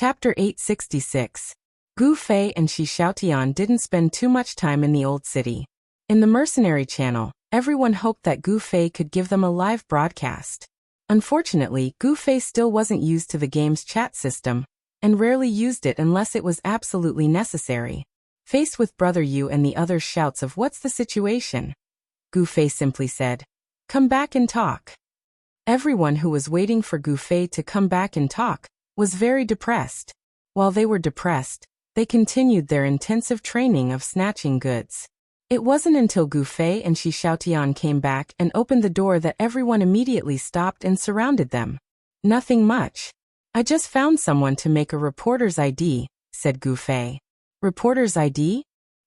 Chapter 866. Gu Fei and Shi Xiaotian didn't spend too much time in the old city. In the mercenary channel, everyone hoped that Gu Fei could give them a live broadcast. Unfortunately, Gu Fei still wasn't used to the game's chat system, and rarely used it unless it was absolutely necessary. Faced with Brother Yu and the others' shouts of "What's the situation?" Gu Fei simply said, "Come back and talk." Everyone who was waiting for Gu Fei to come back and talk was very depressed. While they were depressed, they continued their intensive training of snatching goods. It wasn't until Gu Fei and Shi Xiaotian came back and opened the door that everyone immediately stopped and surrounded them. "Nothing much. I just found someone to make a reporter's ID," said Gu Fei. Reporter's ID?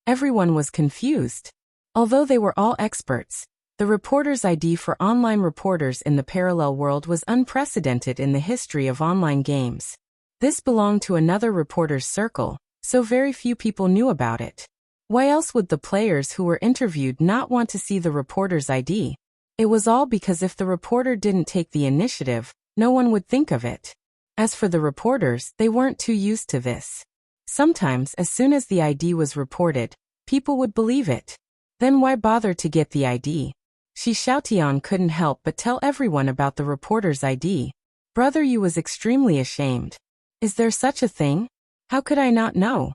Everyone was confused. Although they were all experts, the reporter's ID for online reporters in the parallel world was unprecedented in the history of online games. This belonged to another reporter's circle, so very few people knew about it. Why else would the players who were interviewed not want to see the reporter's ID? It was all because if the reporter didn't take the initiative, no one would think of it. As for the reporters, they weren't too used to this. Sometimes, as soon as the ID was reported, people would believe it. Then why bother to get the ID? Shi Xiaotian couldn't help but tell everyone about the reporter's ID. Brother Yu was extremely ashamed. "Is there such a thing? How could I not know?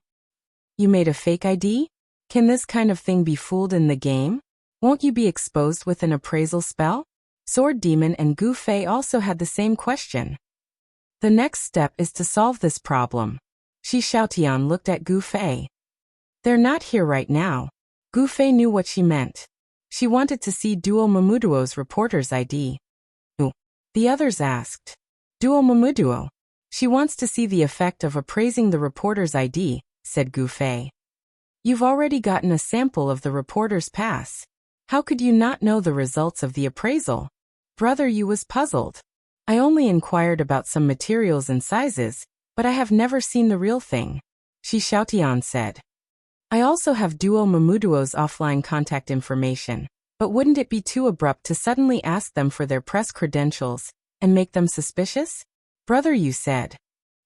You made a fake ID? Can this kind of thing be fooled in the game? Won't you be exposed with an appraisal spell?" Sword Demon and Gu Fei also had the same question. "The next step is to solve this problem." Shi Xiaotian looked at Gu Fei. "They're not here right now." Gu Fei knew what she meant. She wanted to see Duo Mamuduo's reporter's ID. The others asked. "Duo Mamuduo. She wants to see the effect of appraising the reporter's ID," said Gu Fei. "You've already gotten a sample of the reporter's pass. How could you not know the results of the appraisal?" Brother Yu was puzzled. "I only inquired about some materials and sizes, but I have never seen the real thing," Shi Xiaotian said. "I also have Duo Mamuduo's offline contact information, but wouldn't it be too abrupt to suddenly ask them for their press credentials and make them suspicious?" Brother Yu said.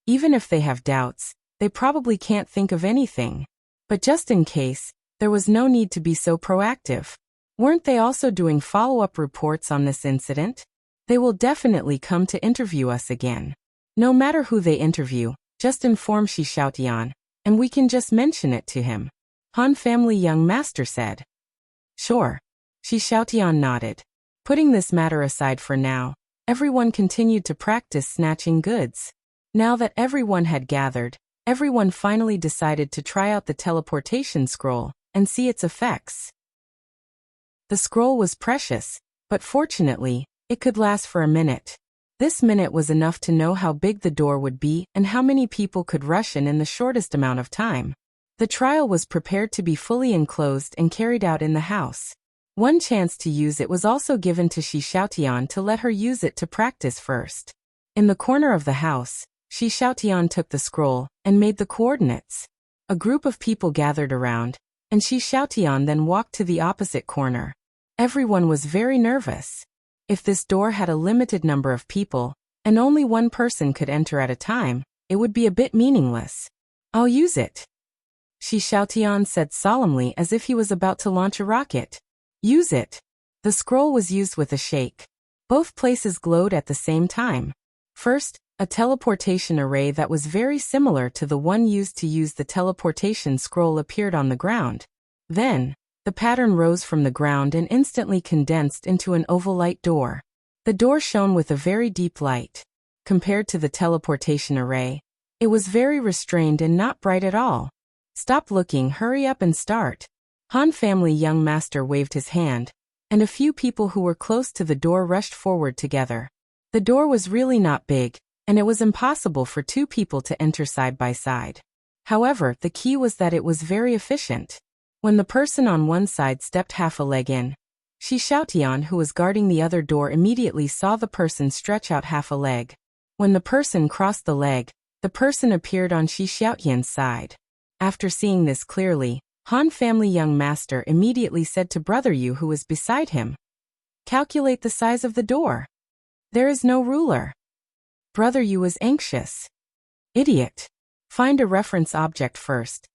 "Even if they have doubts, they probably can't think of anything. But just in case, there was no need to be so proactive. Weren't they also doing follow-up reports on this incident? They will definitely come to interview us again. No matter who they interview, just inform Shi Xiaotian, and we can just mention it to him," Han Family Young Master said. "Sure." Shi Xiaotian nodded. Putting this matter aside for now, everyone continued to practice snatching goods. Now that everyone had gathered, everyone finally decided to try out the teleportation scroll and see its effects. The scroll was precious, but fortunately, it could last for a minute. This minute was enough to know how big the door would be and how many people could rush in the shortest amount of time. The trial was prepared to be fully enclosed and carried out in the house. One chance to use it was also given to Shi Xiaotian to let her use it to practice first. In the corner of the house, Shi Xiaotian took the scroll and made the coordinates. A group of people gathered around, and Shi Xiaotian then walked to the opposite corner. Everyone was very nervous. If this door had a limited number of people, and only one person could enter at a time, it would be a bit meaningless. "I'll use it," Shi Xiaotian said solemnly as if he was about to launch a rocket. "Use it." The scroll was used with a shake. Both places glowed at the same time. First, a teleportation array that was very similar to the one used to use the teleportation scroll appeared on the ground. Then, the pattern rose from the ground and instantly condensed into an oval light door. The door shone with a very deep light. Compared to the teleportation array, it was very restrained and not bright at all. "Stop looking, hurry up and start." Han Family Young Master waved his hand, and a few people who were close to the door rushed forward together. The door was really not big, and it was impossible for two people to enter side by side. However, the key was that it was very efficient. When the person on one side stepped half a leg in, Shi Xiaotian, who was guarding the other door, immediately saw the person stretch out half a leg. When the person crossed the leg, the person appeared on Shi Xiaotian's side. After seeing this clearly, Han Family Young Master immediately said to Brother Yu, who was beside him, "Calculate the size of the door. There is no ruler." Brother Yu was anxious. Idiot. Find a reference object first.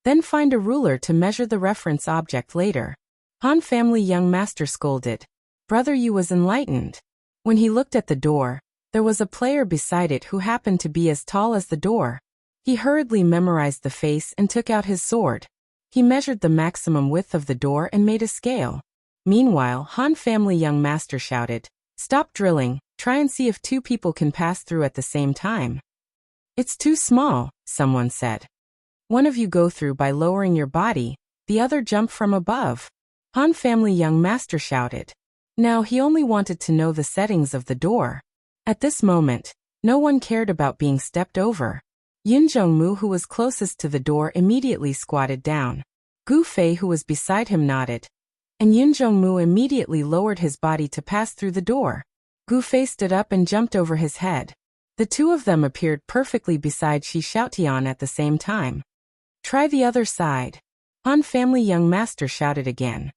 Then find a ruler to measure the reference object later. Han family young master scolded. Brother Yu was enlightened. When he looked at the door, there was a player beside it who happened to be as tall as the door. He hurriedly memorized the face and took out his sword. He measured the maximum width of the door and made a scale. Meanwhile, Han family young master shouted, "Stop drilling, try and see if two people can pass through at the same time." "It's too small," someone said. "One of you go through by lowering your body, the other jump from above." Han family young master shouted. Now he only wanted to know the settings of the door. At this moment, no one cared about being stepped over. Yin Zhongmu, who was closest to the door, immediately squatted down. Gu Fei, who was beside him, nodded, and Yin Zhongmu immediately lowered his body to pass through the door. Gu Fei stood up and jumped over his head. The two of them appeared perfectly beside Shi Xiaotian at the same time. "Try the other side," Han family young master shouted again.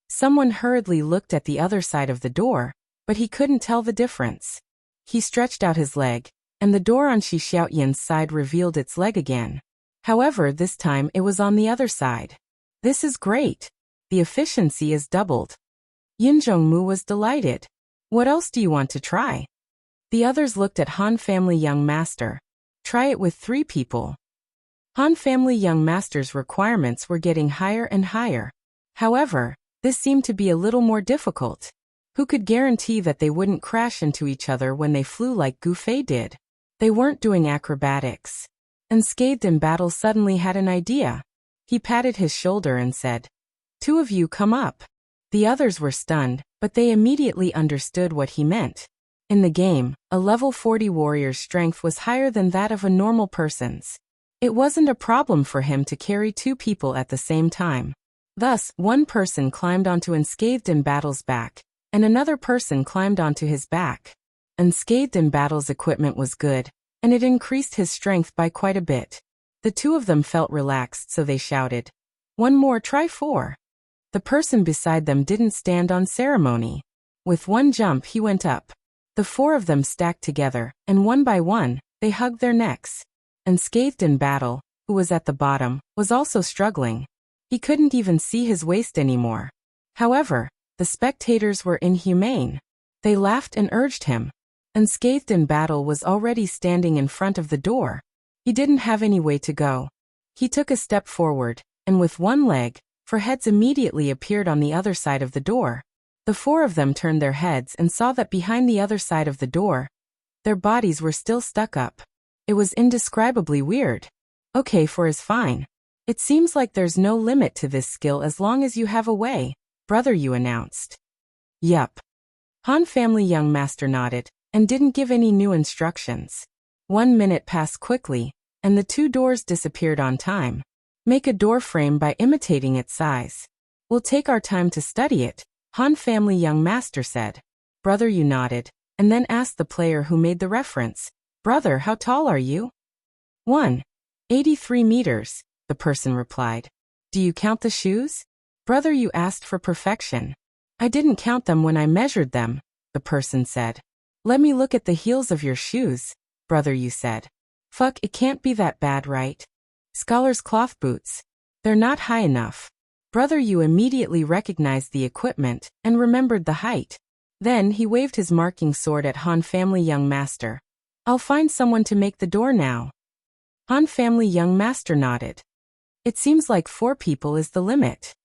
Someone hurriedly looked at the other side of the door, but he couldn't tell the difference. He stretched out his leg, and the door on Shi Xiaotian's side revealed its leg again. However, this time it was on the other side. "This is great. The efficiency is doubled." Yin Zhongmu was delighted. "What else do you want to try?" The others looked at Han family young master. "Try it with 3 people." Han family young master's requirements were getting higher and higher. However, this seemed to be a little more difficult. Who could guarantee that they wouldn't crash into each other when they flew like Gu Fei did? They weren't doing acrobatics. Unscathed in battle suddenly had an idea. He patted his shoulder and said, "Two of you come up." The others were stunned, but they immediately understood what he meant. In the game, a level 40 warrior's strength was higher than that of a normal person's. It wasn't a problem for him to carry 2 people at the same time. Thus, one person climbed onto Unscathed in Battle's back, and another person climbed onto his back. Unscathed in Battle's equipment was good, and it increased his strength by quite a bit. The two of them felt relaxed, so they shouted, "One more, try 4." The person beside them didn't stand on ceremony. With one jump he went up. The 4 of them stacked together, and one by one, they hugged their necks. Unscathed in Battle, who was at the bottom, was also struggling. He couldn't even see his waist anymore. However, the spectators were inhumane. They laughed and urged him. Unscathed in Battle was already standing in front of the door. He didn't have any way to go. He took a step forward, and with one leg, 4 heads immediately appeared on the other side of the door. The 4 of them turned their heads and saw that behind the other side of the door, their bodies were still stuck up. It was indescribably weird. "Okay, 4 is fine. It seems like there's no limit to this skill as long as you have a way," Brother Yu announced. "Yup." Han family young master nodded, and didn't give any new instructions. 1 minute passed quickly, and the 2 doors disappeared on time. "Make a door frame by imitating its size. We'll take our time to study it," Han family young master said. Brother Yu nodded, and then asked the player who made the reference, "Brother, how tall are you?" 183 meters, the person replied. "Do you count the shoes?" Brother Yu asked for perfection. "I didn't count them when I measured them," the person said. "Let me look at the heels of your shoes," Brother Yu said. "Fuck, it can't be that bad, right? Scholar's cloth boots. They're not high enough." Brother Yu immediately recognized the equipment and remembered the height. Then he waved his marking sword at Han family young master. "I'll find someone to make the door now." Han family young master nodded. "It seems like 4 people is the limit.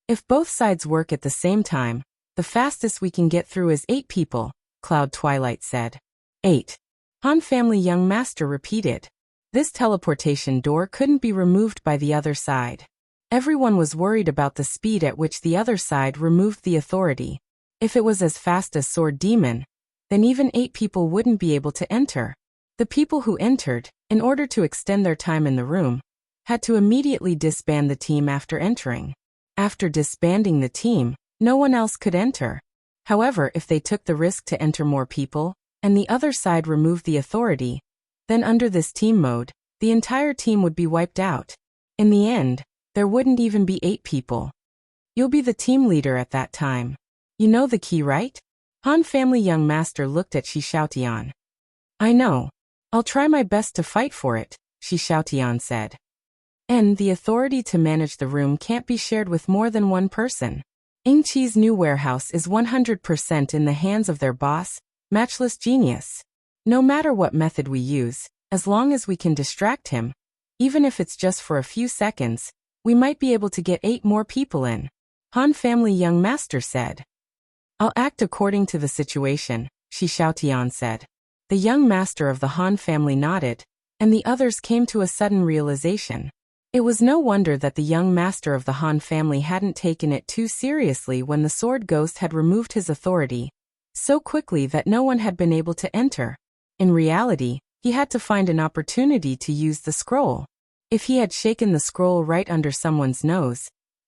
If both sides work at the same time, the fastest we can get through is 8 people, Cloud Twilight said. 8. Han family young master repeated. This teleportation door couldn't be removed by the other side. Everyone was worried about the speed at which the other side removed the authority. If it was as fast as Sword Demon, then even 8 people wouldn't be able to enter. The people who entered, in order to extend their time in the room, had to immediately disband the team after entering. After disbanding the team, no one else could enter. However, if they took the risk to enter more people, and the other side removed the authority, then under this team mode, the entire team would be wiped out. In the end, there wouldn't even be 8 people. You'll be the team leader at that time. You know the key, right? Han family young master looked at Shi Xiaotian. I know, I'll try my best to fight for it, Shi Xiaotian said. And the authority to manage the room can't be shared with more than one person. Ingqi's new warehouse is 100% in the hands of their boss, Matchless Genius. No matter what method we use, as long as we can distract him, even if it's just for a few seconds, we might be able to get 8 more people in, Han family young master said. I'll act according to the situation, Shi Xiaotian said. The young master of the Han family nodded, and the others came to a sudden realization. It was no wonder that the young master of the Han family hadn't taken it too seriously when the sword ghost had removed his authority so quickly that no one had been able to enter. In reality, he had to find an opportunity to use the scroll. If he had shaken the scroll right under someone's nose,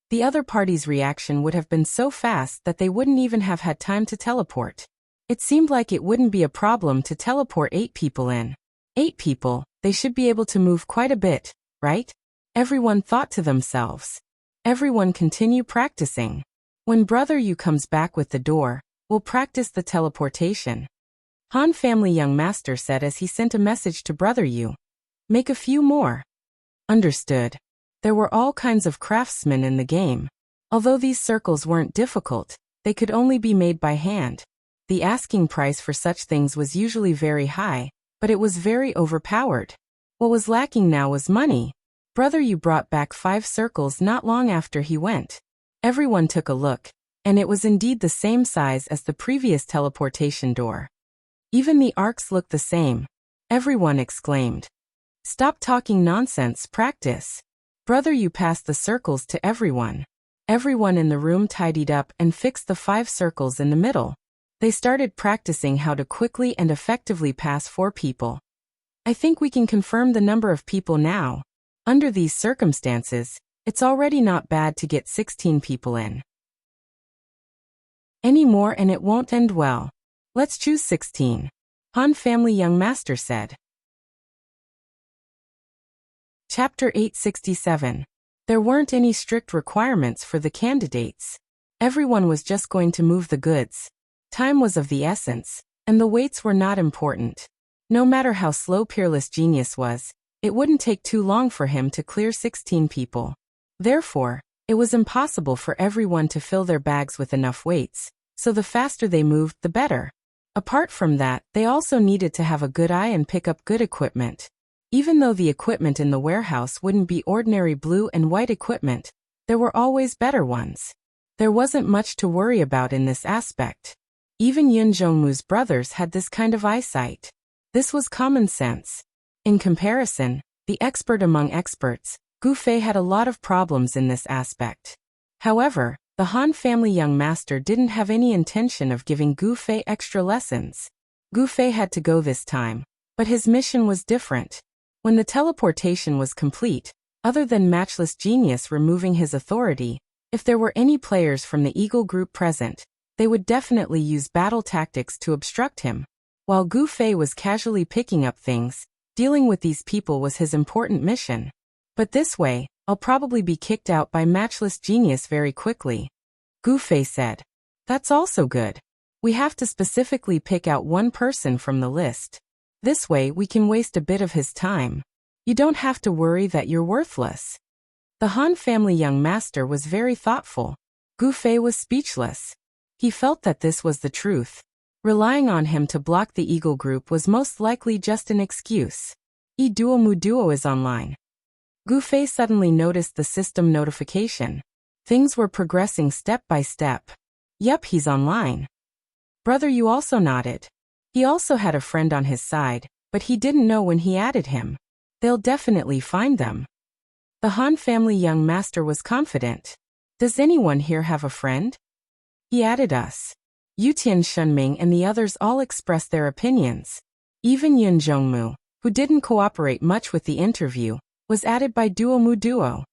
the other party's reaction would have been so fast that they wouldn't even have had time to teleport. It seemed like it wouldn't be a problem to teleport 8 people in. 8 people, they should be able to move quite a bit, right? Everyone thought to themselves. Everyone continue practicing. When Brother Yu comes back with the door, we'll practice the teleportation. Han family young master said as he sent a message to Brother Yu. Make a few more. Understood. There were all kinds of craftsmen in the game. Although these circles weren't difficult, they could only be made by hand. The asking price for such things was usually very high, but it was very overpowered. What was lacking now was money. Brother Yu brought back 5 circles not long after he went. Everyone took a look, and it was indeed the same size as the previous teleportation door. Even the arcs looked the same. Everyone exclaimed. Stop talking nonsense, practice. Brother Yu passed the circles to everyone. Everyone in the room tidied up and fixed the 5 circles in the middle. They started practicing how to quickly and effectively pass 4 people. I think we can confirm the number of people now. Under these circumstances, it's already not bad to get 16 people in. Any more and it won't end well. Let's choose 16. Han family young master said. Chapter 867. There weren't any strict requirements for the candidates. Everyone was just going to move the goods. Time was of the essence, and the weights were not important. No matter how slow Peerless Genius was, it wouldn't take too long for him to clear 16 people. Therefore, it was impossible for everyone to fill their bags with enough weights, so the faster they moved, the better. Apart from that, they also needed to have a good eye and pick up good equipment. Even though the equipment in the warehouse wouldn't be ordinary blue and white equipment, there were always better ones. There wasn't much to worry about in this aspect. Even Yun Zhongmu's brothers had this kind of eyesight. This was common sense. In comparison, the expert among experts, Gu Fei had a lot of problems in this aspect. However, the Han family young master didn't have any intention of giving Gu Fei extra lessons. Gu Fei had to go this time, but his mission was different. When the teleportation was complete, other than Matchless Genius removing his authority, if there were any players from the Eagle group present, they would definitely use battle tactics to obstruct him. While Gu Fei was casually picking up things, dealing with these people was his important mission. But this way, I'll probably be kicked out by Matchless Genius very quickly. Gu Fei said. That's also good. We have to specifically pick out one person from the list. This way we can waste a bit of his time. You don't have to worry that you're worthless. The Han family young master was very thoughtful. Gu Fei was speechless. He felt that this was the truth. Relying on him to block the Eagle group was most likely just an excuse. Duo Mu Duo is online. Gu Fei suddenly noticed the system notification. Things were progressing step by step. Yep, he's online. Brother Yu also nodded. He also had a friend on his side, but he didn't know when he added him. They'll definitely find them. The Han family young master was confident. Does anyone here have a friend? He added us. Yutian Shunming and the others all expressed their opinions. Even Yun Zhongmu, who didn't cooperate much with the interview, was added by Duo Mu Duo.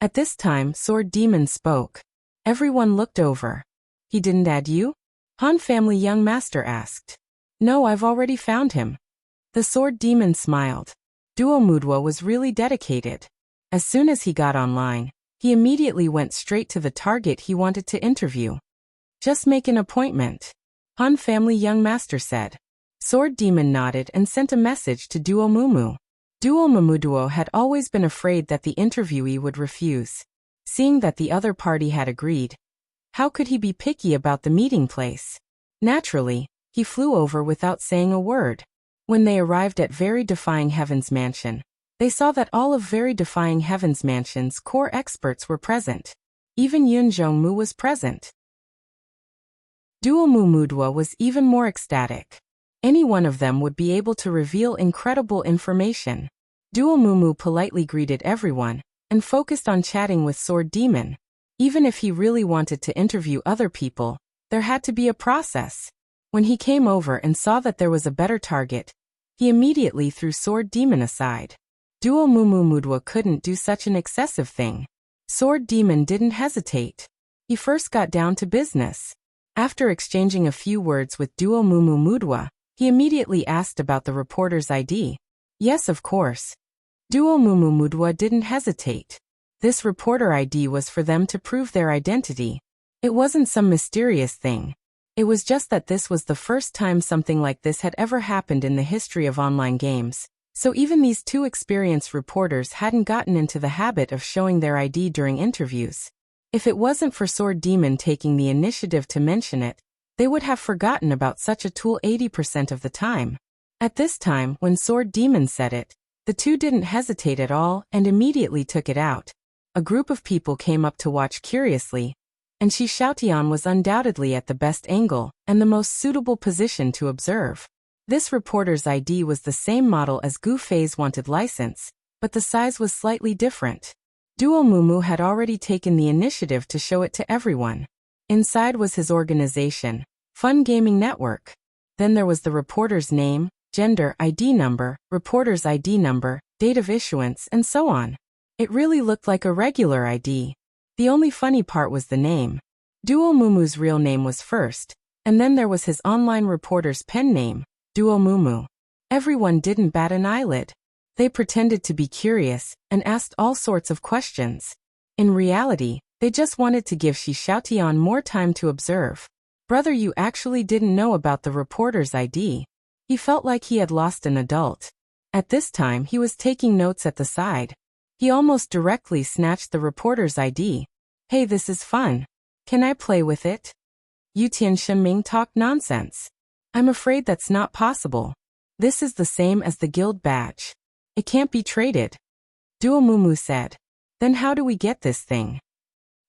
At this time, Sword Demon spoke. Everyone looked over. He didn't add you? Han family young master asked. No, I've already found him. The Sword Demon smiled. Duo Mu Duo was really dedicated. As soon as he got online, he immediately went straight to the target he wanted to interview. Just make an appointment. Han family young master said. Sword Demon nodded and sent a message to Duo Mumu. Duo Mumuduo had always been afraid that the interviewee would refuse. Seeing that the other party had agreed, how could he be picky about the meeting place? Naturally, he flew over without saying a word. When they arrived at Very Defying Heaven's mansion, they saw that all of Very Defying Heaven's mansion's core experts were present. Even Yun Zhongmu was present. Duo Mumudua was even more ecstatic. Any one of them would be able to reveal incredible information. Duo Mumu politely greeted everyone and focused on chatting with Sword Demon. Even if he really wanted to interview other people, there had to be a process. When he came over and saw that there was a better target, he immediately threw Sword Demon aside. Duo Mumu Mudwa couldn't do such an excessive thing. Sword Demon didn't hesitate. He first got down to business. After exchanging a few words with Duo Mumu Mudwa, he immediately asked about the reporter's ID. Yes, of course. Duo Mumu Mudwa didn't hesitate. This reporter ID was for them to prove their identity. It wasn't some mysterious thing. It was just that this was the first time something like this had ever happened in the history of online games. So even these two experienced reporters hadn't gotten into the habit of showing their ID during interviews. If it wasn't for Sword Demon taking the initiative to mention it, they would have forgotten about such a tool 80% of the time. At this time, when Sword Demon said it, the two didn't hesitate at all and immediately took it out. A group of people came up to watch curiously, and Shi Xiaotian was undoubtedly at the best angle and the most suitable position to observe. This reporter's ID was the same model as Gu Fei's wanted license, but the size was slightly different. Duo Mumu had already taken the initiative to show it to everyone. Inside was his organization, Fun Gaming Network. Then there was the reporter's name, gender, ID number, reporter's ID number, date of issuance, and so on. It really looked like a regular ID. The only funny part was the name. Duo Mumu's real name was first, and then there was his online reporter's pen name, Duo Mumu. Everyone didn't bat an eyelid. They pretended to be curious and asked all sorts of questions. In reality, they just wanted to give Shi Xiaotian more time to observe. Brother, you actually didn't know about the reporter's ID. He felt like he had lost an adult. At this time, he was taking notes at the side. He almost directly snatched the reporter's ID. Hey, this is fun. Can I play with it? Yutian Shenming talked nonsense. I'm afraid that's not possible. This is the same as the guild badge. It can't be traded. Duo Mumu said. Then how do we get this thing?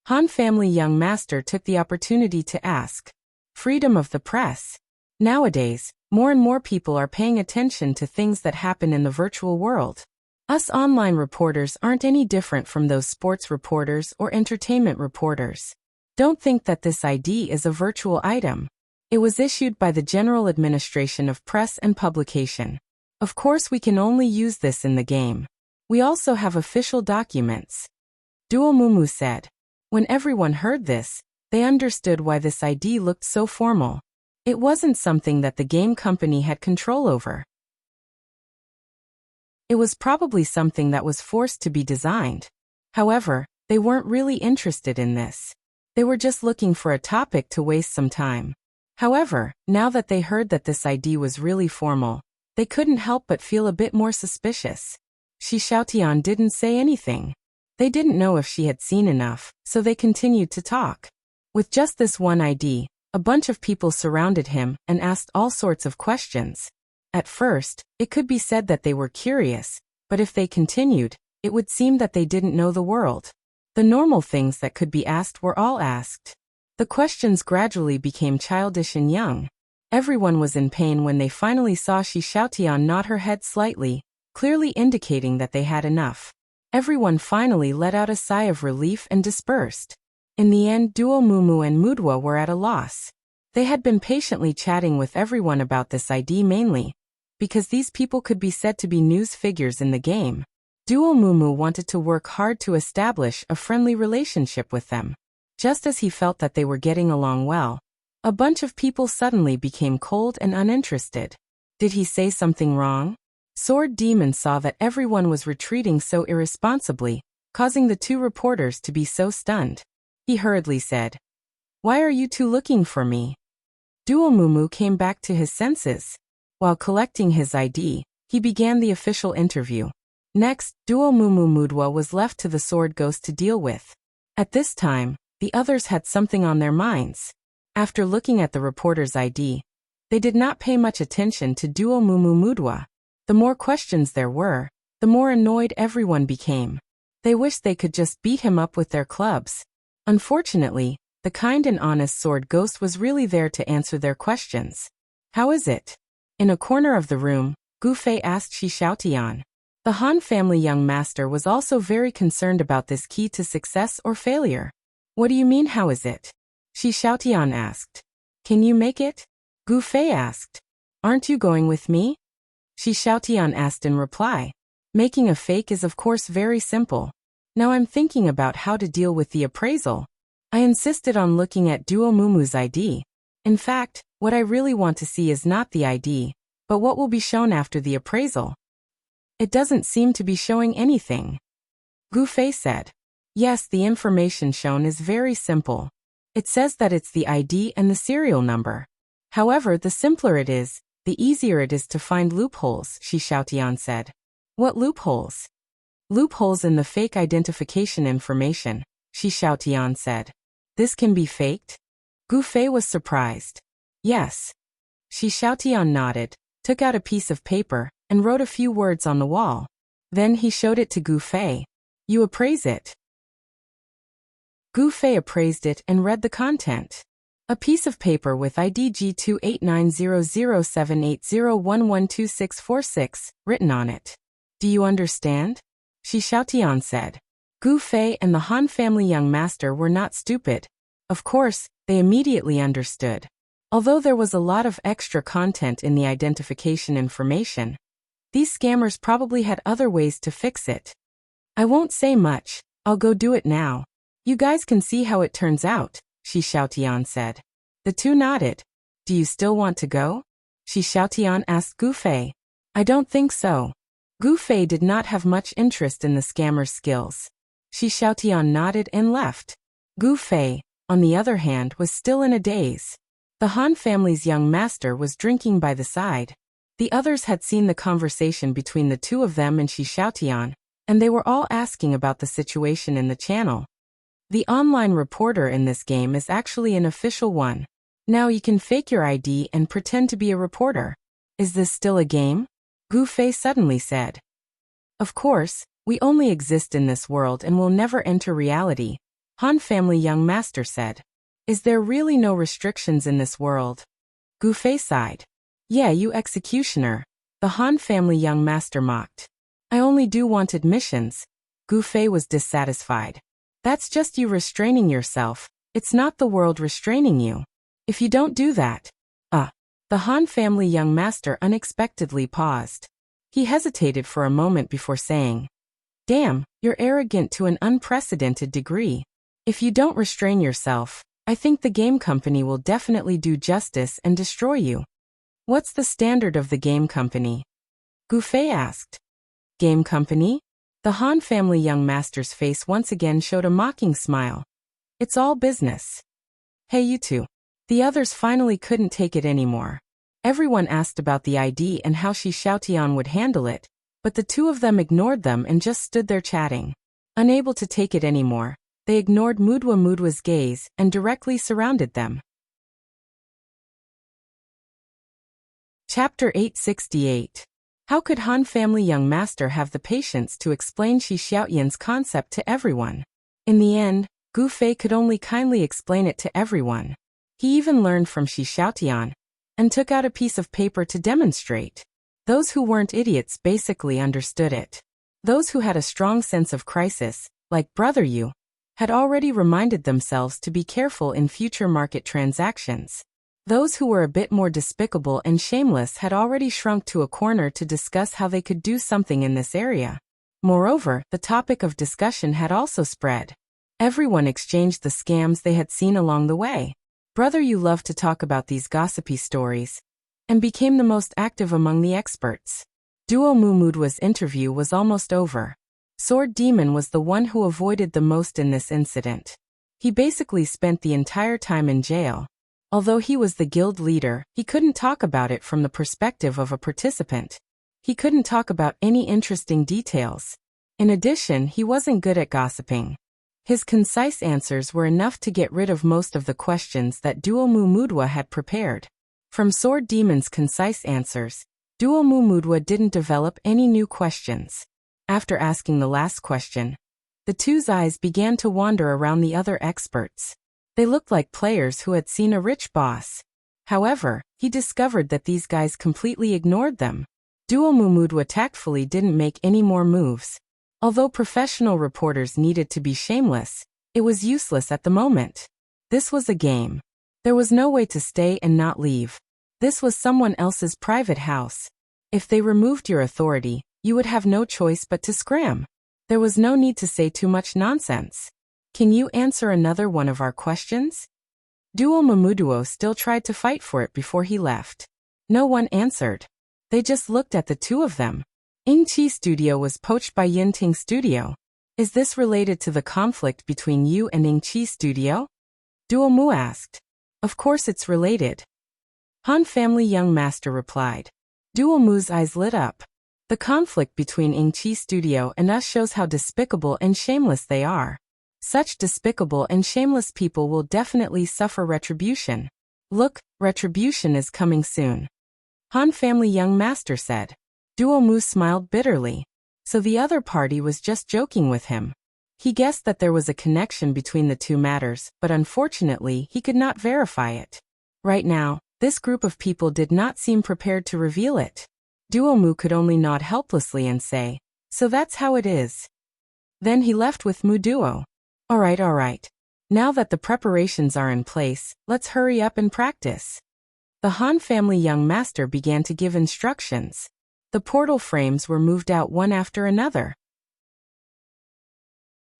Han family young master took the opportunity to ask. Freedom of the press. Nowadays, more and more people are paying attention to things that happen in the virtual world. Us online reporters aren't any different from those sports reporters or entertainment reporters. Don't think that this ID is a virtual item. It was issued by the General Administration of Press and Publication. Of course, we can only use this in the game. We also have official documents. Duo Mumu said. When everyone heard this, they understood why this ID looked so formal. It wasn't something that the game company had control over. It was probably something that was forced to be designed. However, they weren't really interested in this. They were just looking for a topic to waste some time. However, now that they heard that this ID was really formal, they couldn't help but feel a bit more suspicious. Shi Xiaotian didn't say anything. They didn't know if she had seen enough, so they continued to talk. With just this one ID, a bunch of people surrounded him and asked all sorts of questions. At first, it could be said that they were curious, but if they continued, it would seem that they didn't know the world. The normal things that could be asked were all asked. The questions gradually became childish and young. Everyone was in pain when they finally saw Shi Xiaotian nod her head slightly, clearly indicating that they had enough. Everyone finally let out a sigh of relief and dispersed. In the end, Duo Mumu and Mudwa were at a loss. They had been patiently chatting with everyone about this ID mainly because these people could be said to be news figures in the game. Duo Mumu wanted to work hard to establish a friendly relationship with them. Just as he felt that they were getting along well, a bunch of people suddenly became cold and uninterested. Did he say something wrong? Sword Demon saw that everyone was retreating so irresponsibly, causing the two reporters to be so stunned. He hurriedly said, "Why are you two looking for me?" Duo Mumu came back to his senses. While collecting his ID, he began the official interview. Next, Duo Mumudwa was left to the sword ghost to deal with. At this time, the others had something on their minds. After looking at the reporter's ID, they did not pay much attention to Duo Mumudwa. The more questions there were, the more annoyed everyone became. They wished they could just beat him up with their clubs. Unfortunately, the kind and honest sword ghost was really there to answer their questions. How is it? In a corner of the room, Gu Fei asked Shi Xiaotian. The Han family young master was also very concerned about this key to success or failure. What do you mean, how is it? Shi Xiaotian asked. Can you make it? Gu Fei asked. Aren't you going with me? Shi Xiaotian asked in reply. Making a fake is of course very simple. Now I'm thinking about how to deal with the appraisal. I insisted on looking at Duo Mumu's ID. In fact, what I really want to see is not the ID, but what will be shown after the appraisal. It doesn't seem to be showing anything. Gu Fei said. Yes, the information shown is very simple. It says that it's the ID and the serial number. However, the simpler it is, the easier it is to find loopholes, Shi Xiaotian said. What loopholes? Loopholes in the fake identification information, Shi Xiaotian said. This can be faked? Gu Fei was surprised. Yes. Shi Xiaotian nodded, took out a piece of paper, and wrote a few words on the wall. Then he showed it to Gu Fei. You appraise it. Gu Fei appraised it and read the content. A piece of paper with ID G28900780112646, written on it. Do you understand? Shi Xiaotian said. Gu Fei and the Han family young master were not stupid. Of course, they immediately understood. Although there was a lot of extra content in the identification information, these scammers probably had other ways to fix it. I won't say much, I'll go do it now. You guys can see how it turns out, Shi Xiaotian said. The two nodded. Do you still want to go? Shi Xiaotian asked Gu Fei. I don't think so. Gu Fei did not have much interest in the scammer's skills. Shi Xiaotian nodded and left. Gu Fei, on the other hand, was still in a daze. The Han family's young master was drinking by the side. The others had seen the conversation between the two of them and Shi Xiaotian, and they were all asking about the situation in the channel. The online reporter in this game is actually an official one. Now you can fake your ID and pretend to be a reporter. Is this still a game? Gu Fei suddenly said. Of course, we only exist in this world and will never enter reality, Han family young master said. Is there really no restrictions in this world? Gu Fei sighed. Yeah, you executioner, the Han family young master mocked. I only do wanted missions. Gu Fei was dissatisfied. That's just you restraining yourself, it's not the world restraining you. If you don't do that. The Han family young master unexpectedly paused. He hesitated for a moment before saying, Damn, you're arrogant to an unprecedented degree. If you don't restrain yourself, I think the game company will definitely do justice and destroy you. What's the standard of the game company? Gu Fei asked. Game company? The Han family young master's face once again showed a mocking smile. It's all business. Hey you two. The others finally couldn't take it anymore. Everyone asked about the ID and how Shi Xiaotian would handle it, but the two of them ignored them and just stood there chatting. Unable to take it anymore, they ignored Mudwa's gaze and directly surrounded them. Chapter 868. How could Han family young master have the patience to explain Shi Xiaotian's concept to everyone? In the end, Gu Fei could only kindly explain it to everyone. He even learned from Shi Xiaotian, and took out a piece of paper to demonstrate. Those who weren't idiots basically understood it. Those who had a strong sense of crisis, like Brother Yu, had already reminded themselves to be careful in future market transactions. Those who were a bit more despicable and shameless had already shrunk to a corner to discuss how they could do something in this area. Moreover, the topic of discussion had also spread. Everyone exchanged the scams they had seen along the way. Brother Yu loved to talk about these gossipy stories, and became the most active among the experts. Duo Mumudwa's interview was almost over. Sword Demon was the one who avoided the most in this incident. He basically spent the entire time in jail. Although he was the guild leader, he couldn't talk about it from the perspective of a participant. He couldn't talk about any interesting details. In addition, he wasn't good at gossiping. His concise answers were enough to get rid of most of the questions that Duo Mumudwa had prepared. From Sword Demon's concise answers, Duo Mumudwa didn't develop any new questions. After asking the last question, the two's eyes began to wander around the other experts. They looked like players who had seen a rich boss. However, he discovered that these guys completely ignored them. Duo Mumudwa tactfully didn't make any more moves. Although professional reporters needed to be shameless, it was useless at the moment. This was a game. There was no way to stay and not leave. This was someone else's private house. If they removed your authority, you would have no choice but to scram. There was no need to say too much nonsense. Can you answer another one of our questions? Duo Mumuduo still tried to fight for it before he left. No one answered. They just looked at the two of them. Ingqi Studio was poached by Yinting Studio. Is this related to the conflict between you and Ingqi Studio? Duo Mu asked. Of course it's related. Han Family Young Master replied. Duo Mu's eyes lit up. The conflict between Ingqi Studio and us shows how despicable and shameless they are. Such despicable and shameless people will definitely suffer retribution. Look, retribution is coming soon. Han Family Young Master said. Duo Mu smiled bitterly. So the other party was just joking with him. He guessed that there was a connection between the two matters, but unfortunately he could not verify it. Right now, this group of people did not seem prepared to reveal it. Duo Mu could only nod helplessly and say, so that's how it is. Then he left with Mu Duo. Alright. Now that the preparations are in place, let's hurry up and practice. The Han Family Young Master began to give instructions. The portal frames were moved out one after another.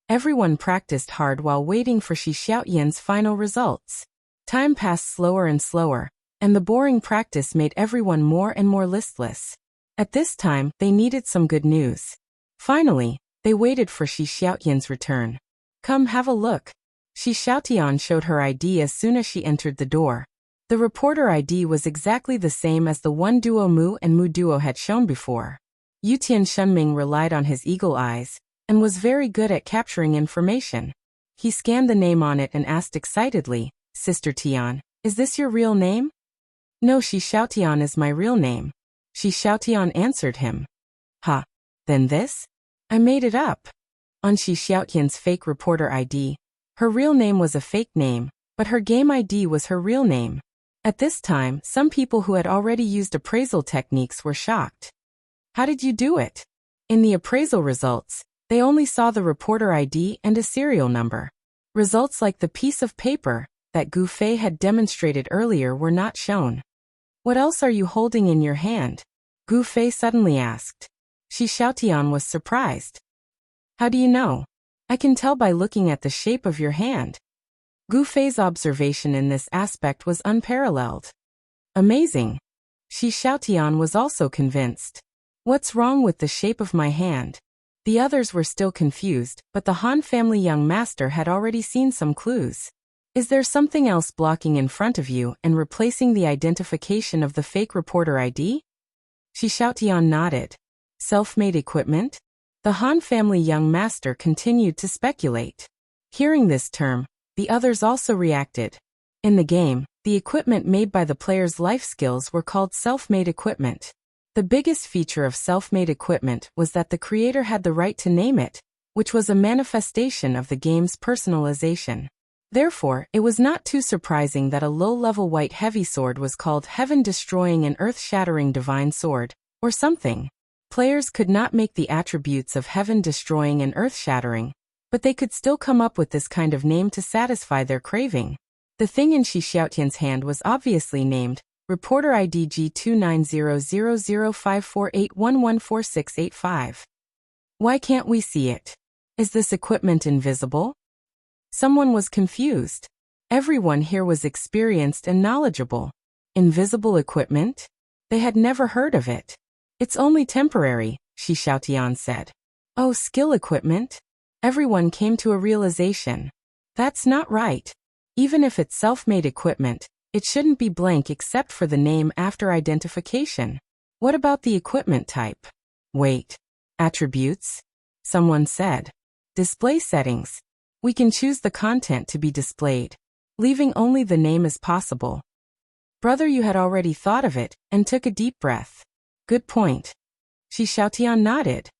Everyone practiced hard while waiting for Shi Xiaoyan's final results. Time passed slower and slower, and the boring practice made everyone more and more listless. At this time, they needed some good news. Finally, they waited for Shi Xiaoyan's return. Come have a look. Shi Xiaotian showed her ID as soon as she entered the door. The reporter ID was exactly the same as the one Duo Mu and Mu Duo had shown before. Yutian Shunming relied on his eagle eyes, and was very good at capturing information. He scanned the name on it and asked excitedly, Sister Tian, is this your real name? No, Shi Xiaotian is my real name. Shi Xiaotian answered him. Ha. Then this? I made it up. On Shi Xiaotian's fake reporter ID, her real name was a fake name, but her game ID was her real name. At this time, some people who had already used appraisal techniques were shocked. How did you do it? In the appraisal results, they only saw the reporter ID and a serial number. Results like the piece of paper that Gu Fei had demonstrated earlier were not shown. What else are you holding in your hand? Gu Fei suddenly asked. Shi Xiaotian was surprised. How do you know? I can tell by looking at the shape of your hand. Gu Fei's observation in this aspect was unparalleled. Amazing. Shi Xiaotian was also convinced. What's wrong with the shape of my hand? The others were still confused, but the Han Family Young Master had already seen some clues. Is there something else blocking in front of you and replacing the identification of the fake reporter ID? Shi Xiaotian nodded. Self-made equipment? The Han Family Young Master continued to speculate. Hearing this term, the others also reacted. In the game, the equipment made by the player's life skills were called self-made equipment. The biggest feature of self-made equipment was that the creator had the right to name it, which was a manifestation of the game's personalization. Therefore, it was not too surprising that a low-level white heavy sword was called Heaven-Destroying and Earth-Shattering Divine Sword, or something. Players could not make the attributes of Heaven-Destroying and Earth-Shattering, but they could still come up with this kind of name to satisfy their craving. The thing in Shi Xiaotian's hand was obviously named Reporter ID G29000548114685. Why can't we see it? Is this equipment invisible? Someone was confused. Everyone here was experienced and knowledgeable. Invisible equipment? They had never heard of it. It's only temporary, Shi Xiaotian said. Oh, skill equipment? Everyone came to a realization. That's not right. Even if it's self-made equipment, It shouldn't be blank except for the name after identification. What about the equipment type? Wait. Attributes? Someone said. Display settings. We can choose the content to be displayed, leaving only the name as possible. Brother, you had already thought of it and took a deep breath. Good point. Shi Xiaotian nodded.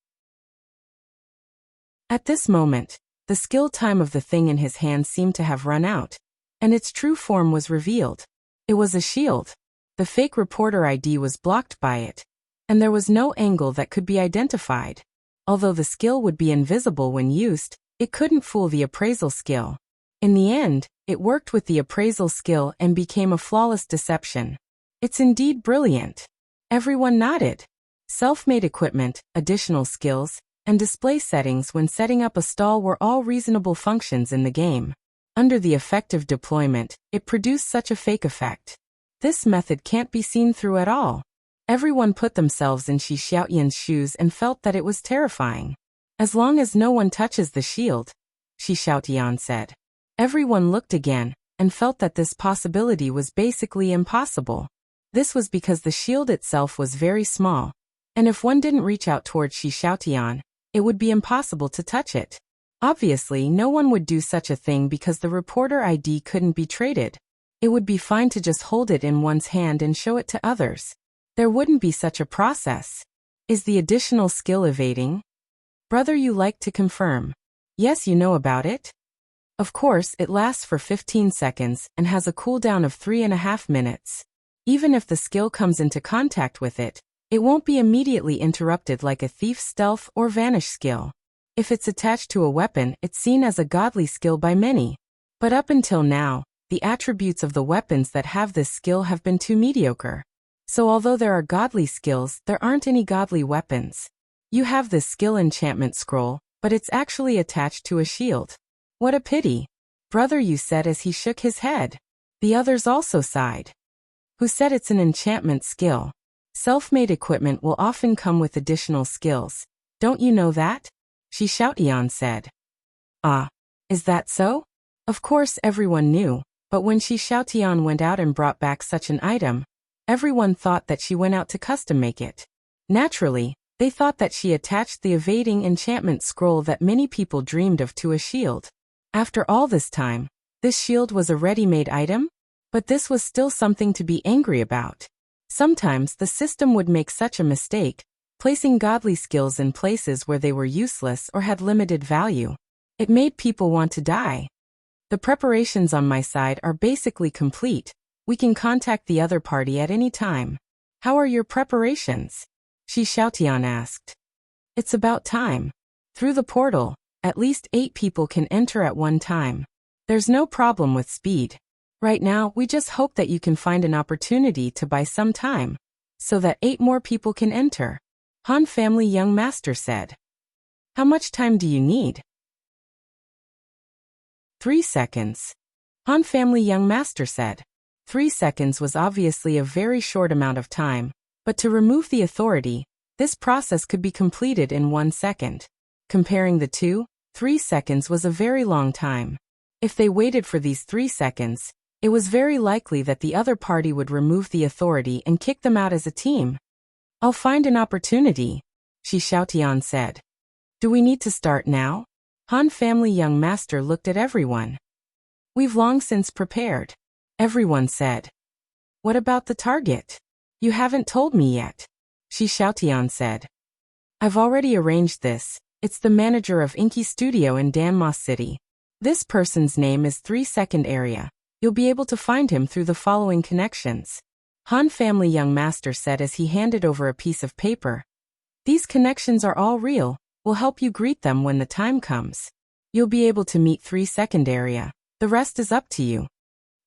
At this moment, the skill time of the thing in his hand seemed to have run out, and its true form was revealed. It was a shield. The fake reporter ID was blocked by it, and there was no angle that could be identified. Although the skill would be invisible when used, it couldn't fool the appraisal skill. In the end, it worked with the appraisal skill and became a flawless deception. It's indeed brilliant. Everyone nodded. Self-made equipment, additional skills, and display settings when setting up a stall were all reasonable functions in the game. Under the effective deployment, it produced such a fake effect. This method can't be seen through at all. Everyone put themselves in Shi Xiaotian's shoes and felt that it was terrifying. As long as no one touches the shield, Shi Xiaotian said. Everyone looked again and felt that this possibility was basically impossible. This was because the shield itself was very small, and if one didn't reach out towards Shi Xiaotian, it would be impossible to touch it. Obviously, no one would do such a thing because the reporter ID couldn't be traded. It would be fine to just hold it in one's hand and show it to others. There wouldn't be such a process. Is the additional skill evading? Brother, you like to confirm. Yes, you know about it? Of course, it lasts for 15 seconds and has a cooldown of 3.5 minutes. Even if the skill comes into contact with it, it won't be immediately interrupted like a thief's stealth or vanish skill. If it's attached to a weapon, it's seen as a godly skill by many. But up until now, the attributes of the weapons that have this skill have been too mediocre. So although there are godly skills, there aren't any godly weapons. You have this skill enchantment scroll, but it's actually attached to a shield. What a pity. Brother, you said as he shook his head. The others also sighed. Who said it's an enchantment skill? Self-made equipment will often come with additional skills. Don't you know that? Shi Xiaotian said. Ah, is that so? Of course everyone knew, but when Shi Xiaotian went out and brought back such an item, everyone thought that she went out to custom make it. Naturally, they thought that she attached the evading enchantment scroll that many people dreamed of to a shield. After all this time, this shield was a ready-made item? But this was still something to be angry about. Sometimes the system would make such a mistake, placing godly skills in places where they were useless or had limited value. It made people want to die. The preparations on my side are basically complete. We can contact the other party at any time. How are your preparations? Shi Xiaotian asked. It's about time. Through the portal, at least 8 people can enter at one time. There's no problem with speed. Right now, we just hope that you can find an opportunity to buy some time, so that 8 more people can enter. Han Family Young Master said. How much time do you need? 3 seconds. Han Family Young Master said. 3 seconds was obviously a very short amount of time, but to remove the authority, this process could be completed in 1 second. Comparing the two, 3 seconds was a very long time. If they waited for these 3 seconds, it was very likely that the other party would remove the authority and kick them out as a team. I'll find an opportunity, Shi Xiaotian said. Do we need to start now? Han Family Young Master looked at everyone. We've long since prepared, everyone said. What about the target? You haven't told me yet, Shi Xiaotian said. I've already arranged this. It's the manager of Inky Studio in Danma City. This person's name is 3 Second Area. You'll be able to find him through the following connections. Han Family Young Master said as he handed over a piece of paper. These connections are all real. We'll help you greet them when the time comes. You'll be able to meet 3 Second Area. The rest is up to you.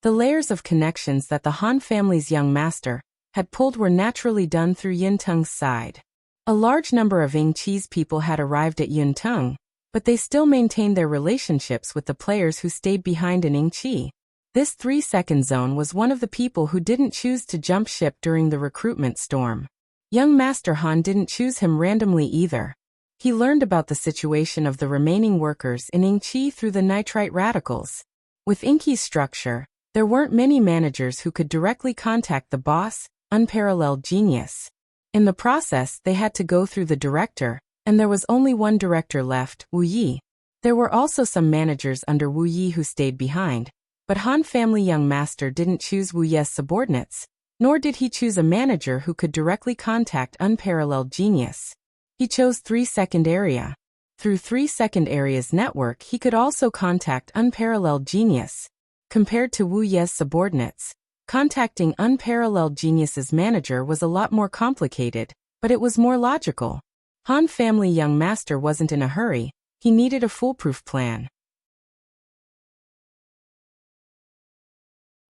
The layers of connections that the Han family's young master had pulled were naturally done through Yinteng's side. A large number of Yingqi's people had arrived at Yinteng, but they still maintained their relationships with the players who stayed behind in Yingqi. This 3-second zone was one of the people who didn't choose to jump ship during the recruitment storm. Young Master Han didn't choose him randomly either. He learned about the situation of the remaining workers in Yingqi through the nitrite radicals. With Inky's structure, There weren't many managers who could directly contact the boss, unparalleled genius. In the process, they had to go through the director, and there was only one director left, Wu Yi. There were also some managers under Wu Yi who stayed behind, but Han family young master didn't choose Wu Yi's subordinates, nor did he choose a manager who could directly contact unparalleled genius. He chose 3-second area. Through 3-second area's network, he could also contact unparalleled genius. Compared to Wu Yi's subordinates, contacting unparalleled genius's manager was a lot more complicated, but it was more logical. Han family young master wasn't in a hurry, he needed a foolproof plan.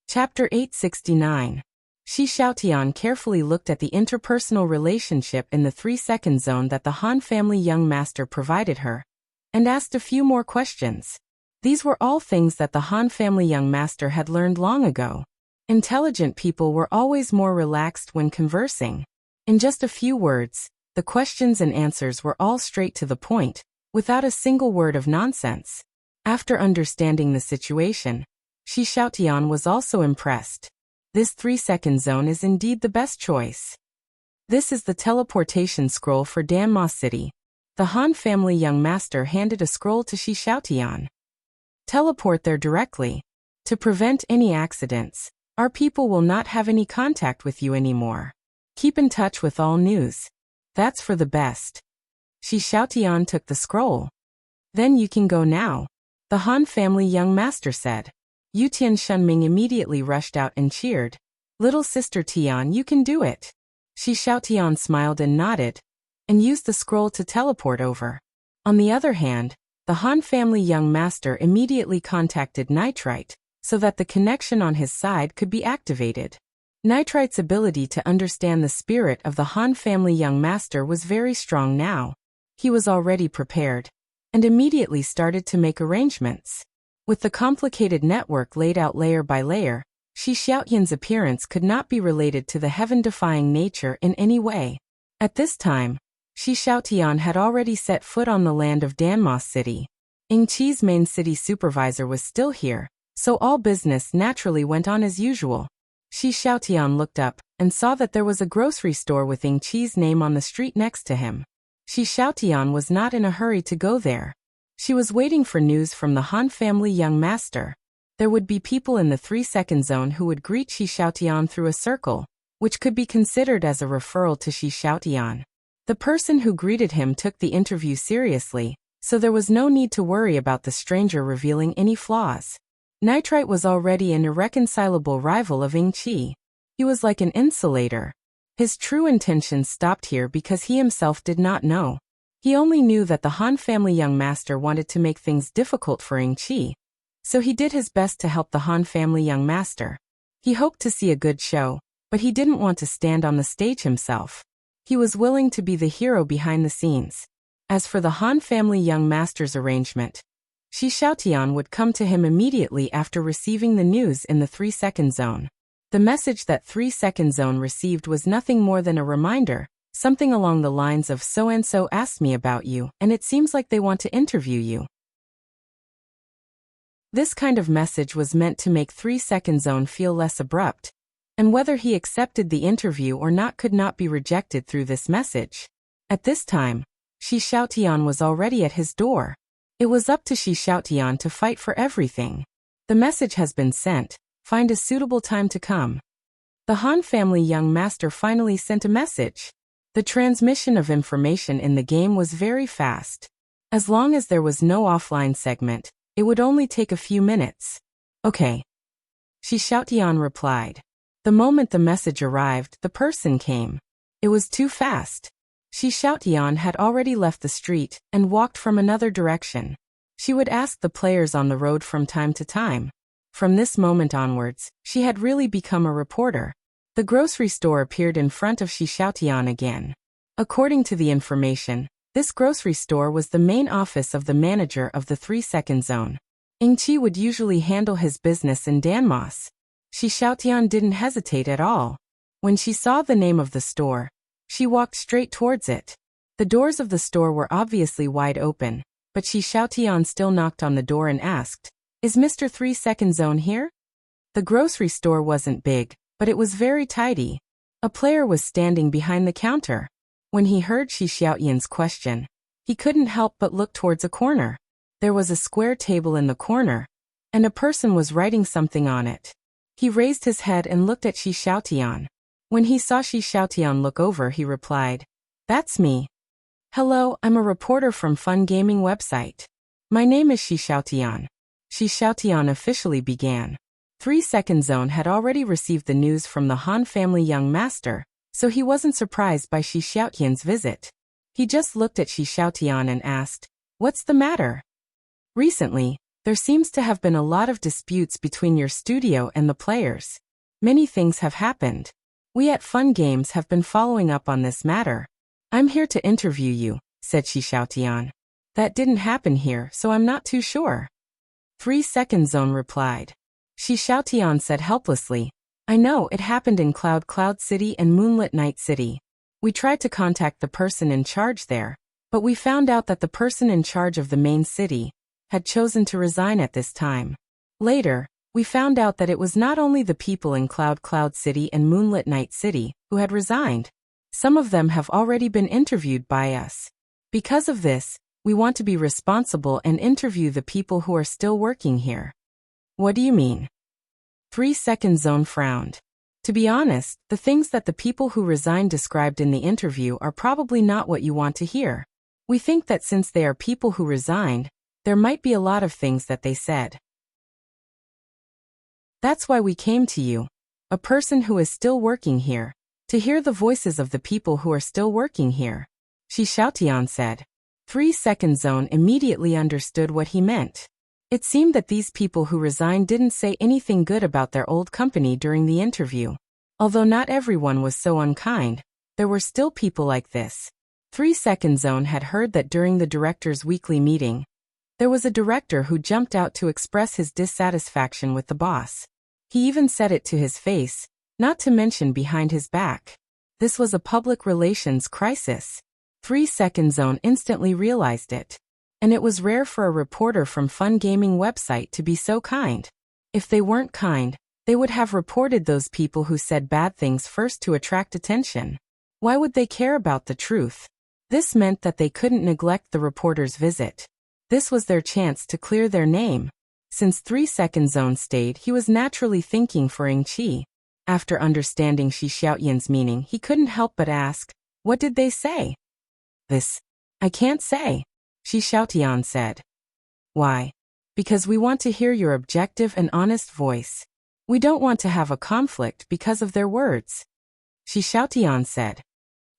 Chapter 869. Shi Xiaotian carefully looked at the interpersonal relationship in the 3-second zone that the Han family young master provided her, and asked a few more questions. These were all things that the Han family young master had learned long ago. Intelligent people were always more relaxed when conversing. In just a few words, the questions and answers were all straight to the point, without a single word of nonsense. After understanding the situation, Shi Xiaotian was also impressed. This 3-second zone is indeed the best choice. This is the teleportation scroll for Danma City. The Han family young master handed a scroll to Shi Xiaotian. Teleport there directly. To prevent any accidents, our people will not have any contact with you anymore. Keep in touch with all news. That's for the best. Shi Xiaotian took the scroll. Then you can go now, the Han family young master said. Yutian Shunming immediately rushed out and cheered. Little sister Tian, you can do it. Shi Xiaotian smiled and nodded, and used the scroll to teleport over. On the other hand, the Han family young master immediately contacted Nitrite, so that the connection on his side could be activated. Nitrite's ability to understand the spirit of the Han family young master was very strong now. He was already prepared, and immediately started to make arrangements. With the complicated network laid out layer by layer, Shi Xiaotian's appearance could not be related to the heaven-defying nature in any way. At this time, Shi Xiaotian had already set foot on the land of Danma City. Yingqi's main city supervisor was still here, so all business naturally went on as usual. Shi Xiaotian looked up and saw that there was a grocery store with Yingqi's name on the street next to him. Shi Xiaotian was not in a hurry to go there. She was waiting for news from the Han family young master. There would be people in the 3-second zone who would greet Shi Xiaotian through a circle, which could be considered as a referral to Shi Xiaotian. The person who greeted him took the interview seriously, so there was no need to worry about the stranger revealing any flaws. Nitrite was already an irreconcilable rival of Yingqi. He was like an insulator. His true intentions stopped here because he himself did not know. He only knew that the Han family young master wanted to make things difficult for Yingqi, so he did his best to help the Han family young master. He hoped to see a good show, but he didn't want to stand on the stage himself. He was willing to be the hero behind the scenes. As for the Han family young master's arrangement, Shi Xiaotian would come to him immediately after receiving the news in the 3-second zone. The message that 3-second zone received was nothing more than a reminder, something along the lines of so-and-so asked me about you, and it seems like they want to interview you. This kind of message was meant to make 3-second zone feel less abrupt, and whether he accepted the interview or not could not be rejected through this message. At this time, Shi Xiaotian was already at his door. It was up to Shi Xiaotian to fight for everything. The message has been sent. Find a suitable time to come. The Han family young master finally sent a message. The transmission of information in the game was very fast. As long as there was no offline segment, it would only take a few minutes. Okay. Shi Xiaotian replied. The moment the message arrived, the person came. It was too fast. Shi Xiaotian had already left the street and walked from another direction. She would ask the players on the road from time to time. From this moment onwards, she had really become a reporter. The grocery store appeared in front of Shi Xiaotian again. According to the information, this grocery store was the main office of the manager of the 3-second zone. Yingqi would usually handle his business in Danmas. Shi Xiaotian didn't hesitate at all. When she saw the name of the store, she walked straight towards it. The doors of the store were obviously wide open, but Shi Xiaotian still knocked on the door and asked, "Is Mr. 3-second zone here?" The grocery store wasn't big, but it was very tidy. A player was standing behind the counter. When he heard Shi Xiaoyan's question, he couldn't help but look towards a corner. There was a square table in the corner, and a person was writing something on it. He raised his head and looked at Shi Xiaotian. When he saw Shi Xiaotian look over, he replied, "That's me. Hello, I'm a reporter from Fun Gaming website. My name is Shi Xiaotian." Shi Xiaotian officially began. 3-Second Zone had already received the news from the Han family young master, so he wasn't surprised by Shi Xiaotian's visit. He just looked at Shi Xiaotian and asked, "What's the matter?" "Recently, there seems to have been a lot of disputes between your studio and the players. Many things have happened. We at Fun Games have been following up on this matter. I'm here to interview you," said Shi Xiaotian. "That didn't happen here, so I'm not too sure." 3-Second Zone replied. Shi Xiaotian said helplessly, "I know it happened in Cloud City and Moonlit Night City. We tried to contact the person in charge there, but we found out that the person in charge of the main city had chosen to resign at this time. Later, we found out that it was not only the people in Cloud City and Moonlit Night City who had resigned. Some of them have already been interviewed by us. Because of this, we want to be responsible and interview the people who are still working here." "What do you mean?" 3-Second Zone frowned. "To be honest, the things that the people who resigned described in the interview are probably not what you want to hear. We think that since they are people who resigned, there might be a lot of things that they said. That's why we came to you, a person who is still working here, to hear the voices of the people who are still working here," Shi Xiaotian said. 3-Second Zone immediately understood what he meant. It seemed that these people who resigned didn't say anything good about their old company during the interview. Although not everyone was so unkind, there were still people like this. 3-Second Zone had heard that during the director's weekly meeting, there was a director who jumped out to express his dissatisfaction with the boss. He even said it to his face, not to mention behind his back. This was a public relations crisis. 3-Second Zone instantly realized it. And it was rare for a reporter from Fun Gaming website to be so kind. If they weren't kind, they would have reported those people who said bad things first to attract attention. Why would they care about the truth? This meant that they couldn't neglect the reporter's visit. This was their chance to clear their name. Since 3-Second Zone stayed, he was naturally thinking for Yingqi. After understanding Shi Xiaoyan's meaning, he couldn't help but ask, "What did they say?" "This, I can't say," Shi Xiaotian said. "Why?" "Because we want to hear your objective and honest voice. We don't want to have a conflict because of their words," Shi Xiaotian said.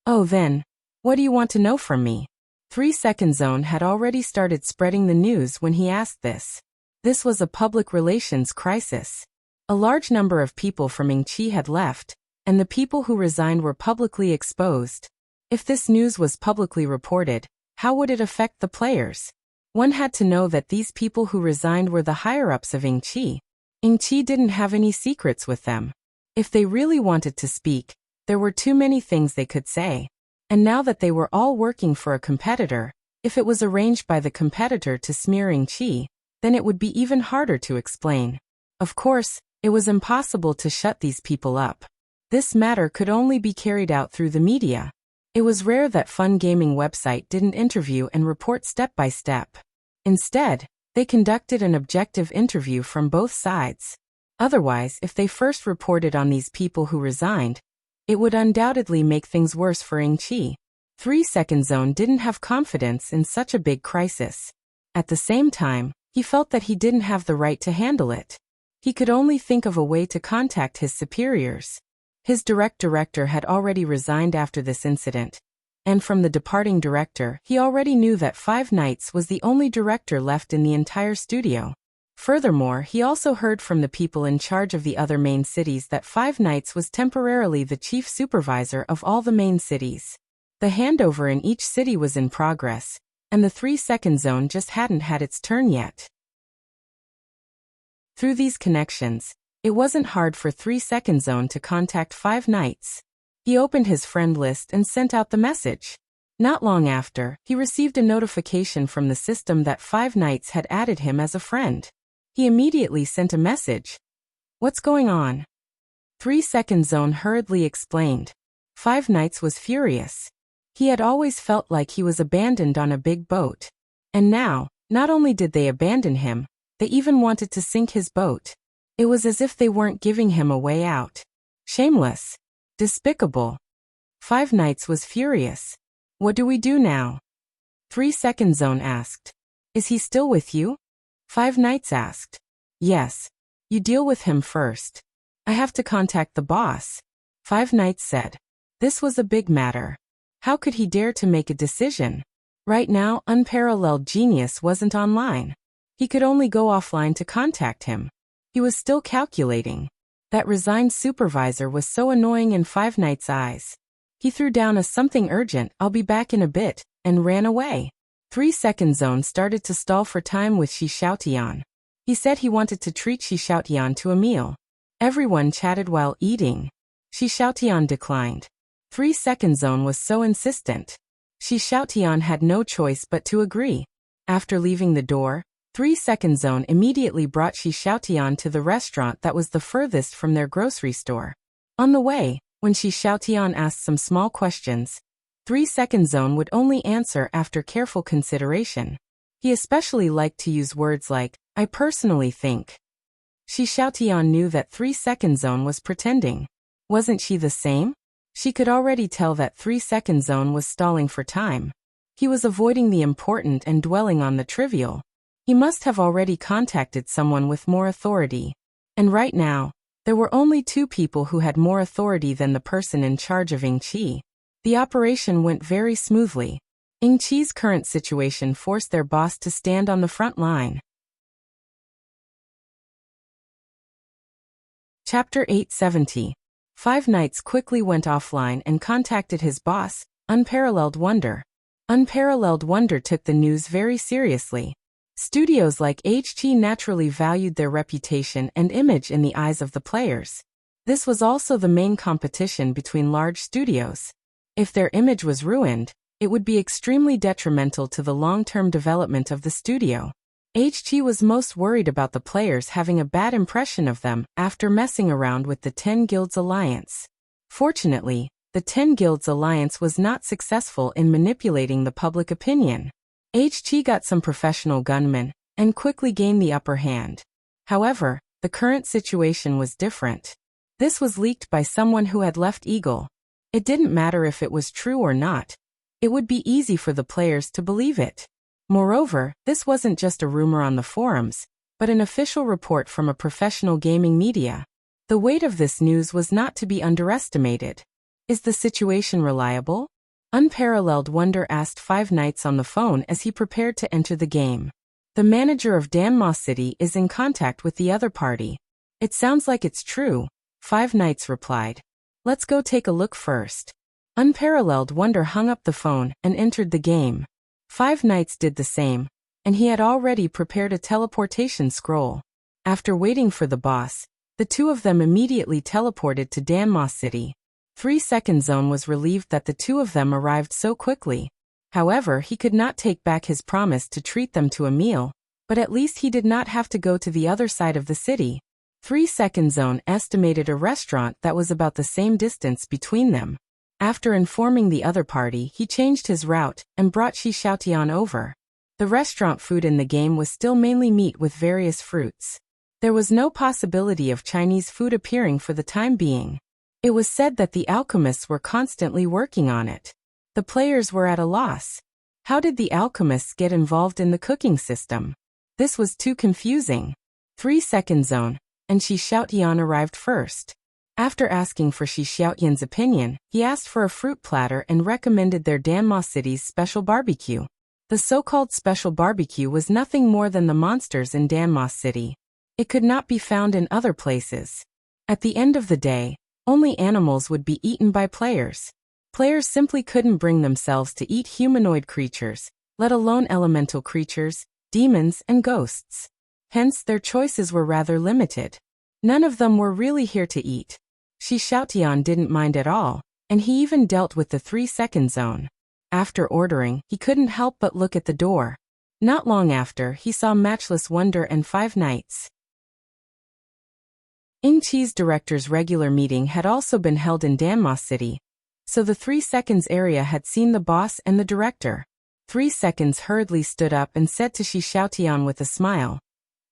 "Oh then, what do you want to know from me?" 3-Second Zone had already started spreading the news when he asked this. This was a public relations crisis. A large number of people from Yingqi had left, and the people who resigned were publicly exposed. If this news was publicly reported, how would it affect the players? One had to know that these people who resigned were the higher-ups of Yingqi. Yingqi didn't have any secrets with them. If they really wanted to speak, there were too many things they could say. And now that they were all working for a competitor, if it was arranged by the competitor to smear Yingqi, then it would be even harder to explain. Of course, it was impossible to shut these people up. This matter could only be carried out through the media. It was rare that Fun Gaming website didn't interview and report step by step. Instead, they conducted an objective interview from both sides. Otherwise, if they first reported on these people who resigned, it would undoubtedly make things worse for Yingqi. 3-Second Zone didn't have confidence in such a big crisis. At the same time, he felt that he didn't have the right to handle it. He could only think of a way to contact his superiors. His director had already resigned after this incident, and from the departing director, he already knew that 5 Nights was the only director left in the entire studio. Furthermore, he also heard from the people in charge of the other main cities that 5 Nights was temporarily the chief supervisor of all the main cities. The handover in each city was in progress, and the 3-Second Zone just hadn't had its turn yet. Through these connections, it wasn't hard for 3-Second Zone to contact 5 Nights. He opened his friend list and sent out the message. Not long after, he received a notification from the system that 5 Nights had added him as a friend. He immediately sent a message. What's going on? 3-second zone hurriedly explained. Five Nights was furious. He had always felt like he was abandoned on a big boat. And now, not only did they abandon him, they even wanted to sink his boat. It was as if they weren't giving him a way out. Shameless. Despicable. Five Nights was furious. What do we do now? 3-second zone asked. Is he still with you? Five Nights asked. Yes. You deal with him first. I have to contact the boss. Five Nights said. This was a big matter. How could he dare to make a decision? Right now, unparalleled genius wasn't online. He could only go offline to contact him. He was still calculating. That resigned supervisor was so annoying in Five Nights' eyes. He threw down a something urgent, I'll be back in a bit, and ran away. 3-second zone started to stall for time with Shi Xiaotian. He said he wanted to treat Shi Xiaotian to a meal. Everyone chatted while eating. Shi Xiaotian declined. 3-second zone was so insistent. Shi Xiaotian had no choice but to agree. After leaving the door, 3-second zone immediately brought Shi Xiaotian to the restaurant that was the furthest from their grocery store. On the way, when Shi Xiaotian asked some small questions, 3-second zone would only answer after careful consideration. He especially liked to use words like, I personally think. Shi Xiaotian knew that 3-second zone was pretending. Wasn't she the same? She could already tell that 3-second zone was stalling for time. He was avoiding the important and dwelling on the trivial. He must have already contacted someone with more authority. And right now, there were only two people who had more authority than the person in charge of Ying Qi. The operation went very smoothly. Ying Qi's current situation forced their boss to stand on the front line. Chapter 870. Five Nights quickly went offline and contacted his boss, Unparalleled Wonder. Unparalleled Wonder took the news very seriously. Studios like HG naturally valued their reputation and image in the eyes of the players. This was also the main competition between large studios. If their image was ruined, it would be extremely detrimental to the long-term development of the studio. HG was most worried about the players having a bad impression of them after messing around with the 10 Guilds Alliance. Fortunately, the 10 Guilds Alliance was not successful in manipulating the public opinion. HG got some professional gunmen and quickly gained the upper hand. However, the current situation was different. This was leaked by someone who had left Eagle. It didn't matter if it was true or not. It would be easy for the players to believe it. Moreover, this wasn't just a rumor on the forums, but an official report from a professional gaming media. The weight of this news was not to be underestimated. Is the situation reliable? Unparalleled Wonder asked Five Nights on the phone as he prepared to enter the game. The manager of Danma City is in contact with the other party. It sounds like it's true, Five Nights replied. Let's go take a look first. Unparalleled Wonder hung up the phone and entered the game. Five Nights did the same, and he had already prepared a teleportation scroll. After waiting for the boss, the two of them immediately teleported to Danma City. 3-second zone was relieved that the two of them arrived so quickly. However, he could not take back his promise to treat them to a meal, but at least he did not have to go to the other side of the city. 3-second zone estimated a restaurant that was about the same distance between them. After informing the other party, he changed his route and brought Shi Xiaotian over. The restaurant food in the game was still mainly meat with various fruits. There was no possibility of Chinese food appearing for the time being. It was said that the alchemists were constantly working on it. The players were at a loss. How did the alchemists get involved in the cooking system? This was too confusing. 3-second zone, and Shi Xiaotian arrived first. After asking for Shi Xiaotian's opinion, he asked for a fruit platter and recommended their Danma City's special barbecue. The so-called special barbecue was nothing more than the monsters in Danma City. It could not be found in other places. At the end of the day, only animals would be eaten by players. Players simply couldn't bring themselves to eat humanoid creatures, let alone elemental creatures, demons, and ghosts. Hence, their choices were rather limited. None of them were really here to eat. Shi Xiaotian didn't mind at all, and he even dealt with the 3-second zone. After ordering, he couldn't help but look at the door. Not long after, he saw Matchless Wonder and Five Nights. Ingqi's director's regular meeting had also been held in Danma City, so the 3 seconds area had seen the boss and the director. 3 seconds hurriedly stood up and said to Shi Xiaotian with a smile,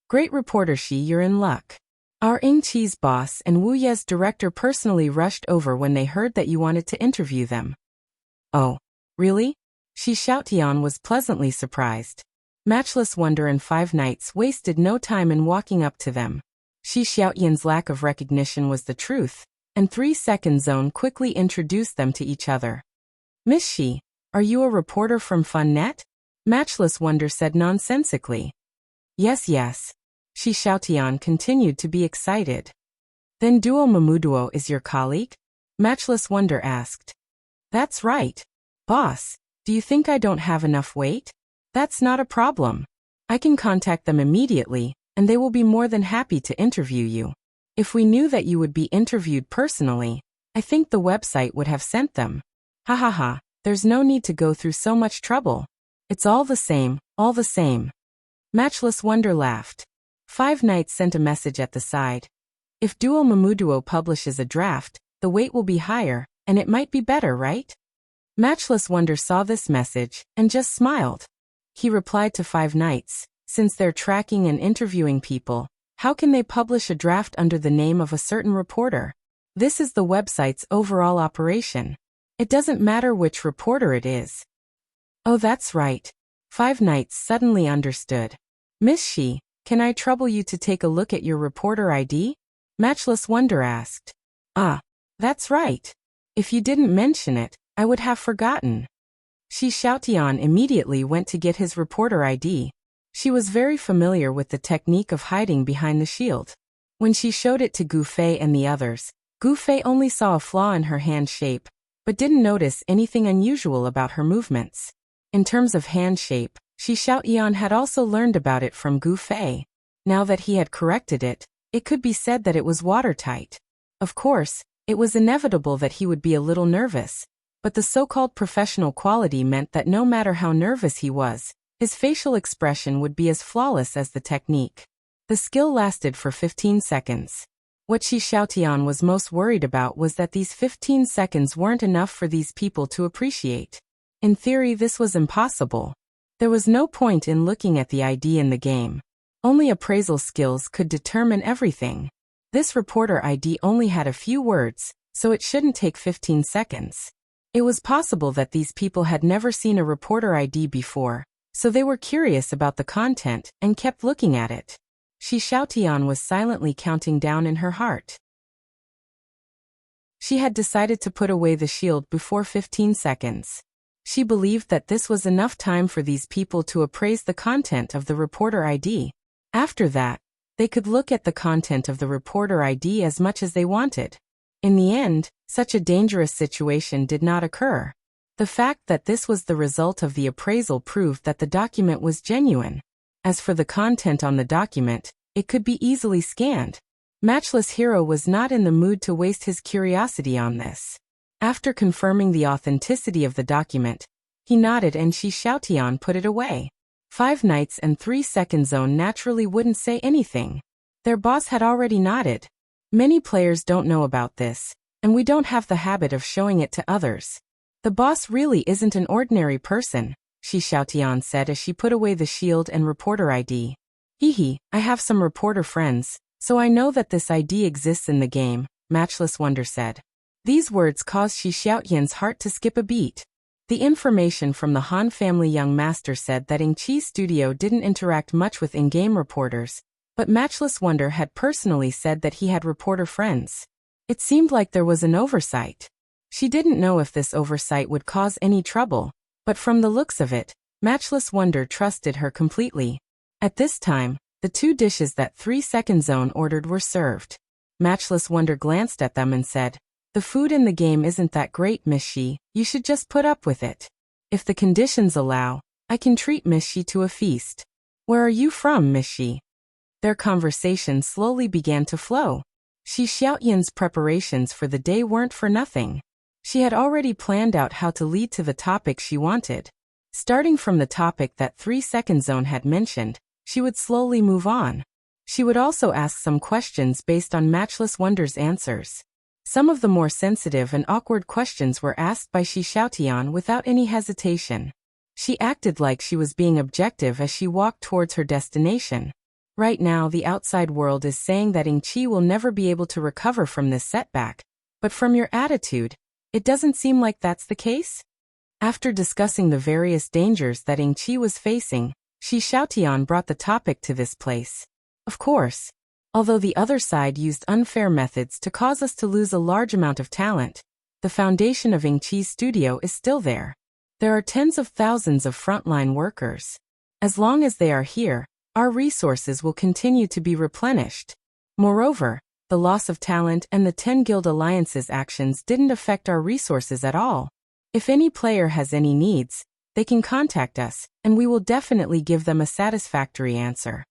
"Great reporter Shi, you're in luck. Our Ingqi's boss and Wuya's director personally rushed over when they heard that you wanted to interview them." "Oh, really?" Shi Xiaotian was pleasantly surprised. Matchless Wonder and 5 Knights wasted no time in walking up to them. Shi Xiaotian's lack of recognition was the truth, and 3 Second Zone quickly introduced them to each other. "Miss Shi, are you a reporter from FunNet?" Matchless Wonder said nonsensically. Yes. Shi Xiaotian continued to be excited. "Then Duo Mamuduo is your colleague?" Matchless Wonder asked. "That's right. Boss, do you think I don't have enough weight? That's not a problem. I can contact them immediately, and they will be more than happy to interview you. If we knew that you would be interviewed personally, I think the website would have sent them. Ha ha ha, there's no need to go through so much trouble. It's all the same, all the same." Matchless Wonder laughed. 5 Knights sent a message at the side. "If Duo Mamuduo publishes a draft, the weight will be higher, and it might be better, right?" Matchless Wonder saw this message, and just smiled. He replied to 5 Knights, "Since they're tracking and interviewing people, how can they publish a draft under the name of a certain reporter? This is the website's overall operation. It doesn't matter which reporter it is." "Oh, that's right." 5 Knights suddenly understood. "Miss Shi, can I trouble you to take a look at your reporter ID?" Matchless Wonder asked. "Ah, that's right. If you didn't mention it, I would have forgotten." Shi Xiaotian immediately went to get his reporter ID. She was very familiar with the technique of hiding behind the shield. When she showed it to Gu Fei and the others, Gu Fei only saw a flaw in her hand shape, but didn't notice anything unusual about her movements. In terms of hand shape, Shi Xiaotian had also learned about it from Gu Fei. Now that he had corrected it, it could be said that it was watertight. Of course, it was inevitable that he would be a little nervous, but the so-called professional quality meant that no matter how nervous he was, his facial expression would be as flawless as the technique. The skill lasted for 15 seconds. What Shi Xiaotian was most worried about was that these 15 seconds weren't enough for these people to appreciate. In theory, this was impossible. There was no point in looking at the ID in the game. Only appraisal skills could determine everything. This reporter ID only had a few words, so it shouldn't take 15 seconds. It was possible that these people had never seen a reporter ID before, so they were curious about the content and kept looking at it. Shi Xiaotian was silently counting down in her heart. She had decided to put away the shield before 15 seconds. She believed that this was enough time for these people to appraise the content of the reporter ID. After that, they could look at the content of the reporter ID as much as they wanted. In the end, such a dangerous situation did not occur. The fact that this was the result of the appraisal proved that the document was genuine. As for the content on the document, it could be easily scanned. Matchless Hero was not in the mood to waste his curiosity on this. After confirming the authenticity of the document, he nodded and Shi Xiaotian put it away. 5 Knights and 3 Second Zone naturally wouldn't say anything. Their boss had already nodded. Many players don't know about this, and we don't have the habit of showing it to others. The boss really isn't an ordinary person, Shi Xiaotian said as she put away the shield and reporter ID. Hehe, I have some reporter friends, so I know that this ID exists in the game, Matchless Wonder said. These words caused Shi Xiaotian's heart to skip a beat. The information from the Han family young master said that Ingqi's studio didn't interact much with in-game reporters, but Matchless Wonder had personally said that he had reporter friends. It seemed like there was an oversight. She didn't know if this oversight would cause any trouble, but from the looks of it, Matchless Wonder trusted her completely. At this time, the 2 dishes that 3 Second Zone ordered were served. Matchless Wonder glanced at them and said, "The food in the game isn't that great, Miss Shi, you should just put up with it. If the conditions allow, I can treat Miss Shi to a feast. Where are you from, Miss Shi?" Their conversation slowly began to flow. Shi Xiaotian's preparations for the day weren't for nothing. She had already planned out how to lead to the topic she wanted. Starting from the topic that 3 Second Zone had mentioned, she would slowly move on. She would also ask some questions based on Matchless Wonder's answers. Some of the more sensitive and awkward questions were asked by Shi Xiaotian without any hesitation. She acted like she was being objective as she walked towards her destination. Right now the outside world is saying that Yingqi will never be able to recover from this setback, but from your attitude, it doesn't seem like that's the case? After discussing the various dangers that Yingqi was facing, Shi Xiaotian brought the topic to this place. Of course, although the other side used unfair methods to cause us to lose a large amount of talent, the foundation of Yingqi's studio is still there. There are tens of thousands of frontline workers. As long as they are here, our resources will continue to be replenished. Moreover, the loss of talent and the 10 guild alliances actions didn't affect our resources at all. If any player has any needs, they can contact us, and we will definitely give them a satisfactory answer.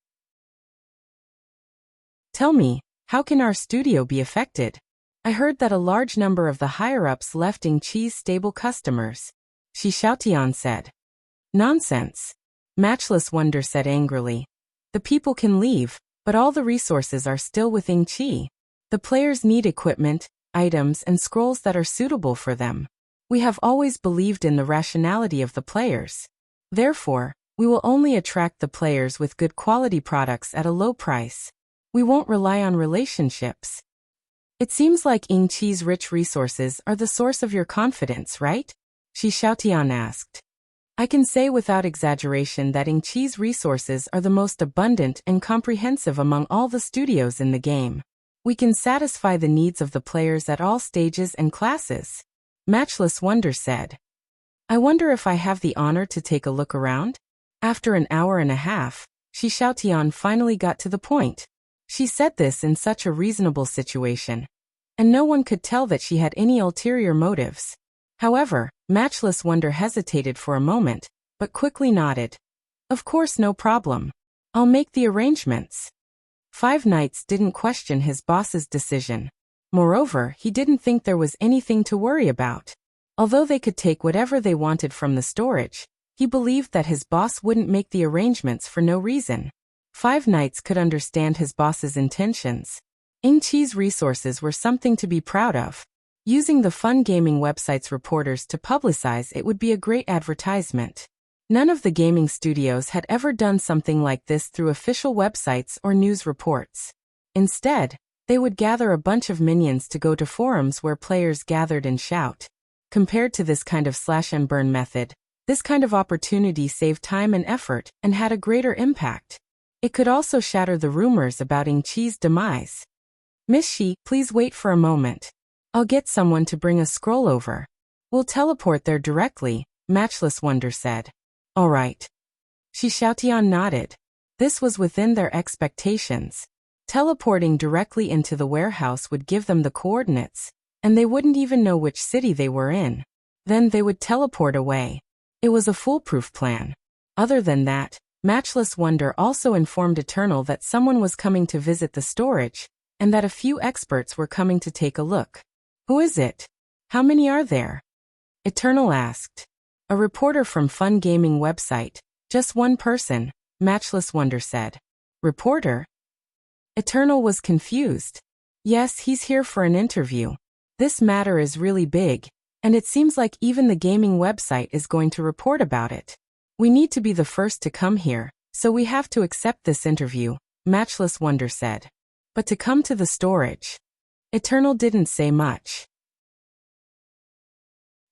Tell me, how can our studio be affected? I heard that a large number of the higher-ups left Yingqi's stable customers. Shi Xiaotian said. Nonsense. Matchless Wonder said angrily. The people can leave, but all the resources are still with Yingqi. The players need equipment, items and scrolls that are suitable for them. We have always believed in the rationality of the players. Therefore, we will only attract the players with good quality products at a low price. We won't rely on relationships. It seems like Yingqi's rich resources are the source of your confidence, right? Shi Xiaotian asked. I can say without exaggeration that Yingqi's resources are the most abundant and comprehensive among all the studios in the game. We can satisfy the needs of the players at all stages and classes. Matchless Wonder said. I wonder if I have the honor to take a look around? After an hour and a half, Shi Xiaotian finally got to the point. She said this in such a reasonable situation, and no one could tell that she had any ulterior motives. However, Matchless Wonder hesitated for a moment, but quickly nodded. Of course, no problem. I'll make the arrangements. 5 Knights didn't question his boss's decision. Moreover, he didn't think there was anything to worry about. Although they could take whatever they wanted from the storage, he believed that his boss wouldn't make the arrangements for no reason. 5 Knights could understand his boss's intentions. Yingqi's resources were something to be proud of. Using the fun gaming website's reporters to publicize it would be a great advertisement. None of the gaming studios had ever done something like this through official websites or news reports. Instead, they would gather a bunch of minions to go to forums where players gathered and shout. Compared to this kind of slash and burn method, this kind of opportunity saved time and effort and had a greater impact. It could also shatter the rumors about Yingqi's demise. Miss Shi, please wait for a moment. I'll get someone to bring a scroll over. We'll teleport there directly, Matchless Wonder said. All right. Shi Xiaotian nodded. This was within their expectations. Teleporting directly into the warehouse would give them the coordinates, and they wouldn't even know which city they were in. Then they would teleport away. It was a foolproof plan. Other than that, Matchless Wonder also informed Eternal that someone was coming to visit the storage, and that a few experts were coming to take a look. Who is it? How many are there? Eternal asked. A reporter from Fun Gaming website. Just one person, Matchless Wonder said. Reporter? Eternal was confused. Yes, he's here for an interview. This matter is really big, and it seems like even the gaming website is going to report about it. We need to be the first to come here, so we have to accept this interview, Matchless Wonder said. But to come to the storage? Eternal didn't say much.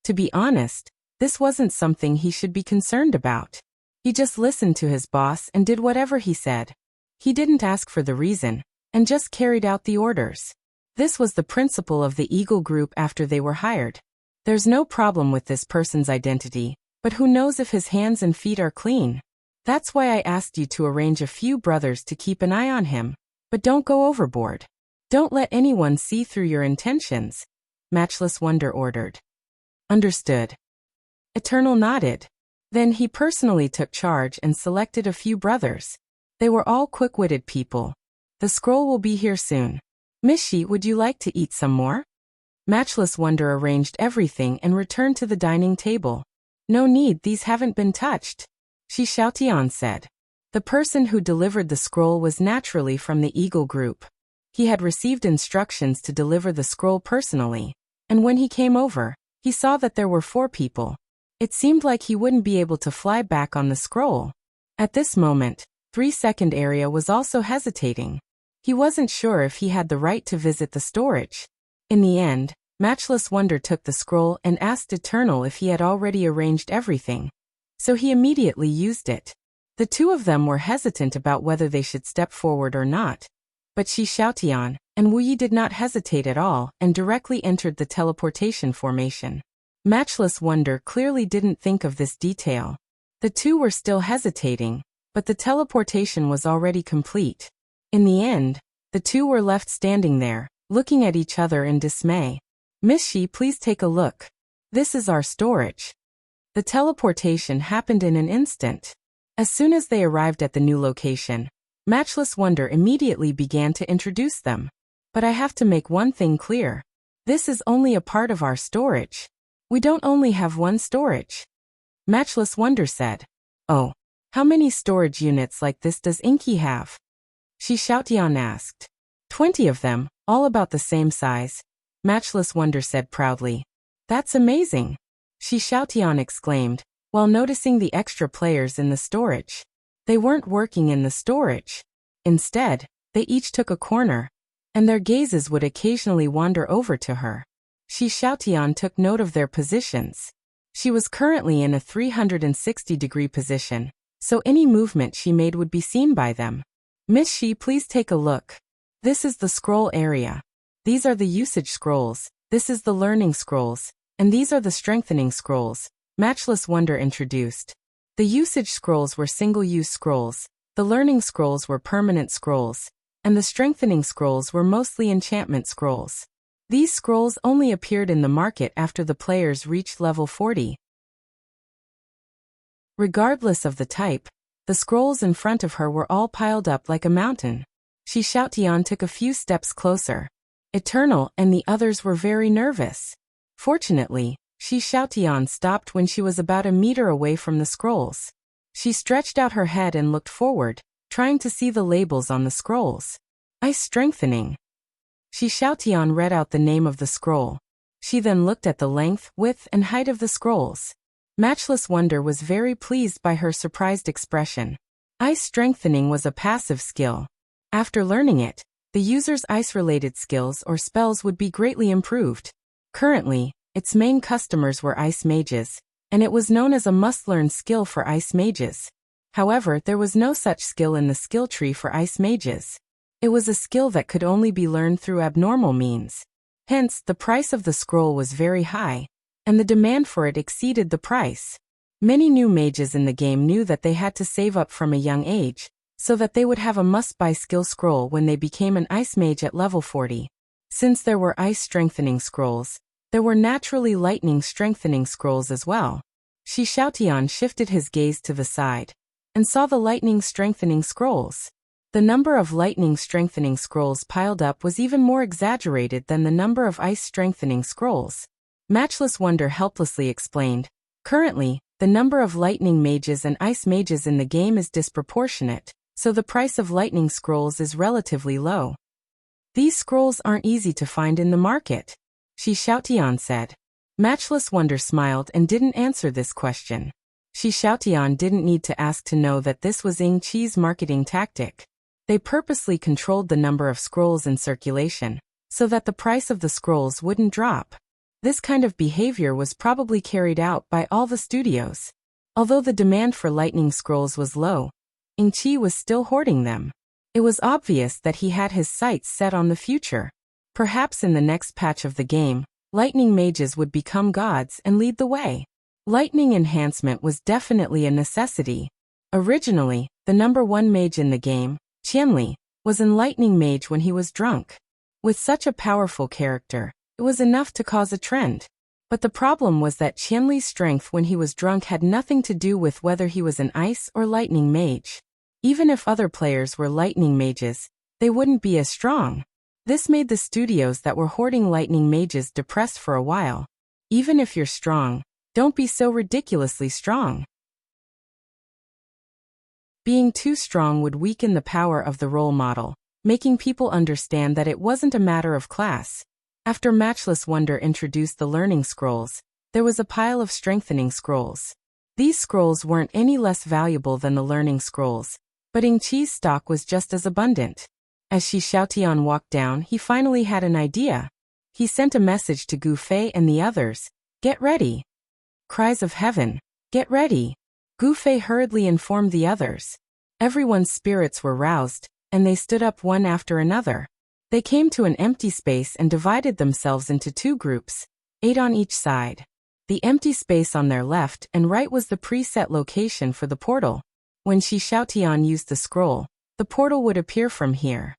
To be honest, this wasn't something he should be concerned about. He just listened to his boss and did whatever he said. He didn't ask for the reason, and just carried out the orders. This was the principle of the Eagle Group after they were hired. There's no problem with this person's identity, but who knows if his hands and feet are clean? That's why I asked you to arrange a few brothers to keep an eye on him, but don't go overboard. Don't let anyone see through your intentions, Matchless Wonder ordered. Understood. Eternal nodded. Then he personally took charge and selected a few brothers. They were all quick-witted people. The scroll will be here soon. Miss Shi, would you like to eat some more? Matchless Wonder arranged everything and returned to the dining table. No need, these haven't been touched, Shi Xiaotian said. The person who delivered the scroll was naturally from the Eagle group. He had received instructions to deliver the scroll personally, and when he came over, he saw that there were 4 people. It seemed like he wouldn't be able to fly back on the scroll. At this moment, 3-second area was also hesitating. He wasn't sure if he had the right to visit the storage. In the end, Matchless Wonder took the scroll and asked Eternal if he had already arranged everything. So he immediately used it. The 2 of them were hesitant about whether they should step forward or not. But Shi Xiaotian and Wuyi did not hesitate at all and directly entered the teleportation formation. Matchless Wonder clearly didn't think of this detail. The 2 were still hesitating, but the teleportation was already complete. In the end, the 2 were left standing there, looking at each other in dismay. Miss Shi, please take a look. This is our storage. The teleportation happened in an instant. As soon as they arrived at the new location, Matchless Wonder immediately began to introduce them. But I have to make one thing clear. This is only a part of our storage. We don't only have one storage. Matchless Wonder said. Oh, how many storage units like this does Inky have? Shi Xiaotian asked. 20 of them, all about the same size. Matchless Wonder said proudly. That's amazing. Shi Xiaotian exclaimed, while noticing the extra players in the storage. They weren't working in the storage. Instead, they each took a corner, and their gazes would occasionally wander over to her. Shi Xiaotian took note of their positions. She was currently in a 360-degree position, so any movement she made would be seen by them. Miss Shi, please take a look. This is the scroll area. These are the usage scrolls, this is the learning scrolls, and these are the strengthening scrolls, Matchless Wonder introduced. The usage scrolls were single-use scrolls, the learning scrolls were permanent scrolls, and the strengthening scrolls were mostly enchantment scrolls. These scrolls only appeared in the market after the players reached level 40. Regardless of the type, the scrolls in front of her were all piled up like a mountain. Shi Xiaotian took a few steps closer. Eternal and the others were very nervous. Fortunately, Shi Xiaotian stopped when she was about a meter away from the scrolls. She stretched out her head and looked forward, trying to see the labels on the scrolls. Ice strengthening. Shi Xiaotian read out the name of the scroll. She then looked at the length, width, and height of the scrolls. Matchless Wonder was very pleased by her surprised expression. Ice strengthening was a passive skill. After learning it, the user's ice-related skills or spells would be greatly improved. Currently, its main customers were ice mages, and it was known as a must-learn skill for ice mages. However, there was no such skill in the skill tree for ice mages. It was a skill that could only be learned through abnormal means. Hence, the price of the scroll was very high, and the demand for it exceeded the price. Many new mages in the game knew that they had to save up from a young age, so that they would have a must-buy skill scroll when they became an ice mage at level 40. Since there were ice strengthening scrolls, there were naturally lightning strengthening scrolls as well. Shi Xiaotian shifted his gaze to the side, and saw the lightning strengthening scrolls. The number of lightning strengthening scrolls piled up was even more exaggerated than the number of ice strengthening scrolls. Matchless Wonder helplessly explained, currently, the number of lightning mages and ice mages in the game is disproportionate, so the price of lightning scrolls is relatively low. These scrolls aren't easy to find in the market, Shi Xiaotian said. Matchless Wonder smiled and didn't answer this question. Shi Xiaotian didn't need to ask to know that this was Ying Qi's marketing tactic. They purposely controlled the number of scrolls in circulation, so that the price of the scrolls wouldn't drop. This kind of behavior was probably carried out by all the studios. Although the demand for lightning scrolls was low, Ying Qi was still hoarding them. It was obvious that he had his sights set on the future. Perhaps in the next patch of the game, lightning mages would become gods and lead the way. Lightning enhancement was definitely a necessity. Originally, the number 1 mage in the game, Qianli, was an lightning mage when he was drunk. With such a powerful character, it was enough to cause a trend. But the problem was that Qianli's strength when he was drunk had nothing to do with whether he was an ice or lightning mage. Even if other players were lightning mages, they wouldn't be as strong. This made the studios that were hoarding lightning mages depressed for a while. Even if you're strong, don't be so ridiculously strong. Being too strong would weaken the power of the role model, making people understand that it wasn't a matter of class. After Matchless Wonder introduced the learning scrolls, there was a pile of strengthening scrolls. These scrolls weren't any less valuable than the learning scrolls, but Ying Qi's stock was just as abundant. As Shi Xiaotian walked down, he finally had an idea. He sent a message to Gu Fei and the others, "Get ready." Cries of heaven, "Get ready." Gu Fei hurriedly informed the others. Everyone's spirits were roused, and they stood up one after another. They came to an empty space and divided themselves into 2 groups, 8 on each side. The empty space on their left and right was the preset location for the portal. When Shi Xiaotian used the scroll, the portal would appear from here.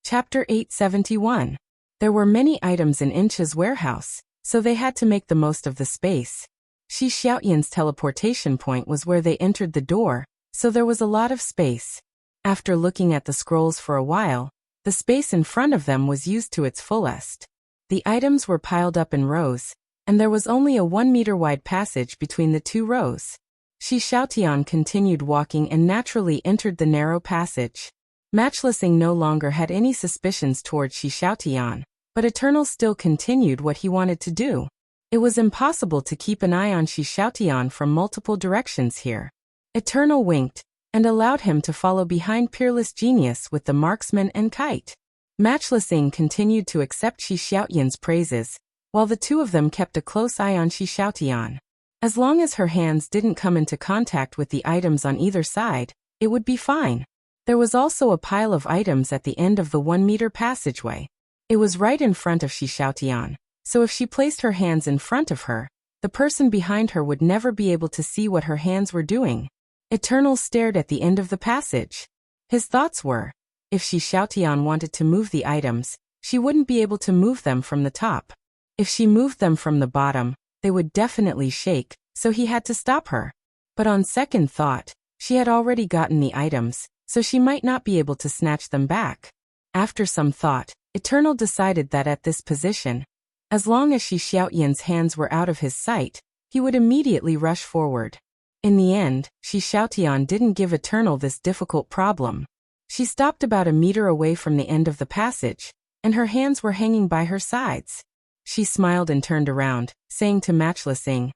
Chapter 871. There were many items in Incha's warehouse, so they had to make the most of the space. Shi Xiaotian's teleportation point was where they entered the door, so there was a lot of space. After looking at the scrolls for a while, the space in front of them was used to its fullest. The items were piled up in rows, and there was only a 1-meter wide passage between the 2 rows. Shi Xiaotian continued walking and naturally entered the narrow passage. Matchless Ying no longer had any suspicions towards Shi Xiaotian, but Eternal still continued what he wanted to do. It was impossible to keep an eye on Shi Xiaotian from multiple directions here. Eternal winked, and allowed him to follow behind Peerless Genius with the marksman and kite. Matchless Ying continued to accept Shi Xiaotian's praises, while the 2 of them kept a close eye on Shi Xiaotian. As long as her hands didn't come into contact with the items on either side, it would be fine. There was also a pile of items at the end of the 1-meter passageway. It was right in front of Shi Xiaotian, so if she placed her hands in front of her, the person behind her would never be able to see what her hands were doing. Eternal stared at the end of the passage. His thoughts were, if Shi Xiaotian wanted to move the items, she wouldn't be able to move them from the top. If she moved them from the bottom, they would definitely shake, so he had to stop her. But on second thought, she had already gotten the items, so she might not be able to snatch them back. After some thought, Eternal decided that at this position, as long as Shi Xiaotian's hands were out of his sight, he would immediately rush forward. In the end, Shi Xiaotian didn't give Eternal this difficult problem. She stopped about a meter away from the end of the passage, and her hands were hanging by her sides. She smiled and turned around, saying to Matchless Ying,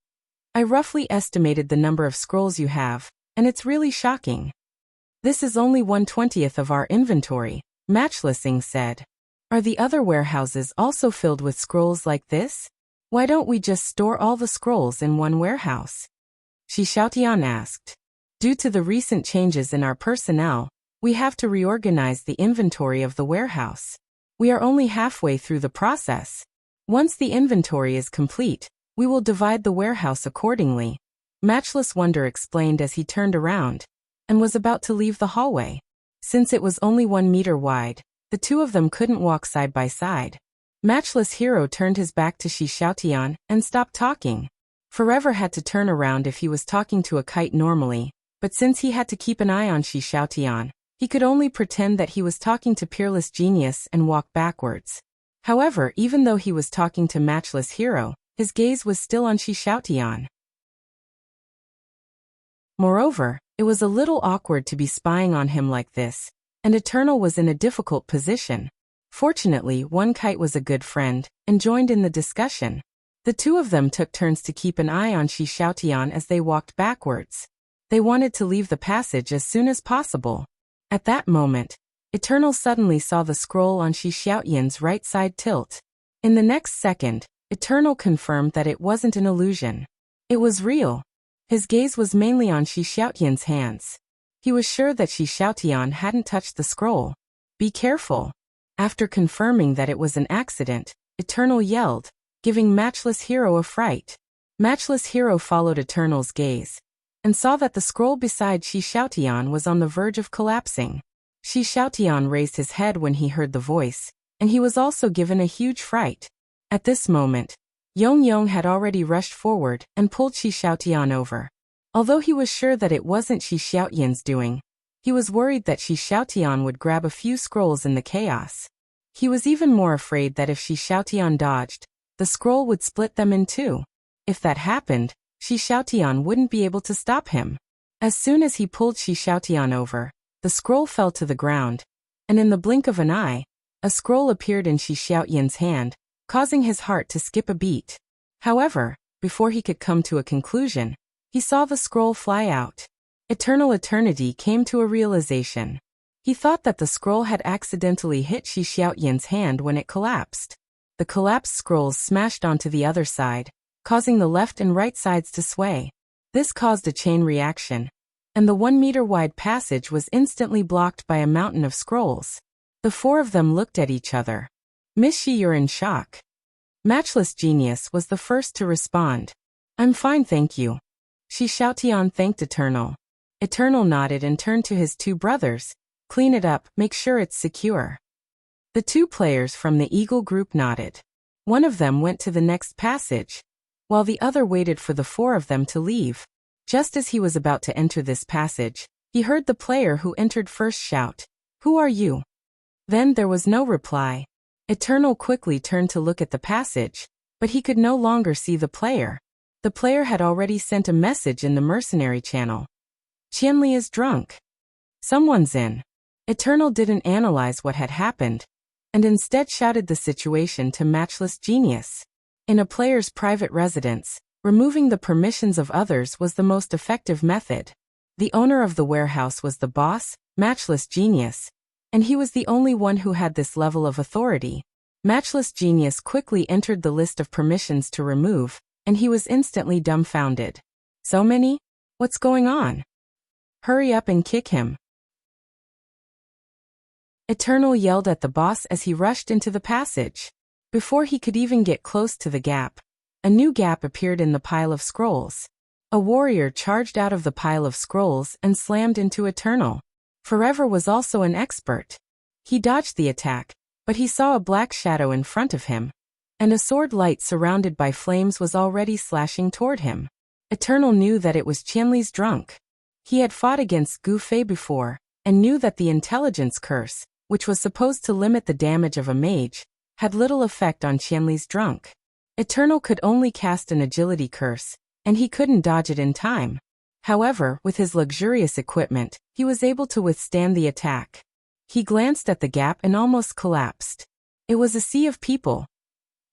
"I roughly estimated the number of scrolls you have, and it's really shocking." "This is only 1/20th of our inventory," Matchless Ying said. "Are the other warehouses also filled with scrolls like this? Why don't we just store all the scrolls in one warehouse?" Shi Xiaotian asked. "Due to the recent changes in our personnel, we have to reorganize the inventory of the warehouse. We are only halfway through the process. Once the inventory is complete, we will divide the warehouse accordingly," Matchless Wonder explained as he turned around and was about to leave the hallway. Since it was only 1 meter wide, the 2 of them couldn't walk side by side. Matchless Hero turned his back to Shi Xiaotian and stopped talking. Forever had to turn around if he was talking to a kite normally, but since he had to keep an eye on Shi Xiaotian, he could only pretend that he was talking to Peerless Genius and walk backwards. However, even though he was talking to Matchless Hero, his gaze was still on Shi Xiaotian. Moreover, it was a little awkward to be spying on him like this, and Eternal was in a difficult position. Fortunately, one kite was a good friend, and joined in the discussion. The 2 of them took turns to keep an eye on Shi Xiaotian as they walked backwards. They wanted to leave the passage as soon as possible. At that moment, Eternal suddenly saw the scroll on Shi Xiaotian's right side tilt. In the next second, Eternal confirmed that it wasn't an illusion. It was real. His gaze was mainly on Shi Xiaotian's hands. He was sure that Shi Xiaotian hadn't touched the scroll. "Be careful." After confirming that it was an accident, Eternal yelled, giving Matchless Hero a fright. Matchless Hero followed Eternal's gaze and saw that the scroll beside Shi Xiaotian was on the verge of collapsing. Shi Xiaotian raised his head when he heard the voice, and he was also given a huge fright. At this moment, Yong Yong had already rushed forward and pulled Shi Xiaotian over. Although he was sure that it wasn't Shi Xiaotian's doing, he was worried that Shi Xiaotian would grab a few scrolls in the chaos. He was even more afraid that if Shi Xiaotian dodged, the scroll would split them in 2. If that happened, Shi Xiaotian wouldn't be able to stop him. As soon as he pulled Shi Xiaotian over, the scroll fell to the ground, and in the blink of an eye, a scroll appeared in Shi Xiaotian's hand, causing his heart to skip a beat. However, before he could come to a conclusion, he saw the scroll fly out. Eternal Eternity came to a realization. He thought that the scroll had accidentally hit Shi Xiaotian's hand when it collapsed. The collapsed scrolls smashed onto the other side, causing the left and right sides to sway. This caused a chain reaction, and the 1-meter-wide passage was instantly blocked by a mountain of scrolls. The four of them looked at each other. Miss Shi, you're in shock. Matchless Genius was the first to respond. I'm fine, thank you. Shi Xiaotian thanked Eternal. Eternal nodded and turned to his two brothers. Clean it up, make sure it's secure. The two players from the Eagle group nodded. One of them went to the next passage, while the other waited for the four of them to leave. Just as he was about to enter this passage, he heard the player who entered first shout, "Who are you?" Then there was no reply. Eternal quickly turned to look at the passage, but he could no longer see the player. The player had already sent a message in the mercenary channel. Qianli is drunk. Someone's in. Eternal didn't analyze what had happened, and instead shouted the situation to Matchless Genius. In a player's private residence, removing the permissions of others was the most effective method. The owner of the warehouse was the boss, Matchless Genius, and he was the only one who had this level of authority. Matchless Genius quickly entered the list of permissions to remove, and he was instantly dumbfounded. So many? What's going on? Hurry up and kick him. Eternal yelled at the boss as he rushed into the passage. Before he could even get close to the gap, a new gap appeared in the pile of scrolls. A warrior charged out of the pile of scrolls and slammed into Eternal. Forever was also an expert. He dodged the attack, but he saw a black shadow in front of him, and a sword light surrounded by flames was already slashing toward him. Eternal knew that it was Qianli's drunk. He had fought against Gu Fei before, and knew that the intelligence curse, which was supposed to limit the damage of a mage, had little effect on Qianli's drunk. Eternal could only cast an agility curse, and he couldn't dodge it in time. However, with his luxurious equipment, he was able to withstand the attack. He glanced at the gap and almost collapsed. It was a sea of people.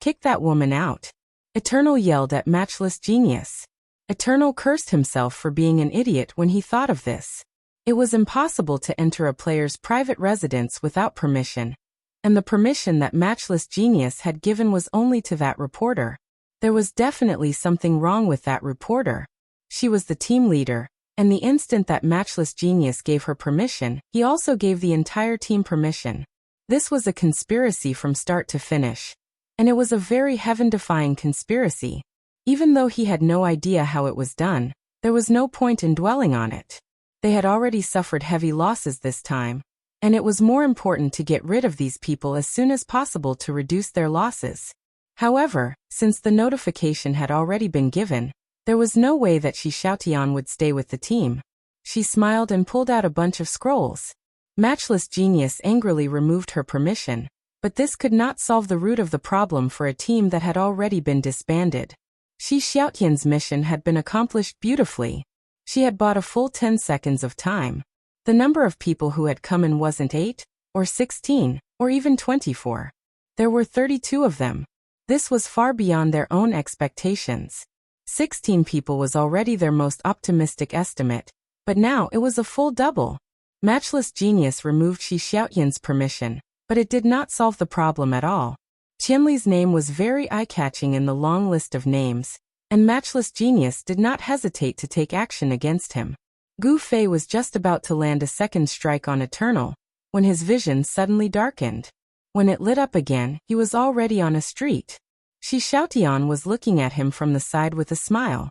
Kick that woman out. Eternal yelled at Matchless Genius. Eternal cursed himself for being an idiot when he thought of this. It was impossible to enter a player's private residence without permission, and the permission that Matchless Genius had given was only to that reporter. There was definitely something wrong with that reporter. She was the team leader, and the instant that Matchless Genius gave her permission, he also gave the entire team permission. This was a conspiracy from start to finish, and it was a very heaven-defying conspiracy. Even though he had no idea how it was done, there was no point in dwelling on it. They had already suffered heavy losses this time, and it was more important to get rid of these people as soon as possible to reduce their losses. However, since the notification had already been given, there was no way that Shi Xiaotian would stay with the team. She smiled and pulled out a bunch of scrolls. Matchless Genius angrily removed her permission, but this could not solve the root of the problem for a team that had already been disbanded. Shi Xiaotian's mission had been accomplished beautifully. She had bought a full 10 seconds of time. The number of people who had come in wasn't 8, or 16, or even 24. There were 32 of them. This was far beyond their own expectations. 16 people was already their most optimistic estimate, but now it was a full double. Matchless Genius removed Shi Xiaotian's permission, but it did not solve the problem at all. Qianli's name was very eye-catching in the long list of names, and Matchless Genius did not hesitate to take action against him. Gu Fei was just about to land a second strike on Eternal, when his vision suddenly darkened. When it lit up again, he was already on a street. Shi Xiaotian was looking at him from the side with a smile.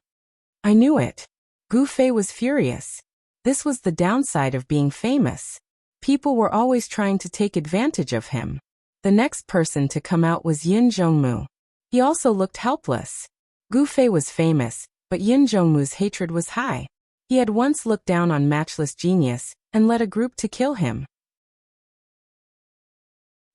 I knew it. Gu Fei was furious. This was the downside of being famous. People were always trying to take advantage of him. The next person to come out was Yin Zhongmu. He also looked helpless. Gu Fei was famous, but Yin Zhongmu's hatred was high. He had once looked down on Matchless Genius and led a group to kill him.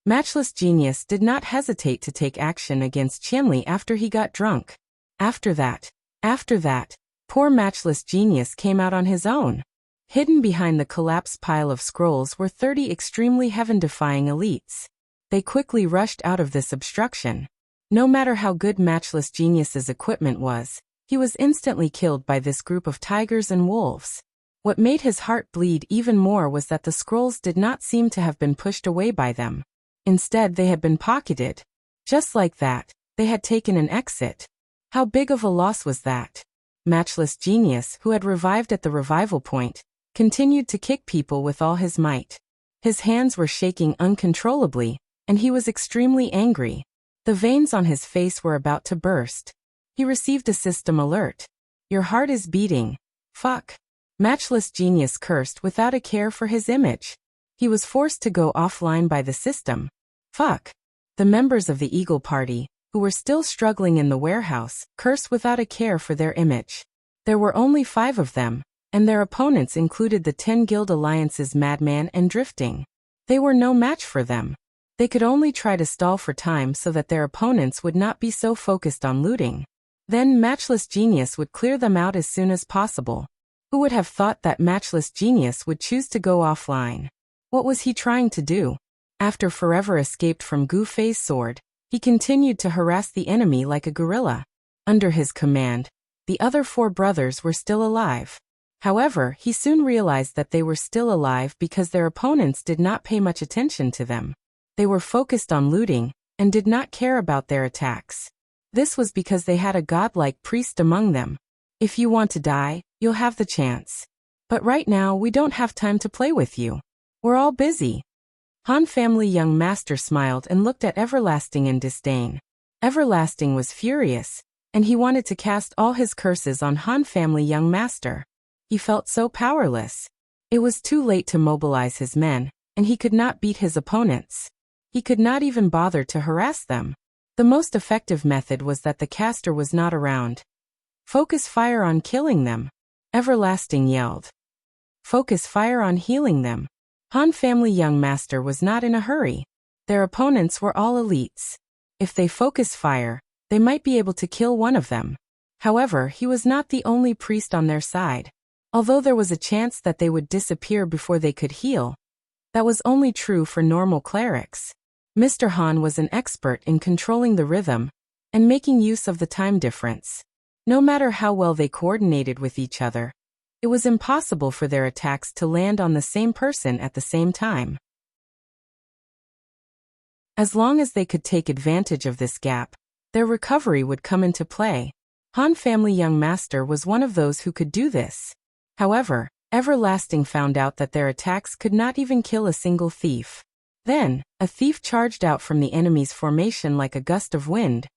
Matchless Genius did not hesitate to take action against Qianli after he got drunk. After that, After that, poor matchless genius came out on his own. Hidden behind the collapsed pile of scrolls were 30 extremely heaven-defying elites. They quickly rushed out of this obstruction. No matter how good matchless genius's equipment was, he was instantly killed by this group of tigers and wolves. What made his heart bleed even more was that the scrolls did not seem to have been pushed away by them. Instead, they had been pocketed. Just like that, they had taken an exit. How big of a loss was that? Matchless genius, who had revived at the revival point, continued to kick people with all his might. His hands were shaking uncontrollably, and he was extremely angry. The veins on his face were about to burst. He received a system alert. Your heart is beating. Fuck. Matchless genius cursed without a care for his image. He was forced to go offline by the system. Fuck. The members of the Eagle Party, who were still struggling in the warehouse, cursed without a care for their image. There were only 5 of them, and their opponents included the 10 Guild Alliance's Madman and Drifting. They were no match for them. They could only try to stall for time so that their opponents would not be so focused on looting. Then matchless genius would clear them out as soon as possible. Who would have thought that matchless genius would choose to go offline? What was he trying to do? After forever escaped from Gu Fei's sword, he continued to harass the enemy like a guerrilla. Under his command, the other 4 brothers were still alive. However, he soon realized that they were still alive because their opponents did not pay much attention to them. They were focused on looting, and did not care about their attacks. This was because they had a godlike priest among them. If you want to die, you'll have the chance. But right now we don't have time to play with you. We're all busy. Han family young master smiled and looked at Everlasting in disdain. Everlasting was furious, and he wanted to cast all his curses on Han family young master. He felt so powerless. It was too late to mobilize his men, and he could not beat his opponents. He could not even bother to harass them. The most effective method was that the caster was not around. Focus fire on killing them. Everlasting yelled. Focus fire on healing them. Han family young master was not in a hurry. Their opponents were all elites. If they focus fire, they might be able to kill one of them. However, he was not the only priest on their side. Although there was a chance that they would disappear before they could heal, that was only true for normal clerics. Mr. Han was an expert in controlling the rhythm and making use of the time difference. No matter how well they coordinated with each other, it was impossible for their attacks to land on the same person at the same time. As long as they could take advantage of this gap, their recovery would come into play. Han family young master was one of those who could do this. However, Everlasting found out that their attacks could not even kill a single thief. Then, a thief charged out from the enemy's formation like a gust of wind,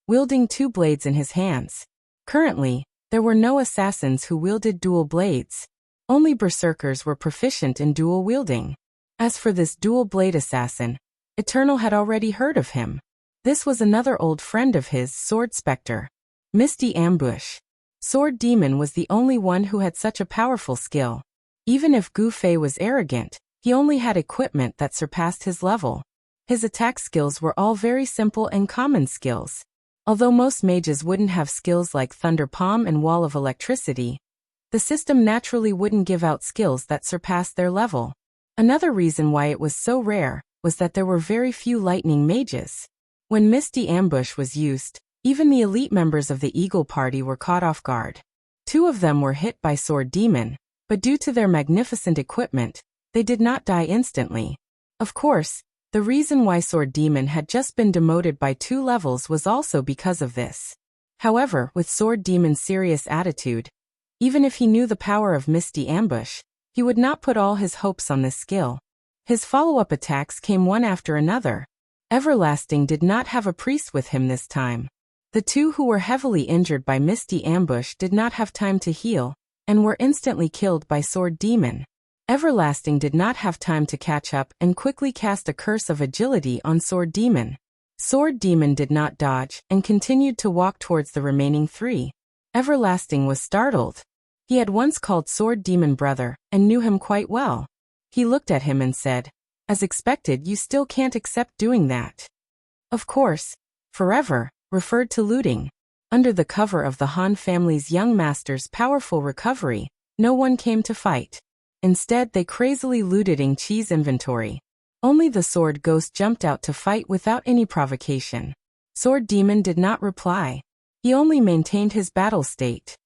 wielding 2 blades in his hands. Currently, there were no assassins who wielded dual blades. Only berserkers were proficient in dual wielding. As for this dual blade assassin, Eternal had already heard of him. This was another old friend of his, Sword Spectre. Misty Ambush. Sword Demon was the only one who had such a powerful skill. Even if Gu Fei was arrogant, he only had equipment that surpassed his level. His attack skills were all very simple and common skills. Although most mages wouldn't have skills like Thunder Palm and Wall of Electricity, the system naturally wouldn't give out skills that surpassed their level. Another reason why it was so rare was that there were very few lightning mages. When Misty Ambush was used, even the elite members of the Eagle Party were caught off guard. 2 of them were hit by Sword Demon, but due to their magnificent equipment, they did not die instantly. Of course, the reason why Sword Demon had just been demoted by 2 levels was also because of this. However, with Sword Demon's serious attitude, even if he knew the power of Misty Ambush, he would not put all his hopes on this skill. His follow-up attacks came one after another. Everlasting did not have a priest with him this time. The 2 who were heavily injured by Misty Ambush did not have time to heal, and were instantly killed by Sword Demon. Everlasting did not have time to catch up and quickly cast a curse of agility on Sword Demon. Sword Demon did not dodge and continued to walk towards the remaining 3. Everlasting was startled. He had once called Sword Demon brother and knew him quite well. He looked at him and said, "As expected, you still can't accept doing that." Of course, forever referred to looting. Under the cover of the Han family's young master's powerful recovery, no one came to fight. Instead, they crazily looted Ing Chi's inventory. Only the sword ghost jumped out to fight without any provocation. Sword demon did not reply. He only maintained his battle state.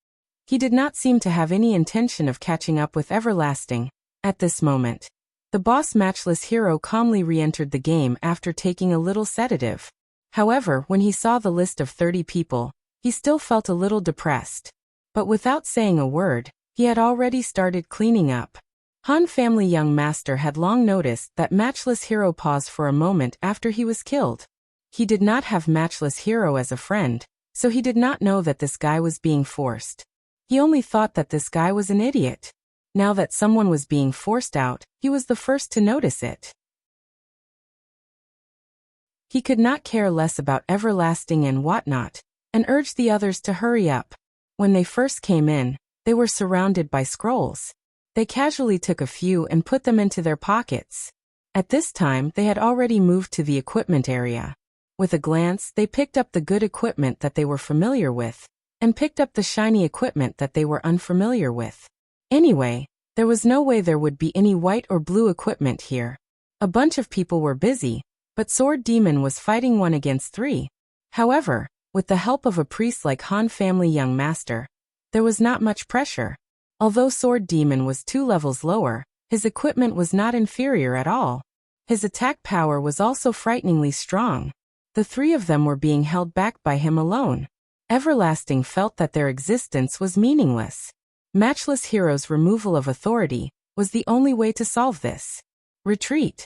He did not seem to have any intention of catching up with Everlasting. At this moment, the boss matchless hero calmly re-entered the game after taking a little sedative. However, when he saw the list of 30 people, he still felt a little depressed. But without saying a word, he had already started cleaning up. Han family young master had long noticed that matchless hero paused for a moment after he was killed. He did not have matchless hero as a friend, so he did not know that this guy was being forced. He only thought that this guy was an idiot. Now that someone was being forced out, he was the first to notice it. He could not care less about Everlasting and whatnot, and urged the others to hurry up. When they first came in, they were surrounded by scrolls. They casually took a few and put them into their pockets. At this time, they had already moved to the equipment area. With a glance, they picked up the good equipment that they were familiar with, and picked up the shiny equipment that they were unfamiliar with. Anyway, there was no way there would be any white or blue equipment here. A bunch of people were busy, but Sword Demon was fighting 1 against 3. However, with the help of a priest like Han family young master, there was not much pressure. Although Sword Demon was 2 levels lower, his equipment was not inferior at all. His attack power was also frighteningly strong. The 3 of them were being held back by him alone. Everlasting felt that their existence was meaningless. Matchless Hero's removal of authority was the only way to solve this. Retreat.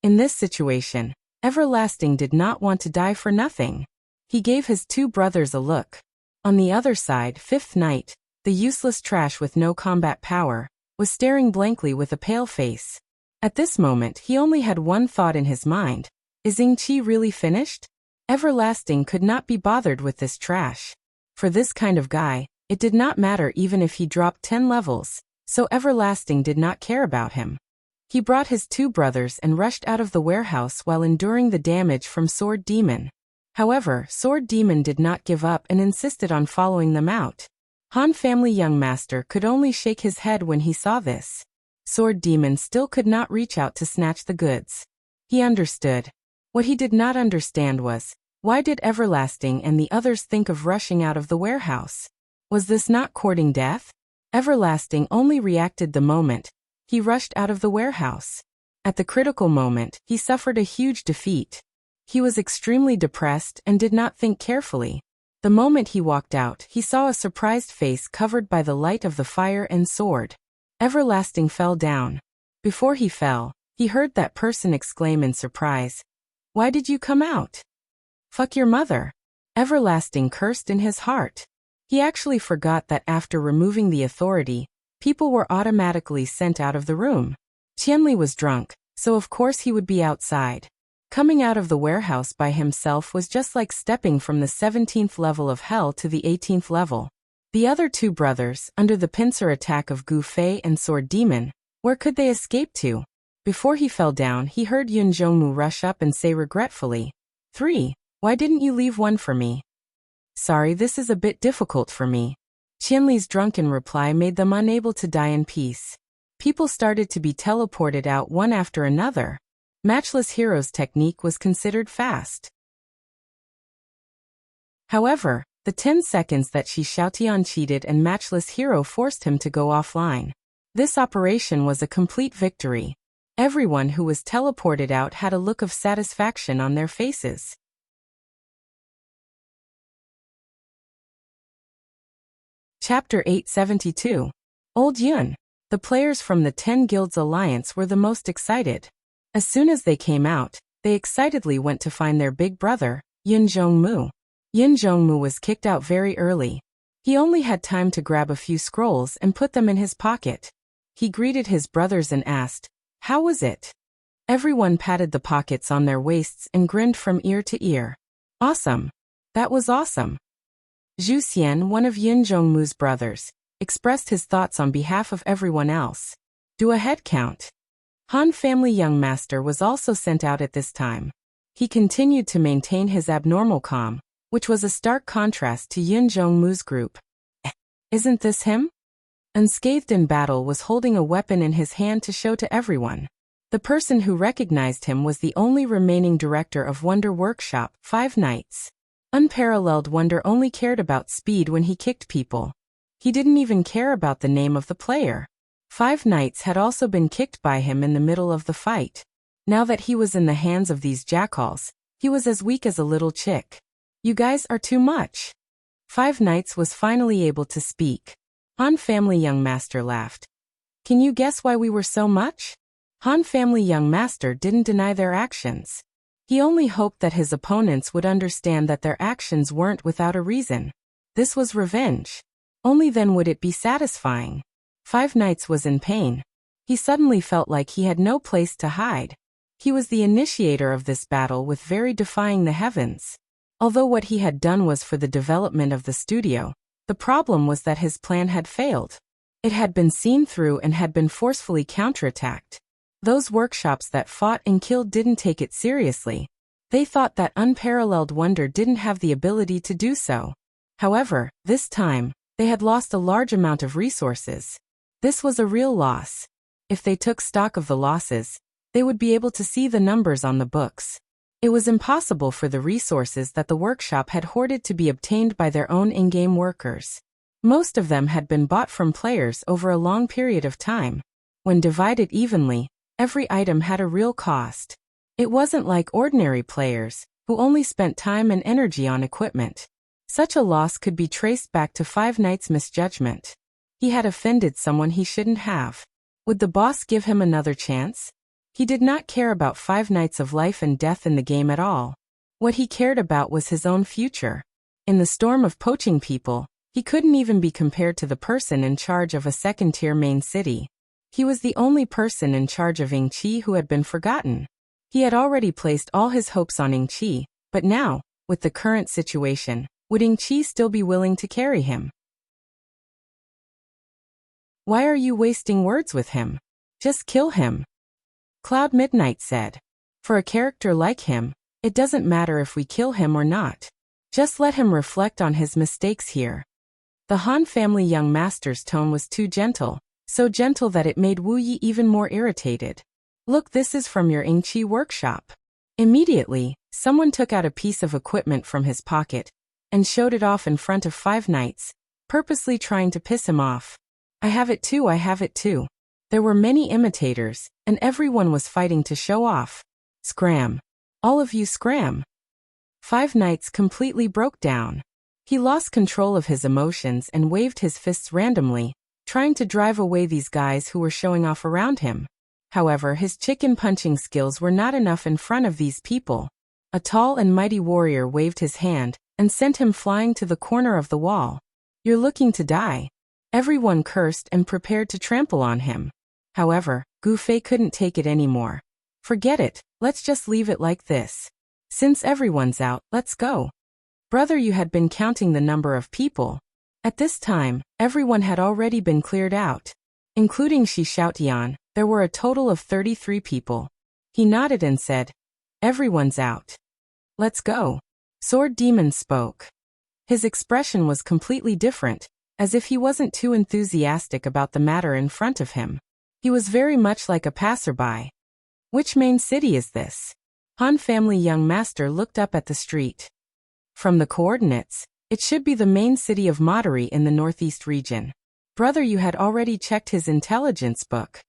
In this situation, Everlasting did not want to die for nothing. He gave his 2 brothers a look. On the other side, Fifth Knight, the useless trash with no combat power, was staring blankly with a pale face. At this moment, he only had one thought in his mind. Is Ing Chi really finished? Everlasting could not be bothered with this trash. For this kind of guy, it did not matter even if he dropped 10 levels, so Everlasting did not care about him. He brought his 2 brothers and rushed out of the warehouse while enduring the damage from Sword Demon. However, Sword Demon did not give up and insisted on following them out. Han family young master could only shake his head when he saw this. Sword Demon still could not reach out to snatch the goods. He understood. What he did not understand was, why did Everlasting and the others think of rushing out of the warehouse? Was this not courting death? Everlasting only reacted the moment he rushed out of the warehouse. At the critical moment, he suffered a huge defeat. He was extremely depressed and did not think carefully. The moment he walked out, he saw a surprised face covered by the light of the fire and sword. Everlasting fell down. Before he fell, he heard that person exclaim in surprise, "Why did you come out?" "Fuck your mother." Everlasting cursed in his heart. He actually forgot that after removing the authority, people were automatically sent out of the room. Qianli was drunk, so of course he would be outside. Coming out of the warehouse by himself was just like stepping from the 17th level of hell to the 18th level. The other 2 brothers, under the pincer attack of Gu Fei and Sword Demon, where could they escape to? Before he fell down, he heard Yun Zhongmu rush up and say regretfully, "3, why didn't you leave 1 for me?" "Sorry, this is a bit difficult for me." Qianli's drunken reply made them unable to die in peace. People started to be teleported out one after another. Matchless Hero's technique was considered fast. However, the 10 seconds that Shi Xiaotian cheated and Matchless Hero forced him to go offline. This operation was a complete victory. Everyone who was teleported out had a look of satisfaction on their faces. Chapter 872. Old Yun. The players from the 10 Guilds Alliance were the most excited. As soon as they came out, they excitedly went to find their big brother, Yun Zhongmu. Yun Zhongmu was kicked out very early. He only had time to grab a few scrolls and put them in his pocket. He greeted his brothers and asked, "How was it?" Everyone patted the pockets on their waists and grinned from ear to ear. "Awesome. That was awesome." Zhu Xian, one of Yun Zhongmu's brothers, expressed his thoughts on behalf of everyone else. "Do a head count." Han family young master was also sent out at this time. He continued to maintain his abnormal calm, which was a stark contrast to Yin Zhongmu's group. Isn't this him? Unscathed in battle was holding a weapon in his hand to show to everyone. The person who recognized him was the only remaining director of Wonder Workshop, 5 Knights. Unparalleled Wonder only cared about speed when he kicked people. He didn't even care about the name of the player. 5 Knights had also been kicked by him in the middle of the fight. Now that he was in the hands of these jackals, he was as weak as a little chick. You guys are too much. 5 Knights was finally able to speak. Han Family Young Master laughed. Can you guess why we were so much? Han Family Young Master didn't deny their actions. He only hoped that his opponents would understand that their actions weren't without a reason. This was revenge. Only then would it be satisfying. 5 Knights was in pain. He suddenly felt like he had no place to hide. He was the initiator of this battle with very defying the heavens. Although what he had done was for the development of the studio, the problem was that his plan had failed. It had been seen through and had been forcefully counterattacked. Those workshops that fought and killed didn't take it seriously. They thought that Unparalleled Wonder didn't have the ability to do so. However, this time, they had lost a large amount of resources. This was a real loss. If they took stock of the losses, they would be able to see the numbers on the books. It was impossible for the resources that the workshop had hoarded to be obtained by their own in-game workers. Most of them had been bought from players over a long period of time. When divided evenly, every item had a real cost. It wasn't like ordinary players, who only spent time and energy on equipment. Such a loss could be traced back to 5 Knights' misjudgment. He had offended someone he shouldn't have. Would the boss give him another chance? He did not care about 5 Knights of life and death in the game at all. What he cared about was his own future. In the storm of poaching people, he couldn't even be compared to the person in charge of a second-tier main city. He was the only person in charge of Yingqi who had been forgotten. He had already placed all his hopes on Yingqi, but now, with the current situation, would Yingqi still be willing to carry him? Why are you wasting words with him? Just kill him. Cloud Midnight said. For a character like him, it doesn't matter if we kill him or not. Just let him reflect on his mistakes here. The Han Family Young Master's tone was too gentle, so gentle that it made Wu Yi even more irritated. Look, this is from your Yingqi workshop. Immediately, someone took out a piece of equipment from his pocket and showed it off in front of 5 Knights, purposely trying to piss him off. I have it too, I have it too. There were many imitators, and everyone was fighting to show off. Scram. All of you scram. 5 Knights completely broke down. He lost control of his emotions and waved his fists randomly, trying to drive away these guys who were showing off around him. However, his chicken punching skills were not enough in front of these people. A tall and mighty warrior waved his hand and sent him flying to the corner of the wall. You're looking to die. Everyone cursed and prepared to trample on him. However, Gu Fei couldn't take it anymore. Forget it, let's just leave it like this. Since everyone's out, let's go. Brother, you had been counting the number of people. At this time, everyone had already been cleared out. Including Shi Xiaotian, there were a total of 33 people. He nodded and said, everyone's out. Let's go. Sword Demon spoke. His expression was completely different, as if he wasn't too enthusiastic about the matter in front of him. He was very much like a passerby. Which main city is this? Han Family Young Master looked up at the street. From the coordinates, it should be the main city of Madari in the northeast region. Brother, you had already checked his intelligence book.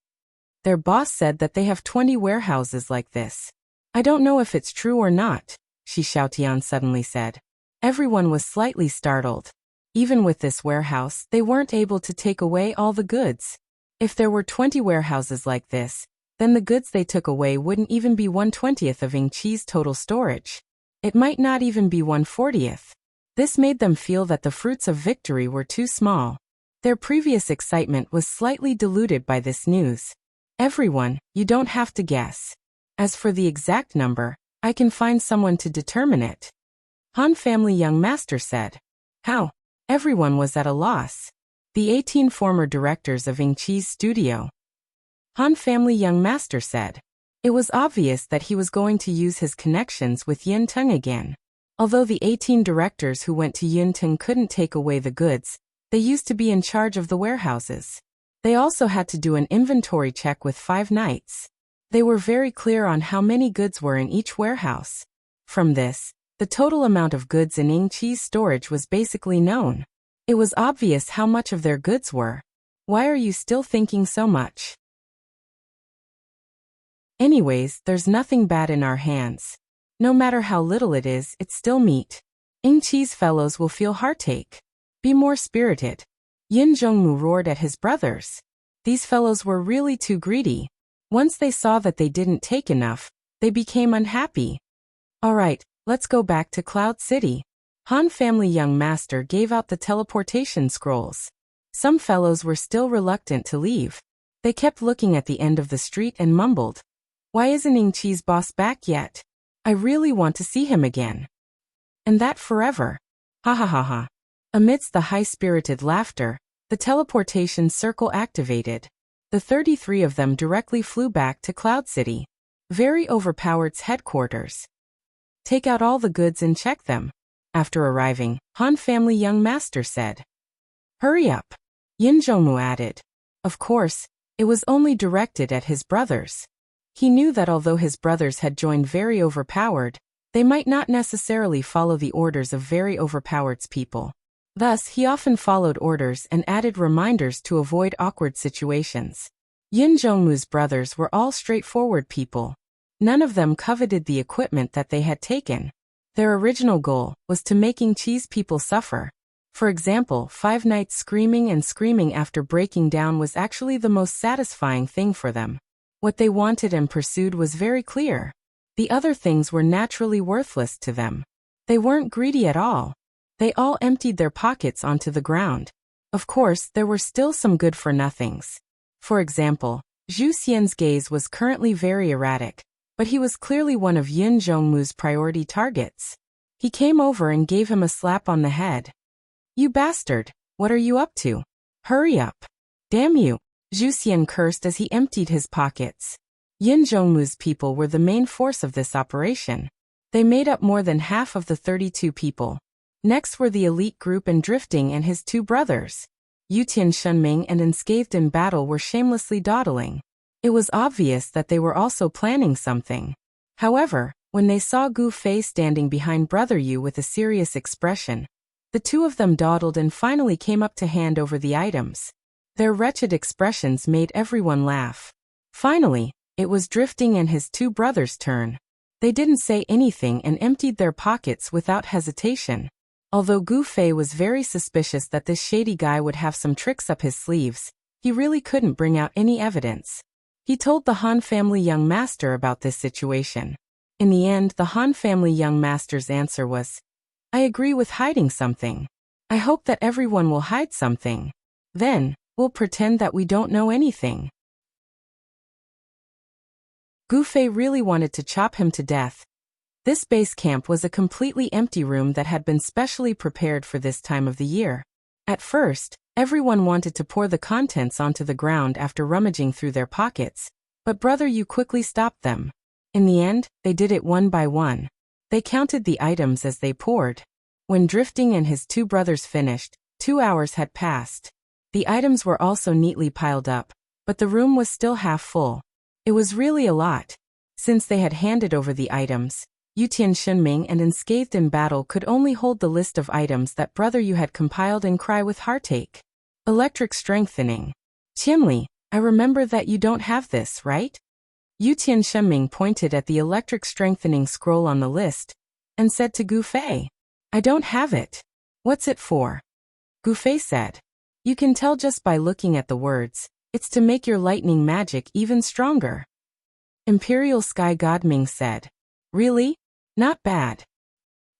Their boss said that they have 20 warehouses like this. I don't know if it's true or not, Shi Xiaotian suddenly said. Everyone was slightly startled. Even with this warehouse, they weren't able to take away all the goods. If there were 20 warehouses like this, then the goods they took away wouldn't even be 1/20th of Yingqi's total storage. It might not even be 1/40th. This made them feel that the fruits of victory were too small. Their previous excitement was slightly diluted by this news. Everyone, you don't have to guess. As for the exact number, I can find someone to determine it. Han Family Young Master said. How? Everyone was at a loss. The 18 former directors of Yingqi's studio. Han Family Young Master said. It was obvious that he was going to use his connections with Yin Teng again. Although the 18 directors who went to Yunting couldn't take away the goods, they used to be in charge of the warehouses. They also had to do an inventory check with 5 knights. They were very clear on how many goods were in each warehouse. From this, the total amount of goods in Ing Chi's storage was basically known. It was obvious how much of their goods were. Why are you still thinking so much? Anyways, there's nothing bad in our hands. No matter how little it is, it's still meat. Ing Chi's fellows will feel heartache. Be more spirited. Yin Zhongmu roared at his brothers. These fellows were really too greedy. Once they saw that they didn't take enough, they became unhappy. Alright, let's go back to Cloud City. Han family young master gave out the teleportation scrolls. Some fellows were still reluctant to leave. They kept looking at the end of the street and mumbled, "Why isn't Ing Chi's boss back yet? I really want to see him again. And that forever. Ha ha ha ha." Amidst the high-spirited laughter, the teleportation circle activated. The 33 of them directly flew back to Cloud City, very overpowered's headquarters. Take out all the goods and check them. After arriving, Han family young master said. Hurry up. Yin Zhongmu added. Of course, it was only directed at his brothers. He knew that although his brothers had joined very overpowered, they might not necessarily follow the orders of very overpowered's people. Thus, he often followed orders and added reminders to avoid awkward situations. Yin Zhongmu's brothers were all straightforward people. None of them coveted the equipment that they had taken. Their original goal was to making Chi's people suffer. For example, 5 knights screaming and screaming after breaking down was actually the most satisfying thing for them. What they wanted and pursued was very clear. The other things were naturally worthless to them. They weren't greedy at all. They all emptied their pockets onto the ground. Of course, there were still some good-for-nothings. For example, Zhu Xian's gaze was currently very erratic, but he was clearly one of Yin Zhongmu's priority targets. He came over and gave him a slap on the head. You bastard, what are you up to? Hurry up. Damn you. Zhu Xian cursed as he emptied his pockets. Yin Zhongmu's people were the main force of this operation. They made up more than half of the 32 people. Next were the elite group and Drifting and his 2 brothers. Yutian Shunming and Unscathed in Battle were shamelessly dawdling. It was obvious that they were also planning something. However, when they saw Gu Fei standing behind Brother Yu with a serious expression, the 2 of them dawdled and finally came up to hand over the items. Their wretched expressions made everyone laugh. Finally, it was Drifting and his 2 brothers' turn. They didn't say anything and emptied their pockets without hesitation. Although Gu Fei was very suspicious that this shady guy would have some tricks up his sleeves, he really couldn't bring out any evidence. He told the Han family young master about this situation. In the end, the Han family young master's answer was, I agree with hiding something. I hope that everyone will hide something. Then, we'll pretend that we don't know anything. Gu Fei really wanted to chop him to death. This base camp was a completely empty room that had been specially prepared for this time of the year. At first, everyone wanted to pour the contents onto the ground after rummaging through their pockets, but Brother Yu quickly stopped them. In the end, they did it one by one. They counted the items as they poured. When Drifting and his 2 brothers finished, 2 hours had passed. The items were also neatly piled up, but the room was still half full. It was really a lot. Since they had handed over the items, Yutian Shunming and Unscathed in Battle could only hold the list of items that Brother Yu had compiled and cry with heartache. Electric strengthening. Qianli, I remember that you don't have this, right? Yutian Shunming pointed at the electric strengthening scroll on the list and said to Gu Fei, I don't have it. What's it for? Gu Fei said, You can tell just by looking at the words. It's to make your lightning magic even stronger. Imperial Sky God Ming said, Really? Not bad.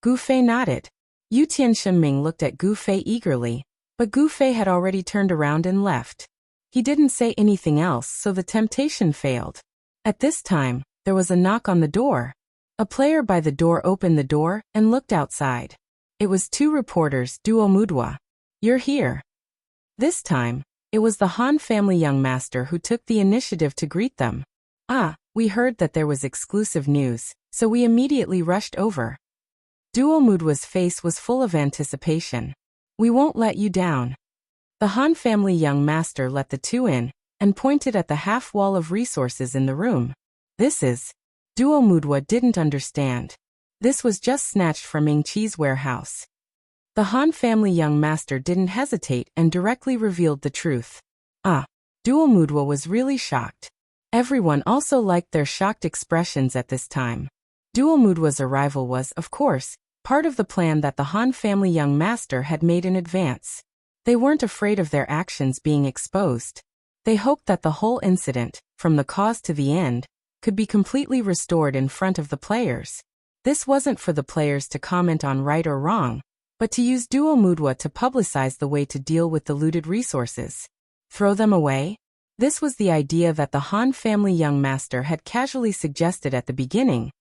Gu Fei nodded. Yutian Shunming looked at Gu Fei eagerly, but Gu Fei had already turned around and left. He didn't say anything else, so the temptation failed. At this time, there was a knock on the door. A player by the door opened the door and looked outside. It was 2 reporters, Duo Mudwa. You're here. This time, it was the Han family young master who took the initiative to greet them. We heard that there was exclusive news, so we immediately rushed over. Duomudwa's face was full of anticipation. We won't let you down. The Han family young master let the two in, and pointed at the half-wall of resources in the room. This is... Duomudwa didn't understand. This was just snatched from Ming-Chi's warehouse. The Han family young master didn't hesitate and directly revealed the truth. Duomudwa was really shocked. Everyone also liked their shocked expressions at this time. Duomudwa's arrival was, of course, part of the plan that the Han family young master had made in advance. They weren't afraid of their actions being exposed. They hoped that the whole incident, from the cause to the end, could be completely restored in front of the players. This wasn't for the players to comment on right or wrong, but to use Duomudwa to publicize the way to deal with the looted resources. Throw them away? This was the idea that the Han family young master had casually suggested at the beginning,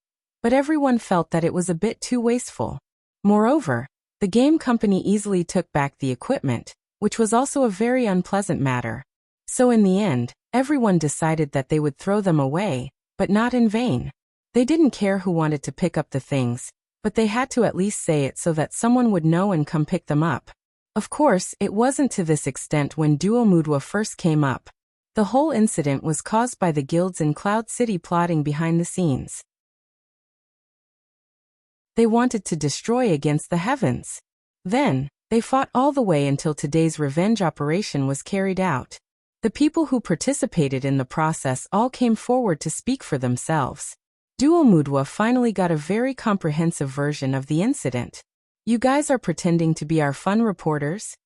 but everyone felt that it was a bit too wasteful. Moreover, the game company easily took back the equipment, which was also a very unpleasant matter. So in the end, everyone decided that they would throw them away, but not in vain. They didn't care who wanted to pick up the things, but they had to at least say it so that someone would know and come pick them up. Of course, it wasn't to this extent when Duomudwa first came up. The whole incident was caused by the guilds in Cloud City plotting behind the scenes. They wanted to destroy against the heavens. Then, they fought all the way until today's revenge operation was carried out. The people who participated in the process all came forward to speak for themselves. Duomudwa finally got a very comprehensive version of the incident. You guys are pretending to be our fun reporters?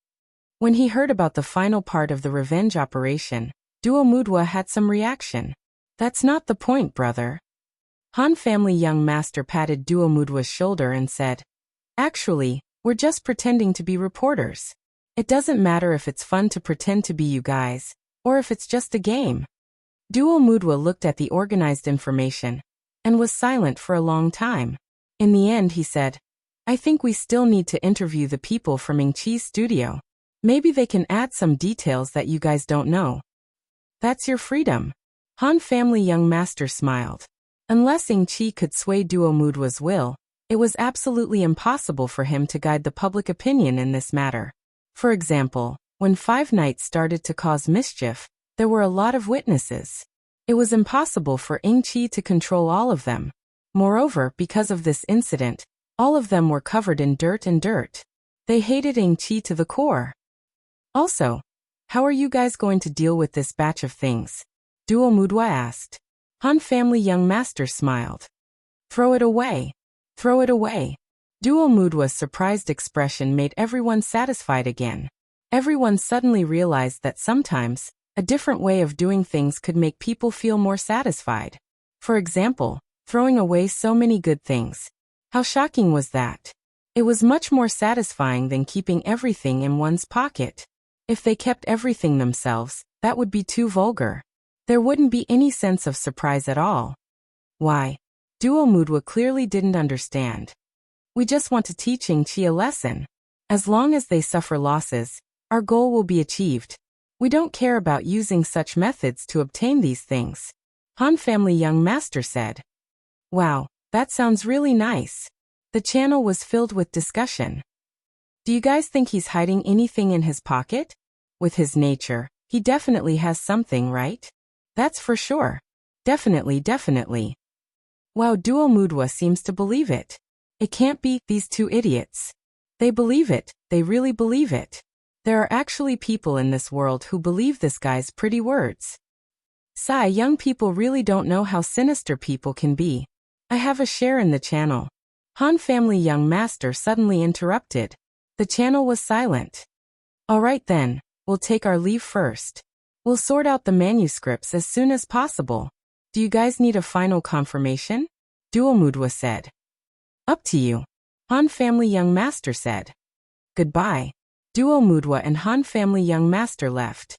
When he heard about the final part of the revenge operation, Duomudwa had some reaction. That's not the point, brother. Han family young master patted Duomudwa's shoulder and said, Actually, we're just pretending to be reporters. It doesn't matter if it's fun to pretend to be you guys, or if it's just a game. Duomudwa looked at the organized information, and was silent for a long time. In the end he said, I think we still need to interview the people from Ming-Chi's studio. Maybe they can add some details that you guys don't know. That's your freedom. Han family young master smiled. Unless Ming-Chi could sway Duomudwa's will, it was absolutely impossible for him to guide the public opinion in this matter. For example, when Five Nights started to cause mischief, there were a lot of witnesses. It was impossible for Ming-Chi to control all of them. Moreover, because of this incident, all of them were covered in dirt and dirt. They hated Ming-Chi to the core. Also, how are you guys going to deal with this batch of things? Duomudwa asked. Han family young master smiled. Throw it away. Throw it away. Duomudwa's surprised expression made everyone satisfied again. Everyone suddenly realized that sometimes, a different way of doing things could make people feel more satisfied. For example, throwing away so many good things. How shocking was that? It was much more satisfying than keeping everything in one's pocket. If they kept everything themselves, that would be too vulgar. There wouldn't be any sense of surprise at all. Why? Duomudwa clearly didn't understand. We just want to teach Ming-Chi a lesson. As long as they suffer losses, our goal will be achieved. We don't care about using such methods to obtain these things. Han family young master said. Wow, that sounds really nice. The channel was filled with discussion. Do you guys think he's hiding anything in his pocket? With his nature, he definitely has something, right? That's for sure. Definitely, definitely. Wow, Duomudwa seems to believe it. It can't be these two idiots. They believe it, they really believe it. There are actually people in this world who believe this guy's pretty words. Sigh, young people really don't know how sinister people can be. I have a share in the channel. Han family young master suddenly interrupted. The channel was silent. Alright then, we'll take our leave first. We'll sort out the manuscripts as soon as possible. Do you guys need a final confirmation? Duomudwa said. Up to you. Han family young master said. Goodbye. Duomudwa and Han family young master left.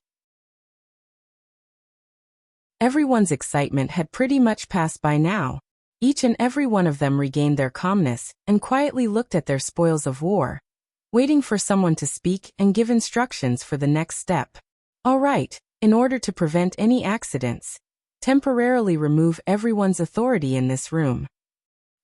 Everyone's excitement had pretty much passed by now. Each and every one of them regained their calmness and quietly looked at their spoils of war, waiting for someone to speak and give instructions for the next step. All right, in order to prevent any accidents, temporarily remove everyone's authority in this room.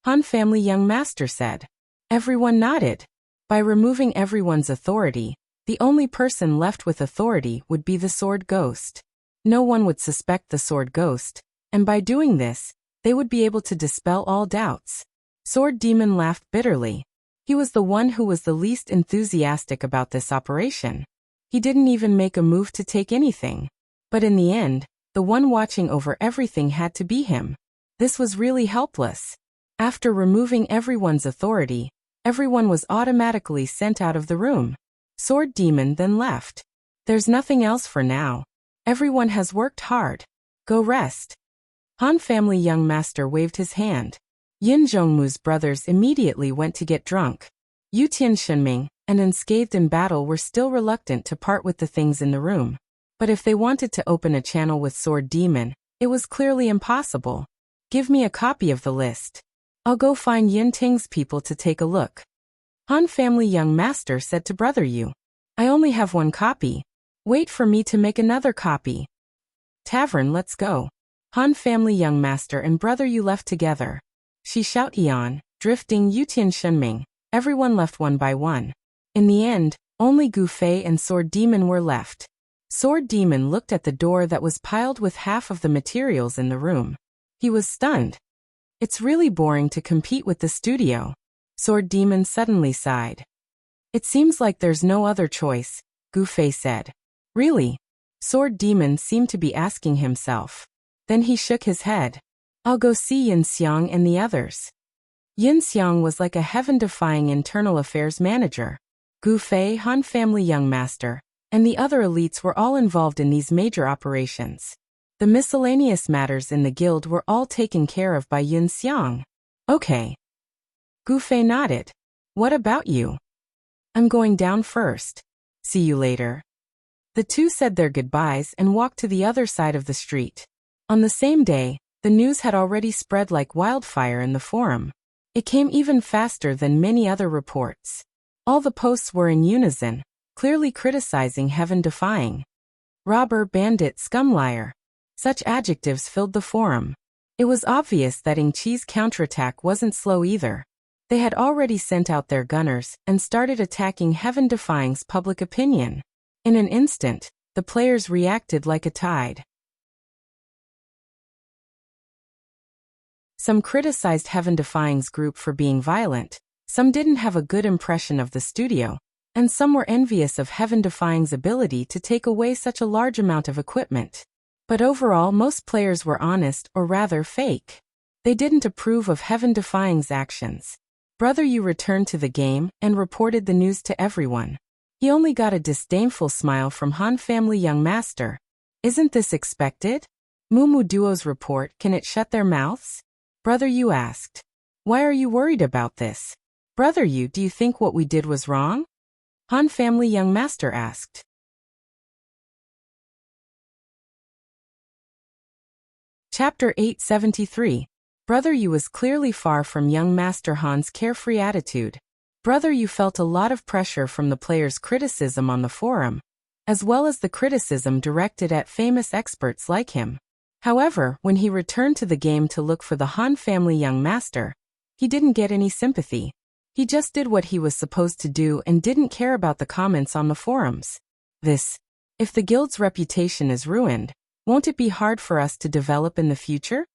Han family young master said. Everyone nodded. By removing everyone's authority, the only person left with authority would be the sword ghost. No one would suspect the sword ghost, and by doing this, they would be able to dispel all doubts. Sword Demon laughed bitterly. He was the one who was the least enthusiastic about this operation. He didn't even make a move to take anything. But in the end, the one watching over everything had to be him. This was really helpless. After removing everyone's authority, everyone was automatically sent out of the room. Sword Demon then left. There's nothing else for now. Everyone has worked hard. Go rest. Han family young master waved his hand. Yin Zhongmu's brothers immediately went to get drunk. Yu Tianxunming and Unscathed in Battle were still reluctant to part with the things in the room. But if they wanted to open a channel with Sword Demon, it was clearly impossible. Give me a copy of the list. I'll go find Yin Ting's people to take a look. Han family young master said to Brother Yu. I only have one copy. Wait for me to make another copy. Tavern, let's go. Han family young master and Brother Yu left together. Shi Xiaotian, Drifting Yu Tianxunming, everyone left one by one. In the end, only Gu Fei and Sword Demon were left. Sword Demon looked at the door that was piled with half of the materials in the room. He was stunned. It's really boring to compete with the studio. Sword Demon suddenly sighed. It seems like there's no other choice, Gu Fei said. Really? Sword Demon seemed to be asking himself. Then he shook his head. I'll go see Yin Xiang and the others. Yin Xiang was like a heaven-defying internal affairs manager. Gu Fei, Han family young master, and the other elites were all involved in these major operations. The miscellaneous matters in the guild were all taken care of by Yin Xiang. Okay. Gu Fei nodded. What about you? I'm going down first. See you later. The two said their goodbyes and walked to the other side of the street. On the same day, the news had already spread like wildfire in the forum. It came even faster than many other reports. All the posts were in unison, clearly criticizing heaven-defying. Robber, bandit, scumliar. Such adjectives filled the forum. It was obvious that Ing Chi's counterattack wasn't slow either. They had already sent out their gunners and started attacking heaven-defying's public opinion. In an instant, the players reacted like a tide. Some criticized heaven-defying's group for being violent, some didn't have a good impression of the studio, and some were envious of heaven-defying's ability to take away such a large amount of equipment. But overall, most players were honest, or rather fake. They didn't approve of heaven-defying's actions. Brother Yu returned to the game and reported the news to everyone. He only got a disdainful smile from Han family young master. Isn't this expected? Mumu Duo's report, can it shut their mouths? Brother Yu asked. Why are you worried about this? Brother Yu, do you think what we did was wrong? Han family young master asked. Chapter 873. Brother Yu was clearly far from young Master Han's carefree attitude. Brother Yu felt a lot of pressure from the players' criticism on the forum, as well as the criticism directed at famous experts like him. However, when he returned to the game to look for the Han family young master, he didn't get any sympathy. He just did what he was supposed to do and didn't care about the comments on the forums. If the guild's reputation is ruined, won't it be hard for us to develop in the future?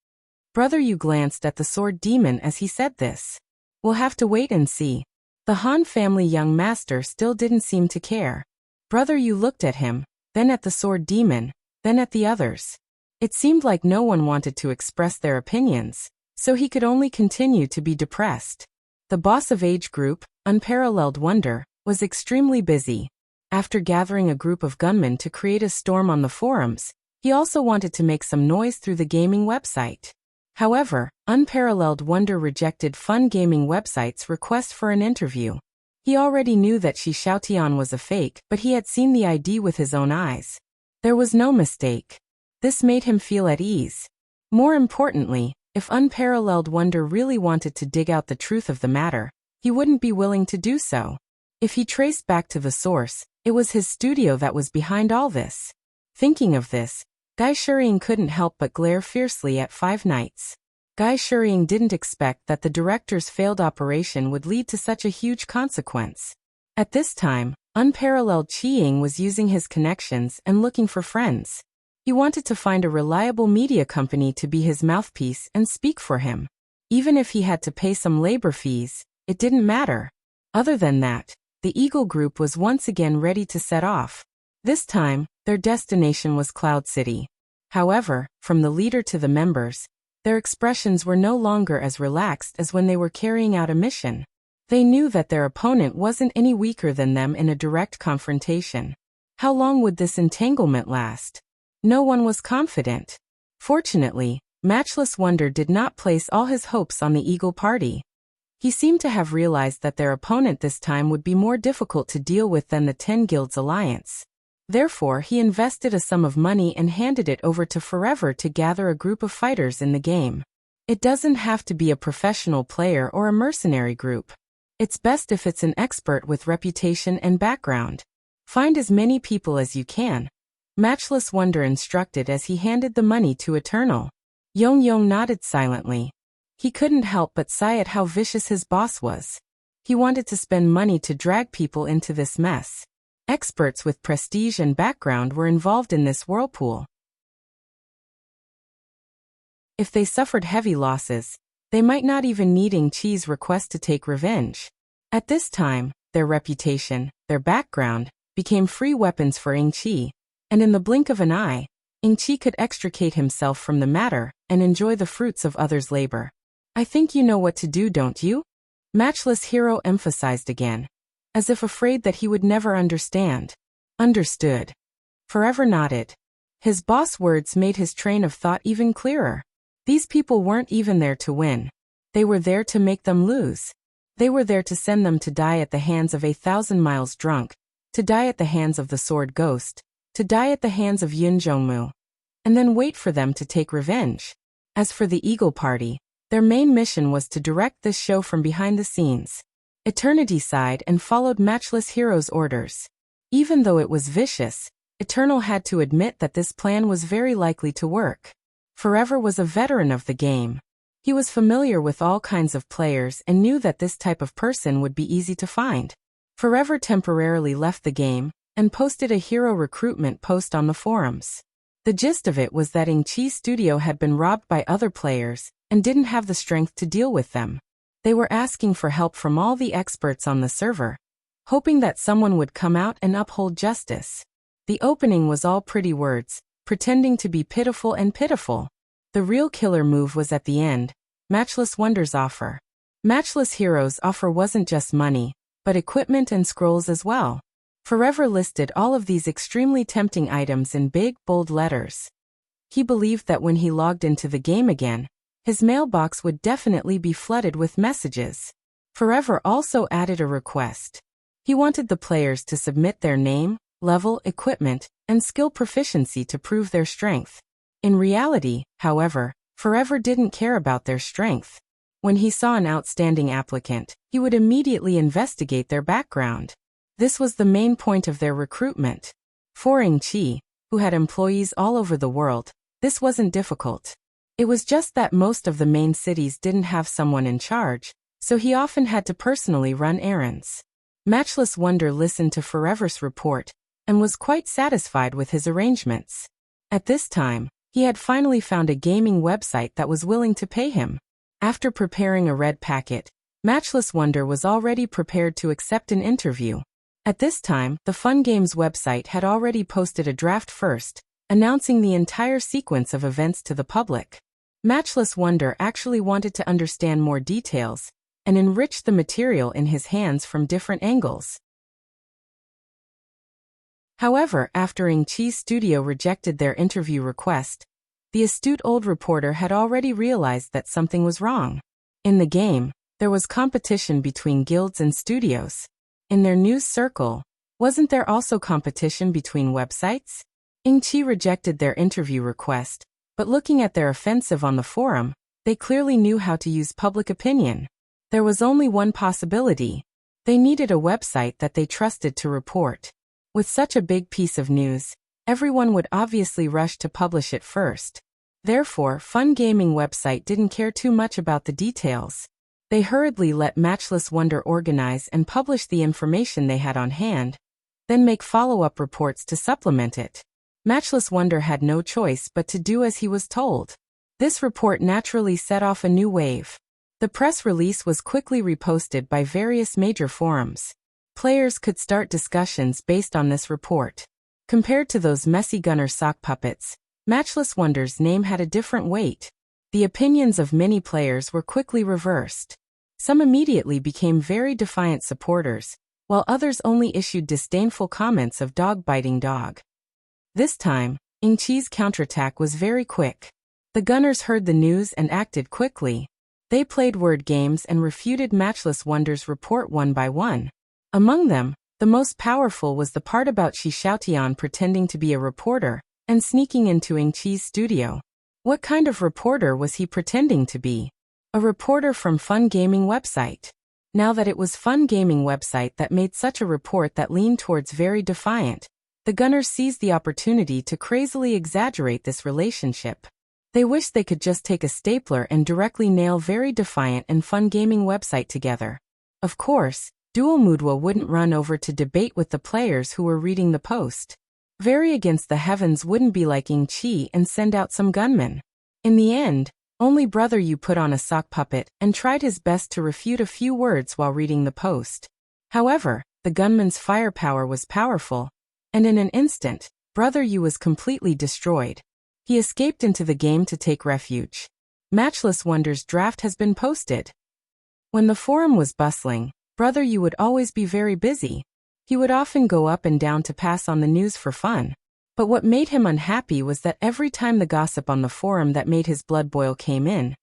Brother Yu glanced at the Sword Demon as he said this. We'll have to wait and see. The Han family young master still didn't seem to care. Brother Yu looked at him, then at the Sword Demon, then at the others. It seemed like no one wanted to express their opinions, so he could only continue to be depressed. The boss of Age Group, Unparalleled Wonder, was extremely busy. After gathering a group of gunmen to create a storm on the forums, he also wanted to make some noise through the gaming website. However, Unparalleled Wonder rejected Fun Gaming Website's request for an interview. He already knew that Shi Xiaotian was a fake, but he had seen the ID with his own eyes. There was no mistake. This made him feel at ease. More importantly, if Unparalleled Wonder really wanted to dig out the truth of the matter, he wouldn't be willing to do so. If he traced back to the source, it was his studio that was behind all this. Thinking of this, Gai Shuring couldn't help but glare fiercely at Five Nights. Guy Shurying didn't expect that the director's failed operation would lead to such a huge consequence. At this time, unparalleled Qiying was using his connections and looking for friends. He wanted to find a reliable media company to be his mouthpiece and speak for him. Even if he had to pay some labor fees, it didn't matter. Other than that, the Eagle Group was once again ready to set off. This time, their destination was Cloud City. However, from the leader to the members, their expressions were no longer as relaxed as when they were carrying out a mission. They knew that their opponent wasn't any weaker than them in a direct confrontation. How long would this entanglement last? No one was confident. Fortunately, Matchless Wonder did not place all his hopes on the Eagle Party. He seemed to have realized that their opponent this time would be more difficult to deal with than the 10 Guilds Alliance. Therefore, he invested a sum of money and handed it over to Forever to gather a group of fighters in the game. It doesn't have to be a professional player or a mercenary group. It's best if it's an expert with reputation and background. Find as many people as you can. Matchless Wonder instructed as he handed the money to Eternal. Yong nodded silently. He couldn't help but sigh at how vicious his boss was. He wanted to spend money to drag people into this mess. Experts with prestige and background were involved in this whirlpool. If they suffered heavy losses, they might not even need Ing Chi's request to take revenge. At this time, their reputation, their background, became free weapons for Ing Chi, and in the blink of an eye, Ing Chi could extricate himself from the matter and enjoy the fruits of others' labor. I think you know what to do, don't you? Matchless Hero emphasized again, as if afraid that he would never understand. Understood. Forever nodded. His boss' words made his train of thought even clearer. These people weren't even there to win. They were there to make them lose. They were there to send them to die at the hands of 1,000 miles drunk, to die at the hands of the Sword Ghost, to die at the hands of Yun Zhongmu, and then wait for them to take revenge. As for the Eagle Party, their main mission was to direct this show from behind the scenes. Eternity sighed and followed Matchless Hero's orders. Even though it was vicious, Eternal had to admit that this plan was very likely to work. Forever was a veteran of the game. He was familiar with all kinds of players and knew that this type of person would be easy to find. Forever temporarily left the game and posted a hero recruitment post on the forums. The gist of it was that Ing Chi's studio had been robbed by other players and didn't have the strength to deal with them. They were asking for help from all the experts on the server, hoping that someone would come out and uphold justice. The opening was all pretty words, pretending to be pitiful and pitiful. The real killer move was at the end, Matchless Wonder's offer. Matchless Hero's offer wasn't just money, but equipment and scrolls as well. Forever listed all of these extremely tempting items in big, bold letters. He believed that when he logged into the game again, his mailbox would definitely be flooded with messages. Forever also added a request. He wanted the players to submit their name, level, equipment, and skill proficiency to prove their strength. In reality, however, Forever didn't care about their strength. When he saw an outstanding applicant, he would immediately investigate their background. This was the main point of their recruitment. For Ing Chi, who had employees all over the world, this wasn't difficult. It was just that most of the main cities didn't have someone in charge, so he often had to personally run errands. Matchless Wonder listened to Forever's report and was quite satisfied with his arrangements. At this time, he had finally found a gaming website that was willing to pay him. After preparing a red packet, Matchless Wonder was already prepared to accept an interview. At this time, the Fun Games website had already posted a draft first, announcing the entire sequence of events to the public. Matchless Wonder actually wanted to understand more details and enrich the material in his hands from different angles. However, after Ing Chi's studio rejected their interview request, the astute old reporter had already realized that something was wrong. In the game, there was competition between guilds and studios. In their news circle, wasn't there also competition between websites? Ing Chi rejected their interview request, but looking at their offensive on the forum, they clearly knew how to use public opinion. There was only one possibility. They needed a website that they trusted to report. With such a big piece of news, everyone would obviously rush to publish it first. Therefore, Fun Gaming website didn't care too much about the details. They hurriedly let Matchless Wonder organize and publish the information they had on hand, then make follow-up reports to supplement it. Matchless Wonder had no choice but to do as he was told. This report naturally set off a new wave. The press release was quickly reposted by various major forums. Players could start discussions based on this report. Compared to those messy gunner sock puppets, Matchless Wonder's name had a different weight. The opinions of many players were quickly reversed. Some immediately became very defiant supporters, while others only issued disdainful comments of dog-biting dog. This time, Ingqi's counterattack was very quick. The gunners heard the news and acted quickly. They played word games and refuted Matchless Wonder's report one by one. Among them, the most powerful was the part about Shi Xiaotian pretending to be a reporter and sneaking into Ingqi's studio. What kind of reporter was he pretending to be? A reporter from Fun Gaming website. Now that it was Fun Gaming website that made such a report that leaned towards very defiant, the gunners seized the opportunity to crazily exaggerate this relationship. They wished they could just take a stapler and directly nail very defiant and Fun Gaming website together. Of course, Dual Mudwa wouldn't run over to debate with the players who were reading the post. Very Against the Heavens wouldn't be like Ingqi and send out some gunmen. In the end, only Brother Yu put on a sock puppet and tried his best to refute a few words while reading the post. However, the gunman's firepower was powerful, and in an instant, Brother Yu was completely destroyed. He escaped into the game to take refuge. Matchless Wonder's draft has been posted. When the forum was bustling, Brother Yu would always be very busy. He would often go up and down to pass on the news for fun. But what made him unhappy was that every time the gossip on the forum that made his blood boil came in,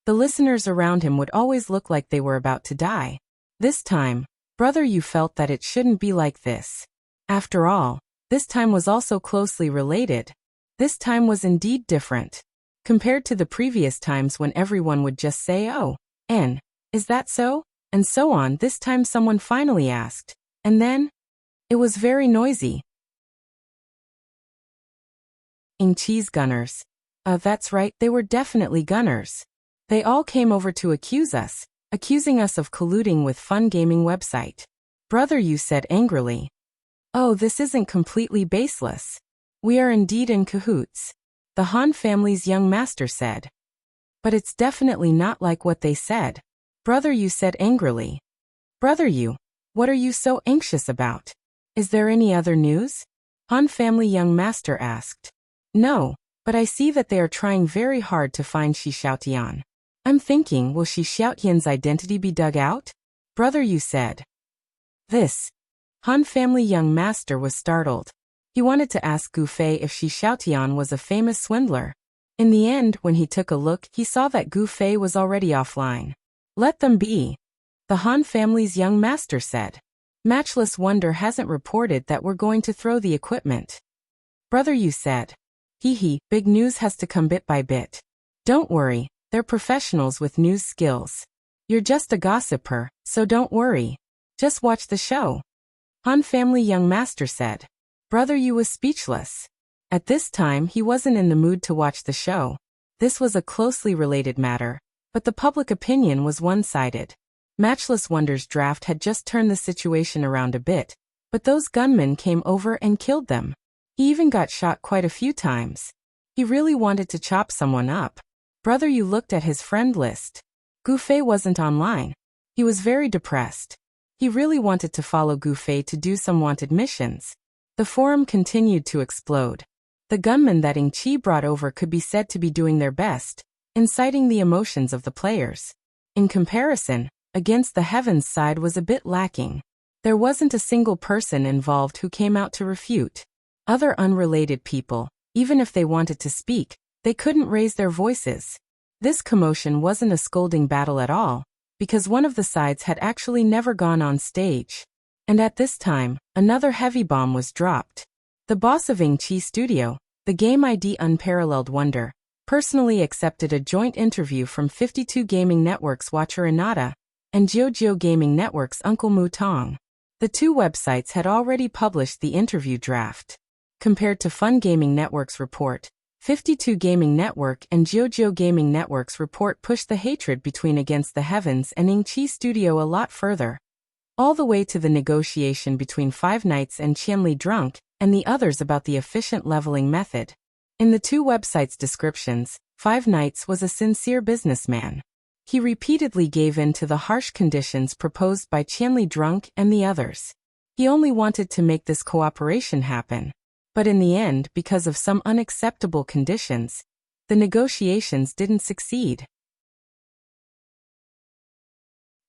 the listeners around him would always look like they were about to die. This time, Brother Yu felt that it shouldn't be like this. After all, this time was also closely related. This time was indeed different. Compared to the previous times when everyone would just say, "Oh, and, is that so?" and so on, this time someone finally asked. And then? It was very noisy. Ingqi's gunners. That's right, they were definitely gunners. They all came over to accuse us, accusing us of colluding with Fun Gaming website. Brother Yu said angrily. Oh, this isn't completely baseless. We are indeed in cahoots. The Han family's young master said. But it's definitely not like what they said. Brother Yu said angrily. Brother Yu, what are you so anxious about? Is there any other news? Han family young master asked. No, but I see that they are trying very hard to find Shi Xiaotian. I'm thinking, will Shi Xiaotian's identity be dug out? Brother Yu said. This. Han family young master was startled. He wanted to ask Gu Fei if Shi Xiaotian was a famous swindler. In the end, when he took a look, he saw that Gu Fei was already offline. Let them be. The Han family's young master said. Matchless Wonder hasn't reported that we're going to throw the equipment. Brother Yu said. Hee, big news has to come bit by bit. Don't worry, they're professionals with news skills. You're just a gossiper, so don't worry. Just watch the show. Han family young master said. Brother Yu was speechless. At this time he wasn't in the mood to watch the show. This was a closely related matter, but the public opinion was one-sided. Matchless Wonder's draft had just turned the situation around a bit, but those gunmen came over and killed them. He even got shot quite a few times. He really wanted to chop someone up. Brother Yu looked at his friend list. Gu Fei wasn't online. He was very depressed. He really wanted to follow Gu Fei to do some wanted missions. The forum continued to explode. The gunmen that Ingqi brought over could be said to be doing their best, inciting the emotions of the players. In comparison, Against the Heavens side was a bit lacking. There wasn't a single person involved who came out to refute. Other unrelated people, even if they wanted to speak, they couldn't raise their voices. This commotion wasn't a scolding battle at all, because one of the sides had actually never gone on stage. And at this time, another heavy bomb was dropped. The boss of Ingqi Studio, the Game ID Unparalleled Wonder, personally accepted a joint interview from 52 Gaming Network's Watcher Inada and JoJo Gaming Network's Uncle Mu Tong. The two websites had already published the interview draft. Compared to Fun Gaming Network's report, 52 Gaming Network and JoJo Gaming Network's report pushed the hatred between Against the Heavens and Ingqi Studio a lot further, all the way to the negotiation between Five Nights and Qianli Drunk and the others about the efficient leveling method. In the two websites' descriptions, Five Nights was a sincere businessman. He repeatedly gave in to the harsh conditions proposed by Qianli Drunk and the others. He only wanted to make this cooperation happen. But in the end, because of some unacceptable conditions, the negotiations didn't succeed.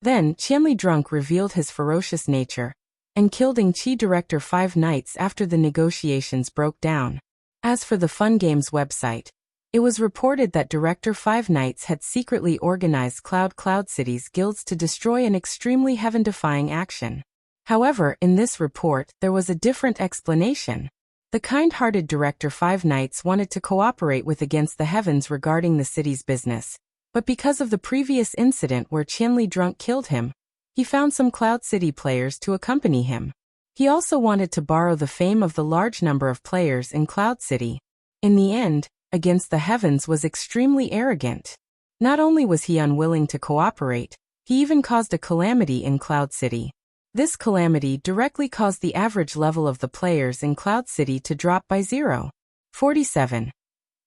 Then, Qianli Drunk revealed his ferocious nature and killed Ingqi director Five Nights after the negotiations broke down. As for the Fun Games website, it was reported that director Five Nights had secretly organized Cloud Cities guilds to destroy an extremely heaven-defying action. However, in this report, there was a different explanation. The kind-hearted director Five Nights wanted to cooperate with Against the Heavens regarding the city's business, but because of the previous incident where Qianli Drunk killed him, he found some Cloud City players to accompany him. He also wanted to borrow the fame of the large number of players in Cloud City. In the end, Against the Heavens was extremely arrogant. Not only was he unwilling to cooperate, he even caused a calamity in Cloud City. This calamity directly caused the average level of the players in Cloud City to drop by 0.47.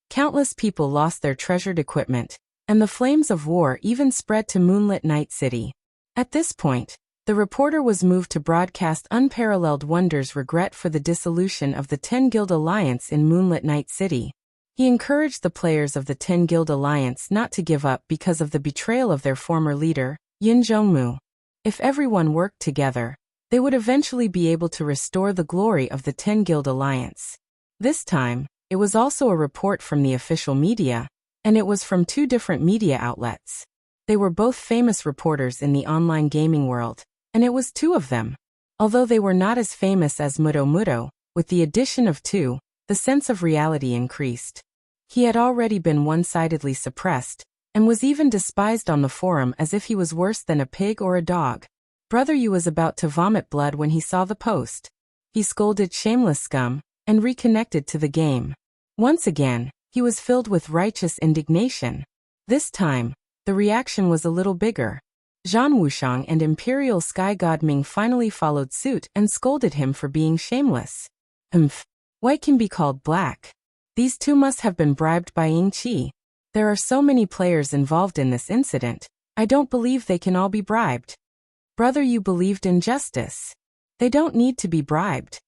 Countless people lost their treasured equipment, and the flames of war even spread to Moonlit Night City. At this point, the reporter was moved to broadcast unparalleled wonders regret for the dissolution of the 10 Guild Alliance in Moonlit Night City. He encouraged the players of the 10 Guild Alliance not to give up because of the betrayal of their former leader, Yin Zhongmu. If everyone worked together, they would eventually be able to restore the glory of the 10 Guild Alliance. This time, it was also a report from the official media, and it was from two different media outlets. They were both famous reporters in the online gaming world, and it was two of them. Although they were not as famous as Mudo, with the addition of two, the sense of reality increased. He had already been one-sidedly suppressed, and was even despised on the forum as if he was worse than a pig or a dog. Brother Yu was about to vomit blood when he saw the post. He scolded shameless scum, and reconnected to the game. Once again, he was filled with righteous indignation. This time, the reaction was a little bigger. Zhan Wushang and Imperial Sky God Ming finally followed suit and scolded him for being shameless. White can be called black. These two must have been bribed by Ingqi. There are so many players involved in this incident, I don't believe they can all be bribed. Brother Yu believed in justice. They don't need to be bribed.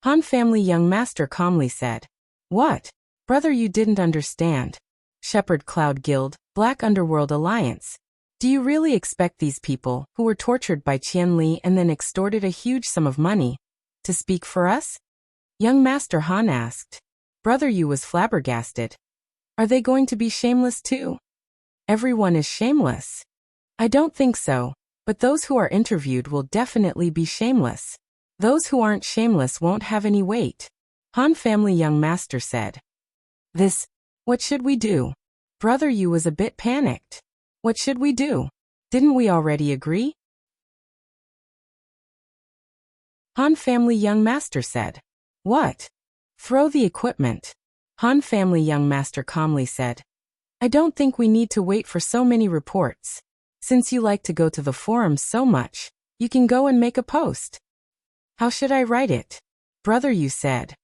Han Family Young Master calmly said. What? Brother Yu didn't understand. Shepherd Cloud Guild, Black Underworld Alliance. Do you really expect these people, who were tortured by Qianli and then extorted a huge sum of money, to speak for us? Young Master Han asked. Brother Yu was flabbergasted. Are they going to be shameless too? Everyone is shameless. I don't think so, but those who are interviewed will definitely be shameless. Those who aren't shameless won't have any weight. Han Family Young Master said. What should we do? Brother Yu was a bit panicked. What should we do? Didn't we already agree? Han Family Young Master said. What? Throw the equipment. Han Family Young Master calmly said. I don't think we need to wait for so many reports. Since you like to go to the forums so much, you can go and make a post. How should I write it? Brother Yu said.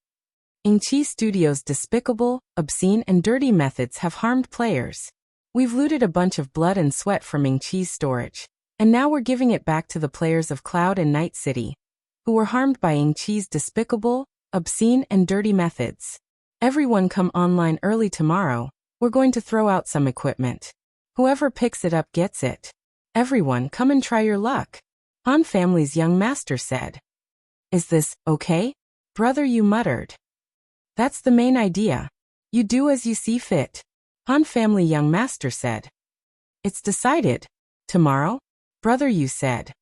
Ingqi Studio's despicable, obscene and dirty methods have harmed players. We've looted a bunch of blood and sweat from Ingqi's storage, and now we're giving it back to the players of Cloud and Night City, who were harmed by Ingqi's despicable, obscene and dirty methods. Everyone come online early tomorrow, we're going to throw out some equipment. Whoever picks it up gets it. Everyone come and try your luck. Han Family's Young Master said. Is this okay? Brother Yu muttered. That's the main idea. You do as you see fit. Han Family Young Master said. It's decided. Tomorrow? Brother Yu said.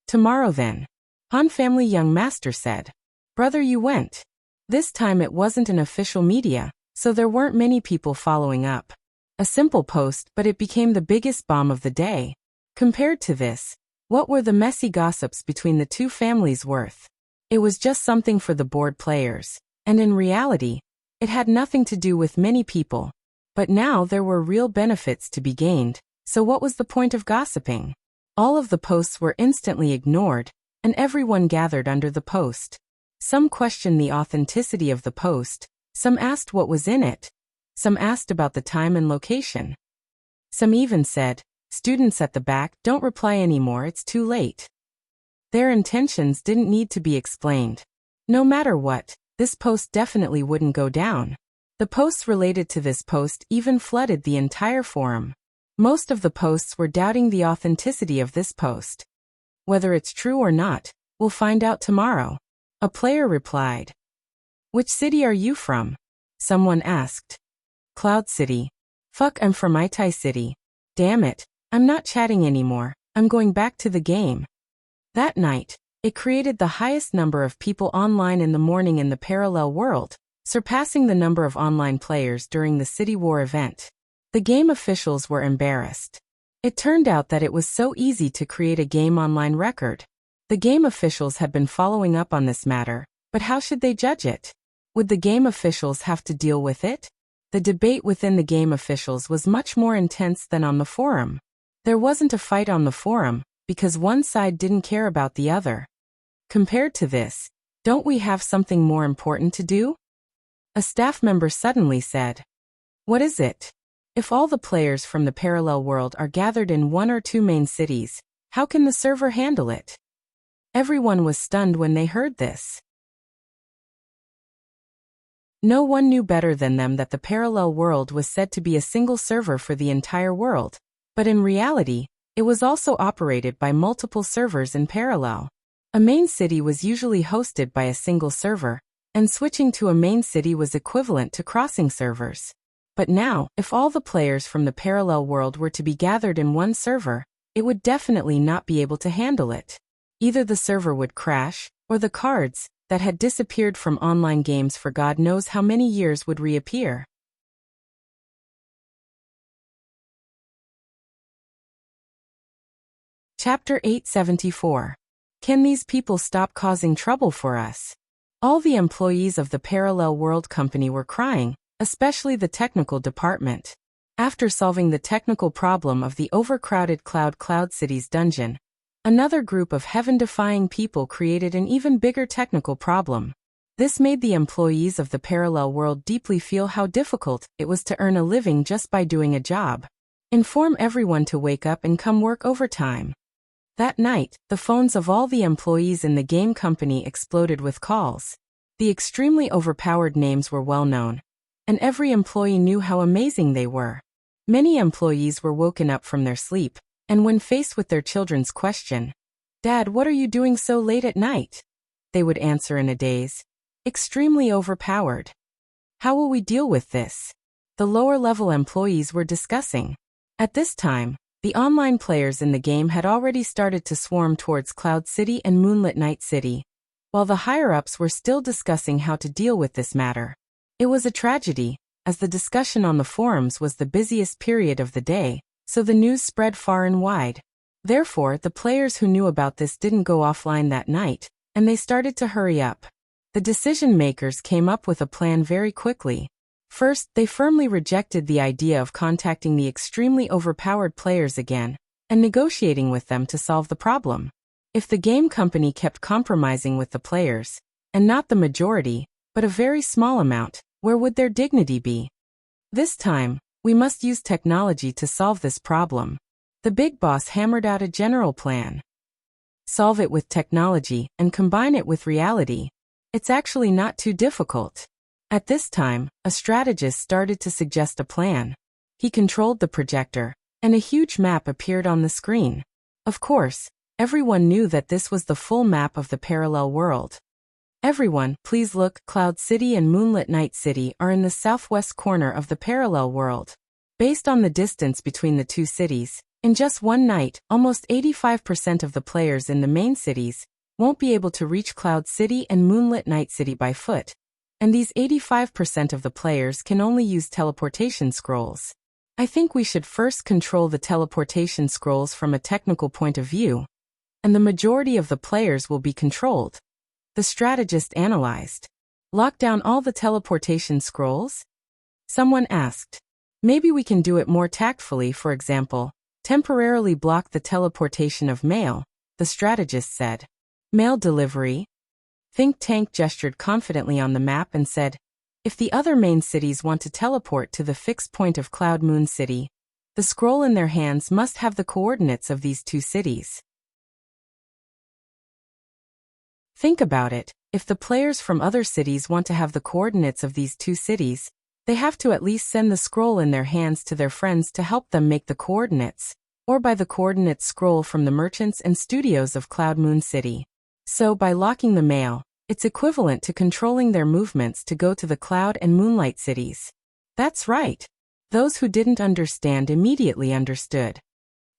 Tomorrow then. Han Family Young Master said. Brother Yu went. This time it wasn't an official media, so there weren't many people following up. A simple post, but it became the biggest bomb of the day. Compared to this, what were the messy gossips between the two families worth? It was just something for the bored players, and in reality, It had nothing to do with many people. But now there were real benefits to be gained, so what was the point of gossiping? All of the posts were instantly ignored, and everyone gathered under the post. Some questioned the authenticity of the post, some asked what was in it, some asked about the time and location. Some even said, "Students at the back, don't reply anymore, it's too late." Their intentions didn't need to be explained. No matter what, this post definitely wouldn't go down. The posts related to this post even flooded the entire forum. Most of the posts were doubting the authenticity of this post. Whether it's true or not, we'll find out tomorrow. A player replied. "Which city are you from?" Someone asked. "Cloud City." "Fuck, I'm from Itai City." "Damn it, I'm not chatting anymore, I'm going back to the game." That night, it created the highest number of people online in the morning in the parallel world, surpassing the number of online players during the City War event. The game officials were embarrassed. It turned out that it was so easy to create a game online record. The game officials had been following up on this matter, but how should they judge it? Would the game officials have to deal with it? The debate within the game officials was much more intense than on the forum. There wasn't a fight on the forum, because one side didn't care about the other. Compared to this, don't we have something more important to do? A staff member suddenly said. "What is it?" "If all the players from the parallel world are gathered in one or two main cities, how can the server handle it?" Everyone was stunned when they heard this. No one knew better than them that the parallel world was said to be a single server for the entire world, but in reality, it was also operated by multiple servers in parallel. A main city was usually hosted by a single server, and switching to a main city was equivalent to crossing servers. But now, if all the players from the parallel world were to be gathered in one server, it would definitely not be able to handle it. Either the server would crash, or the cards, that had disappeared from online games for God knows how many years would reappear. Chapter 874. Can these people stop causing trouble for us? All the employees of the Parallel World Company were crying, especially the technical department. After solving the technical problem of the overcrowded Cloud City's dungeon, another group of heaven-defying people created an even bigger technical problem. This made the employees of the Parallel World deeply feel how difficult it was to earn a living just by doing a job. Inform everyone to wake up and come work overtime. That night, the phones of all the employees in the game company exploded with calls. The extremely overpowered names were well known, and every employee knew how amazing they were. Many employees were woken up from their sleep, and when faced with their children's question, "Dad, what are you doing so late at night?" they would answer in a daze, "Extremely overpowered." How will we deal with this? The lower-level employees were discussing. At this time, the online players in the game had already started to swarm towards Cloud City and Moonlit Night City, while the higher-ups were still discussing how to deal with this matter. It was a tragedy, as the discussion on the forums was the busiest period of the day, so the news spread far and wide. Therefore, the players who knew about this didn't go offline that night, and they started to hurry up. The decision-makers came up with a plan very quickly. First, they firmly rejected the idea of contacting the extremely overpowered players again, and negotiating with them to solve the problem. If the game company kept compromising with the players, and not the majority, but a very small amount, where would their dignity be? This time, we must use technology to solve this problem. The big boss hammered out a general plan. Solve it with technology and combine it with reality. It's actually not too difficult. At this time, a strategist started to suggest a plan. He controlled the projector, and a huge map appeared on the screen. Of course, everyone knew that this was the full map of the parallel world. Everyone, please look, Cloud City and Moonlit Night City are in the southwest corner of the parallel world. Based on the distance between the two cities, in just one night, almost 85% of the players in the main cities won't be able to reach Cloud City and Moonlit Night City by foot. And these 85% of the players can only use teleportation scrolls. I think we should first control the teleportation scrolls from a technical point of view, and the majority of the players will be controlled. The strategist analyzed. Lock down all the teleportation scrolls? Someone asked. Maybe we can do it more tactfully, for example, temporarily block the teleportation of mail, the strategist said. Mail delivery? Think Tank gestured confidently on the map and said, if the other main cities want to teleport to the fixed point of Cloud Moon City, the scroll in their hands must have the coordinates of these two cities. Think about it. If the players from other cities want to have the coordinates of these two cities, they have to at least send the scroll in their hands to their friends to help them make the coordinates, or buy the coordinates scroll from the merchants and studios of Cloud Moon City. So by locking the mail, it's equivalent to controlling their movements to go to the Cloud and Moonlight cities. That's right. Those who didn't understand immediately understood.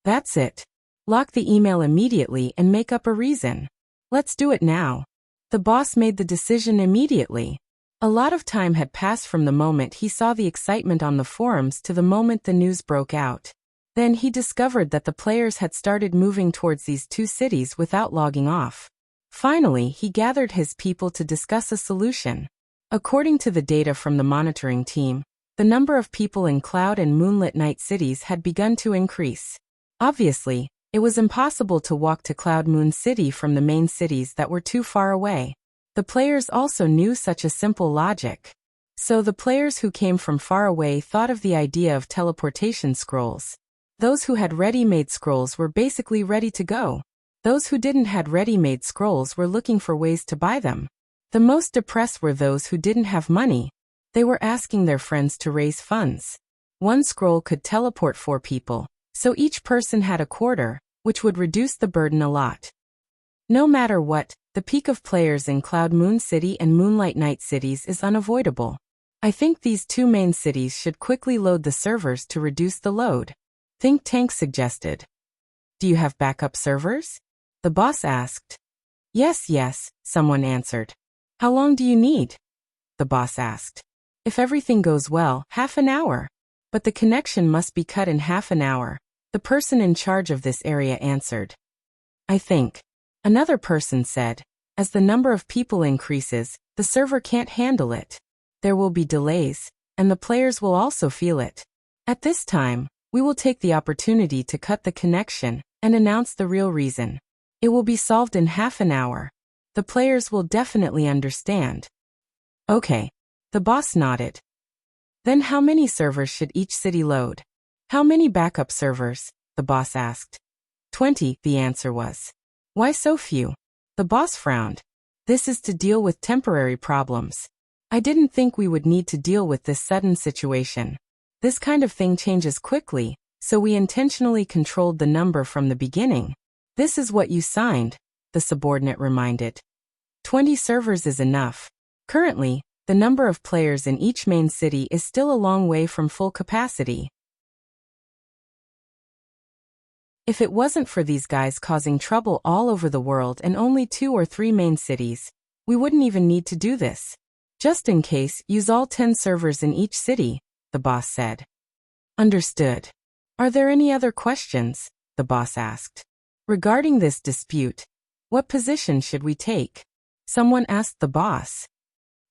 That's it. Lock the email immediately and make up a reason. Let's do it now. The boss made the decision immediately. A lot of time had passed from the moment he saw the excitement on the forums to the moment the news broke out. Then he discovered that the players had started moving towards these two cities without logging off. Finally, he gathered his people to discuss a solution. According to the data from the monitoring team, the number of people in Cloud and Moonlit Night cities had begun to increase. Obviously, it was impossible to walk to Cloud Moon City from the main cities that were too far away. The players also knew such a simple logic. So the players who came from far away thought of the idea of teleportation scrolls. Those who had ready-made scrolls were basically ready to go. Those who didn't had ready-made scrolls were looking for ways to buy them. The most depressed were those who didn't have money. They were asking their friends to raise funds. One scroll could teleport 4 people, so each person had a quarter, which would reduce the burden a lot. No matter what, the peak of players in Cloud Moon City and Moonlight Night cities is unavoidable. I think these two main cities should quickly load the servers to reduce the load. Think Tank suggested. Do you have backup servers? The boss asked. Yes, someone answered. How long do you need? The boss asked. If everything goes well, half an hour. But the connection must be cut in half an hour. The person in charge of this area answered. I think. Another person said, as the number of people increases, the server can't handle it. There will be delays, and the players will also feel it. At this time, we will take the opportunity to cut the connection and announce the real reason. It will be solved in half an hour. The players will definitely understand. Okay. The boss nodded. Then how many servers should each city load? How many backup servers? The boss asked. 20, the answer was. Why so few? The boss frowned. This is to deal with temporary problems. I didn't think we would need to deal with this sudden situation. This kind of thing changes quickly, so we intentionally controlled the number from the beginning. This is what you signed, the subordinate reminded. 20 servers is enough. Currently, the number of players in each main city is still a long way from full capacity. If it wasn't for these guys causing trouble all over the world and only 2 or 3 main cities, we wouldn't even need to do this. Just in case, use all 10 servers in each city, the boss said. Understood. Are there any other questions? The boss asked. Regarding this dispute, what position should we take? Someone asked the boss.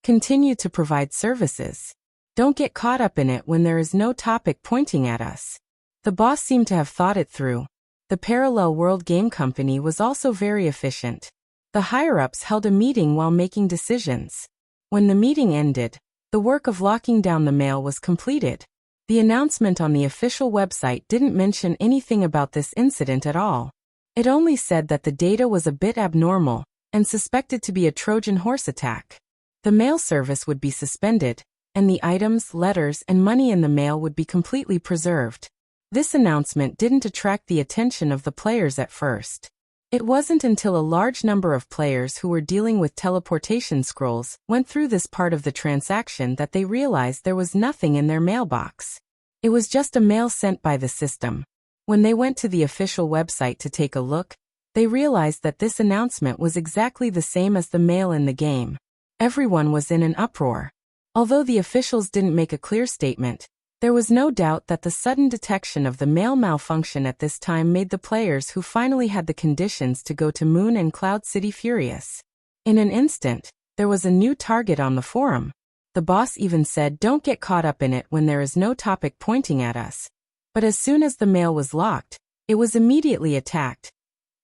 Continue to provide services. Don't get caught up in it when there is no topic pointing at us. The boss seemed to have thought it through. The Parallel World Game Company was also very efficient. The higher-ups held a meeting while making decisions. When the meeting ended, the work of locking down the mail was completed. The announcement on the official website didn't mention anything about this incident at all. It only said that the data was a bit abnormal and suspected to be a Trojan horse attack. The mail service would be suspended, and the items, letters, and money in the mail would be completely preserved. This announcement didn't attract the attention of the players at first. It wasn't until a large number of players who were dealing with teleportation scrolls went through this part of the transaction that they realized there was nothing in their mailbox. It was just a mail sent by the system. When they went to the official website to take a look, they realized that this announcement was exactly the same as the mail in the game. Everyone was in an uproar. Although the officials didn't make a clear statement, there was no doubt that the sudden detection of the mail malfunction at this time made the players who finally had the conditions to go to Moon and Cloud City furious. In an instant, There was a new target on the forum. The boss even said, "Don't get caught up in it when there is no topic pointing at us." But as soon as the mail was locked, it was immediately attacked.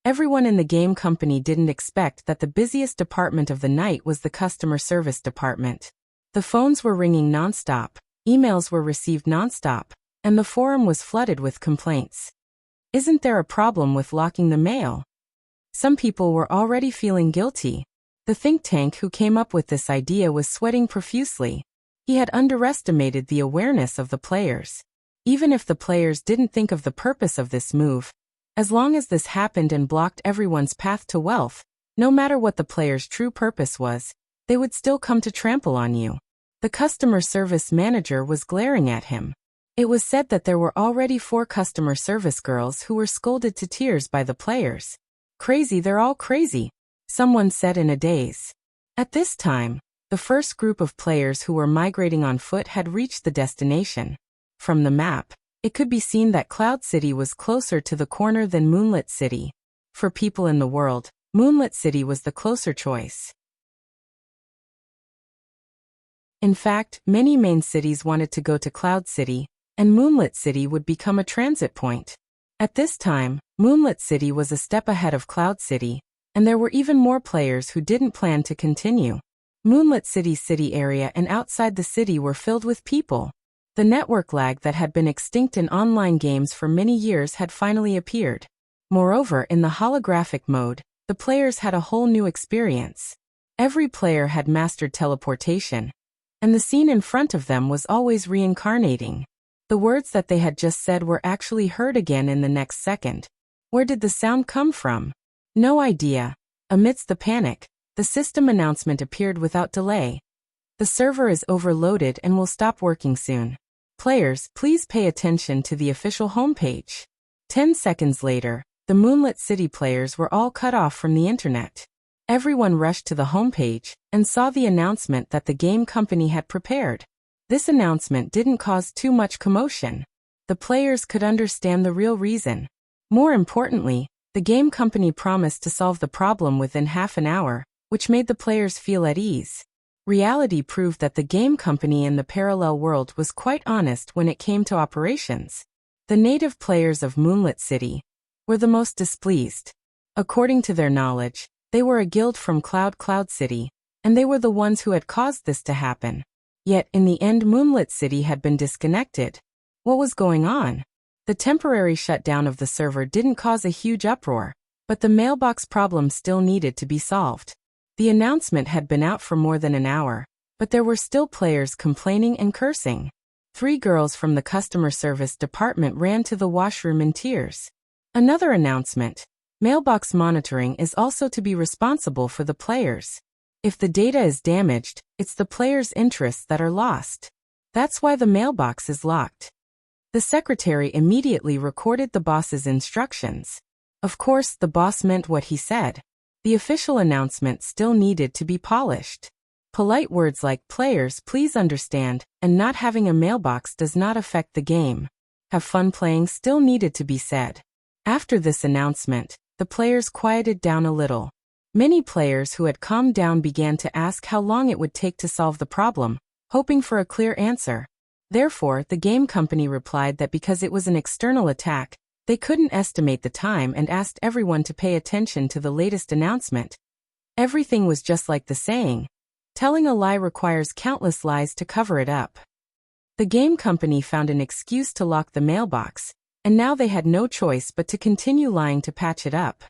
Everyone in the game company didn't expect that the busiest department of the night was the customer service department. The phones were ringing nonstop, emails were received nonstop, and the forum was flooded with complaints. Isn't there a problem with locking the mail? Some people were already feeling guilty. The think tank who came up with this idea was sweating profusely. He had underestimated the awareness of the players. Even if the players didn't think of the purpose of this move, as long as this happened and blocked everyone's path to wealth, no matter what the player's true purpose was, they would still come to trample on you. The customer service manager was glaring at him. It was said that there were already 4 customer service girls who were scolded to tears by the players. "Crazy, they're all crazy," someone said in a daze. At this time, the first group of players who were migrating on foot had reached the destination. From the map, it could be seen that Cloud City was closer to the corner than Moonlit City. For people in the world, Moonlit City was the closer choice. In fact, many main cities wanted to go to Cloud City, and Moonlit City would become a transit point. At this time, Moonlit City was a step ahead of Cloud City, and there were even more players who didn't plan to continue. Moonlit City's city area and outside the city were filled with people. The network lag that had been extinct in online games for many years had finally appeared. Moreover, in the holographic mode, the players had a whole new experience. Every player had mastered teleportation, and the scene in front of them was always reincarnating. The words that they had just said were actually heard again in the next second. Where did the sound come from? No idea. Amidst the panic, the system announcement appeared without delay. The server is overloaded and will stop working soon. Players, please pay attention to the official homepage. 10 seconds later, the Moonlit City players were all cut off from the internet. Everyone rushed to the homepage and saw the announcement that the game company had prepared. This announcement didn't cause too much commotion. The players could understand the real reason. More importantly, the game company promised to solve the problem within half an hour, which made the players feel at ease. Reality proved that the game company in the parallel world was quite honest when it came to operations. The native players of Moonlit City were the most displeased. According to their knowledge, they were a guild from Cloud City, and they were the ones who had caused this to happen. Yet, in the end, Moonlit City had been disconnected. What was going on? The temporary shutdown of the server didn't cause a huge uproar, but the mailbox problem still needed to be solved. The announcement had been out for more than an hour, but there were still players complaining and cursing. 3 girls from the customer service department ran to the washroom in tears. Another announcement. Mailbox monitoring is also to be responsible for the players. If the data is damaged, it's the players' interests that are lost. That's why the mailbox is locked. The secretary immediately recorded the boss's instructions. Of course, the boss meant what he said. The official announcement still needed to be polished. Polite words like "players, please understand," and "not having a mailbox does not affect the game. Have fun playing" still needed to be said. After this announcement, the players quieted down a little. Many players who had calmed down began to ask how long it would take to solve the problem, hoping for a clear answer. Therefore, the game company replied that because it was an external attack, they couldn't estimate the time and asked everyone to pay attention to the latest announcement. Everything was just like the saying, telling a lie requires countless lies to cover it up. The game company found an excuse to lock the mailbox, and now they had no choice but to continue lying to patch it up.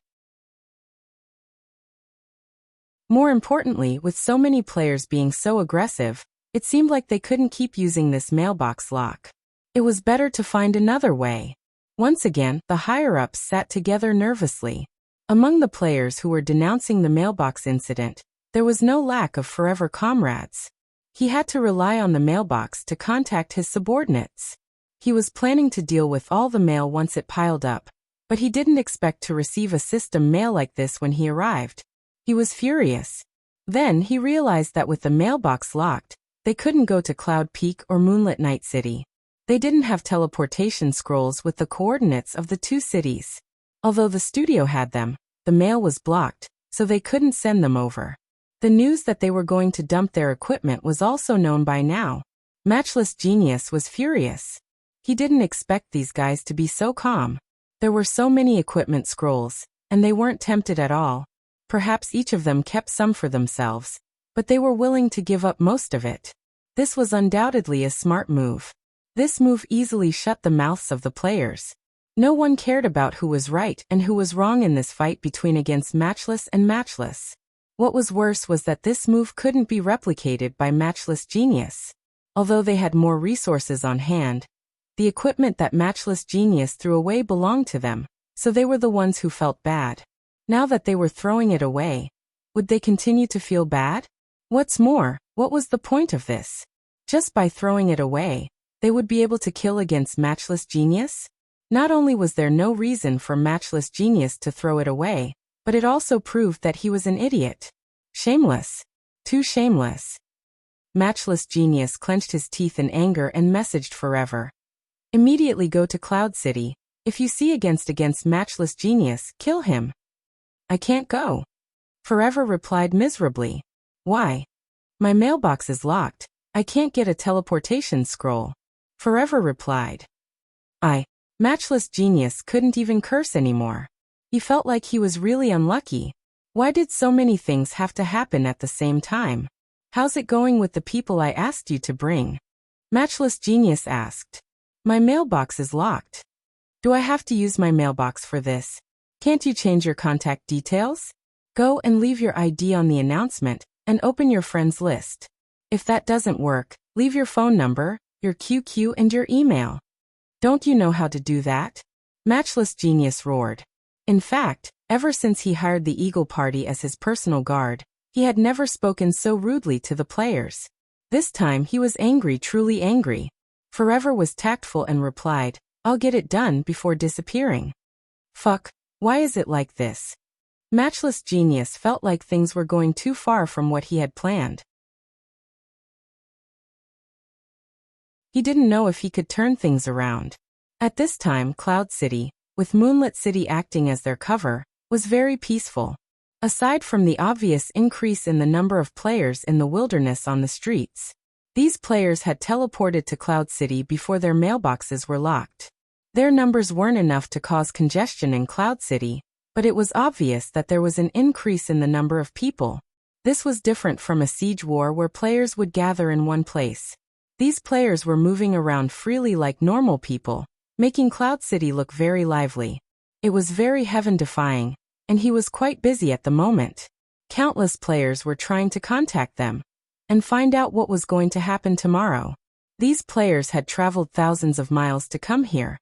More importantly, with so many players being so aggressive, it seemed like they couldn't keep using this mailbox lock. It was better to find another way. Once again, the higher-ups sat together nervously. Among the players who were denouncing the mailbox incident, there was no lack of forever comrades. He had to rely on the mailbox to contact his subordinates. He was planning to deal with all the mail once it piled up, but he didn't expect to receive a system mail like this when he arrived. He was furious. Then he realized that with the mailbox locked, they couldn't go to Cloud Peak or Moonlit Night City. They didn't have teleportation scrolls with the coordinates of the 2 cities. Although the studio had them, the mail was blocked, so they couldn't send them over. The news that they were going to dump their equipment was also known by now. Matchless Genius was furious. He didn't expect these guys to be so calm. There were so many equipment scrolls, and they weren't tempted at all. Perhaps each of them kept some for themselves, but they were willing to give up most of it. This was undoubtedly a smart move. This move easily shut the mouths of the players. No one cared about who was right and who was wrong in this fight between against Matchless and Matchless. What was worse was that this move couldn't be replicated by Matchless Genius. Although they had more resources on hand, the equipment that Matchless Genius threw away belonged to them, so they were the ones who felt bad. Now that they were throwing it away, would they continue to feel bad? What's more, what was the point of this? Just by throwing it away, they would be able to kill against Matchless Genius? Not only was there no reason for Matchless Genius to throw it away, but it also proved that he was an idiot. Shameless. Too shameless. Matchless Genius clenched his teeth in anger and messaged Forever. Immediately go to Cloud City. If you see against Matchless Genius, kill him. I can't go. Forever replied miserably. Why? My mailbox is locked. I can't get a teleportation scroll. Forever replied. Matchless Genius couldn't even curse anymore. He felt like he was really unlucky. Why did so many things have to happen at the same time? How's it going with the people I asked you to bring? Matchless Genius asked. My mailbox is locked. Do I have to use my mailbox for this? Can't you change your contact details? Go and leave your ID on the announcement and open your friends list. If that doesn't work, leave your phone number, your QQ and your email. Don't you know how to do that? Matchless Genius roared. In fact, ever since he hired the Eagle Party as his personal guard, he had never spoken so rudely to the players. This time he was angry, truly angry. Forever was tactful and replied, I'll get it done before disappearing. Fuck, why is it like this? Matchless Genius felt like things were going too far from what he had planned. He didn't know if he could turn things around. At this time, Cloud City, with Moonlit City acting as their cover, was very peaceful. Aside from the obvious increase in the number of players in the wilderness on the streets, these players had teleported to Cloud City before their mailboxes were locked. Their numbers weren't enough to cause congestion in Cloud City, but it was obvious that there was an increase in the number of people. This was different from a siege war where players would gather in one place. These players were moving around freely like normal people, making Cloud City look very lively. It was very heaven-defying, and he was quite busy at the moment. Countless players were trying to contact them and find out what was going to happen tomorrow. These players had traveled thousands of miles to come here,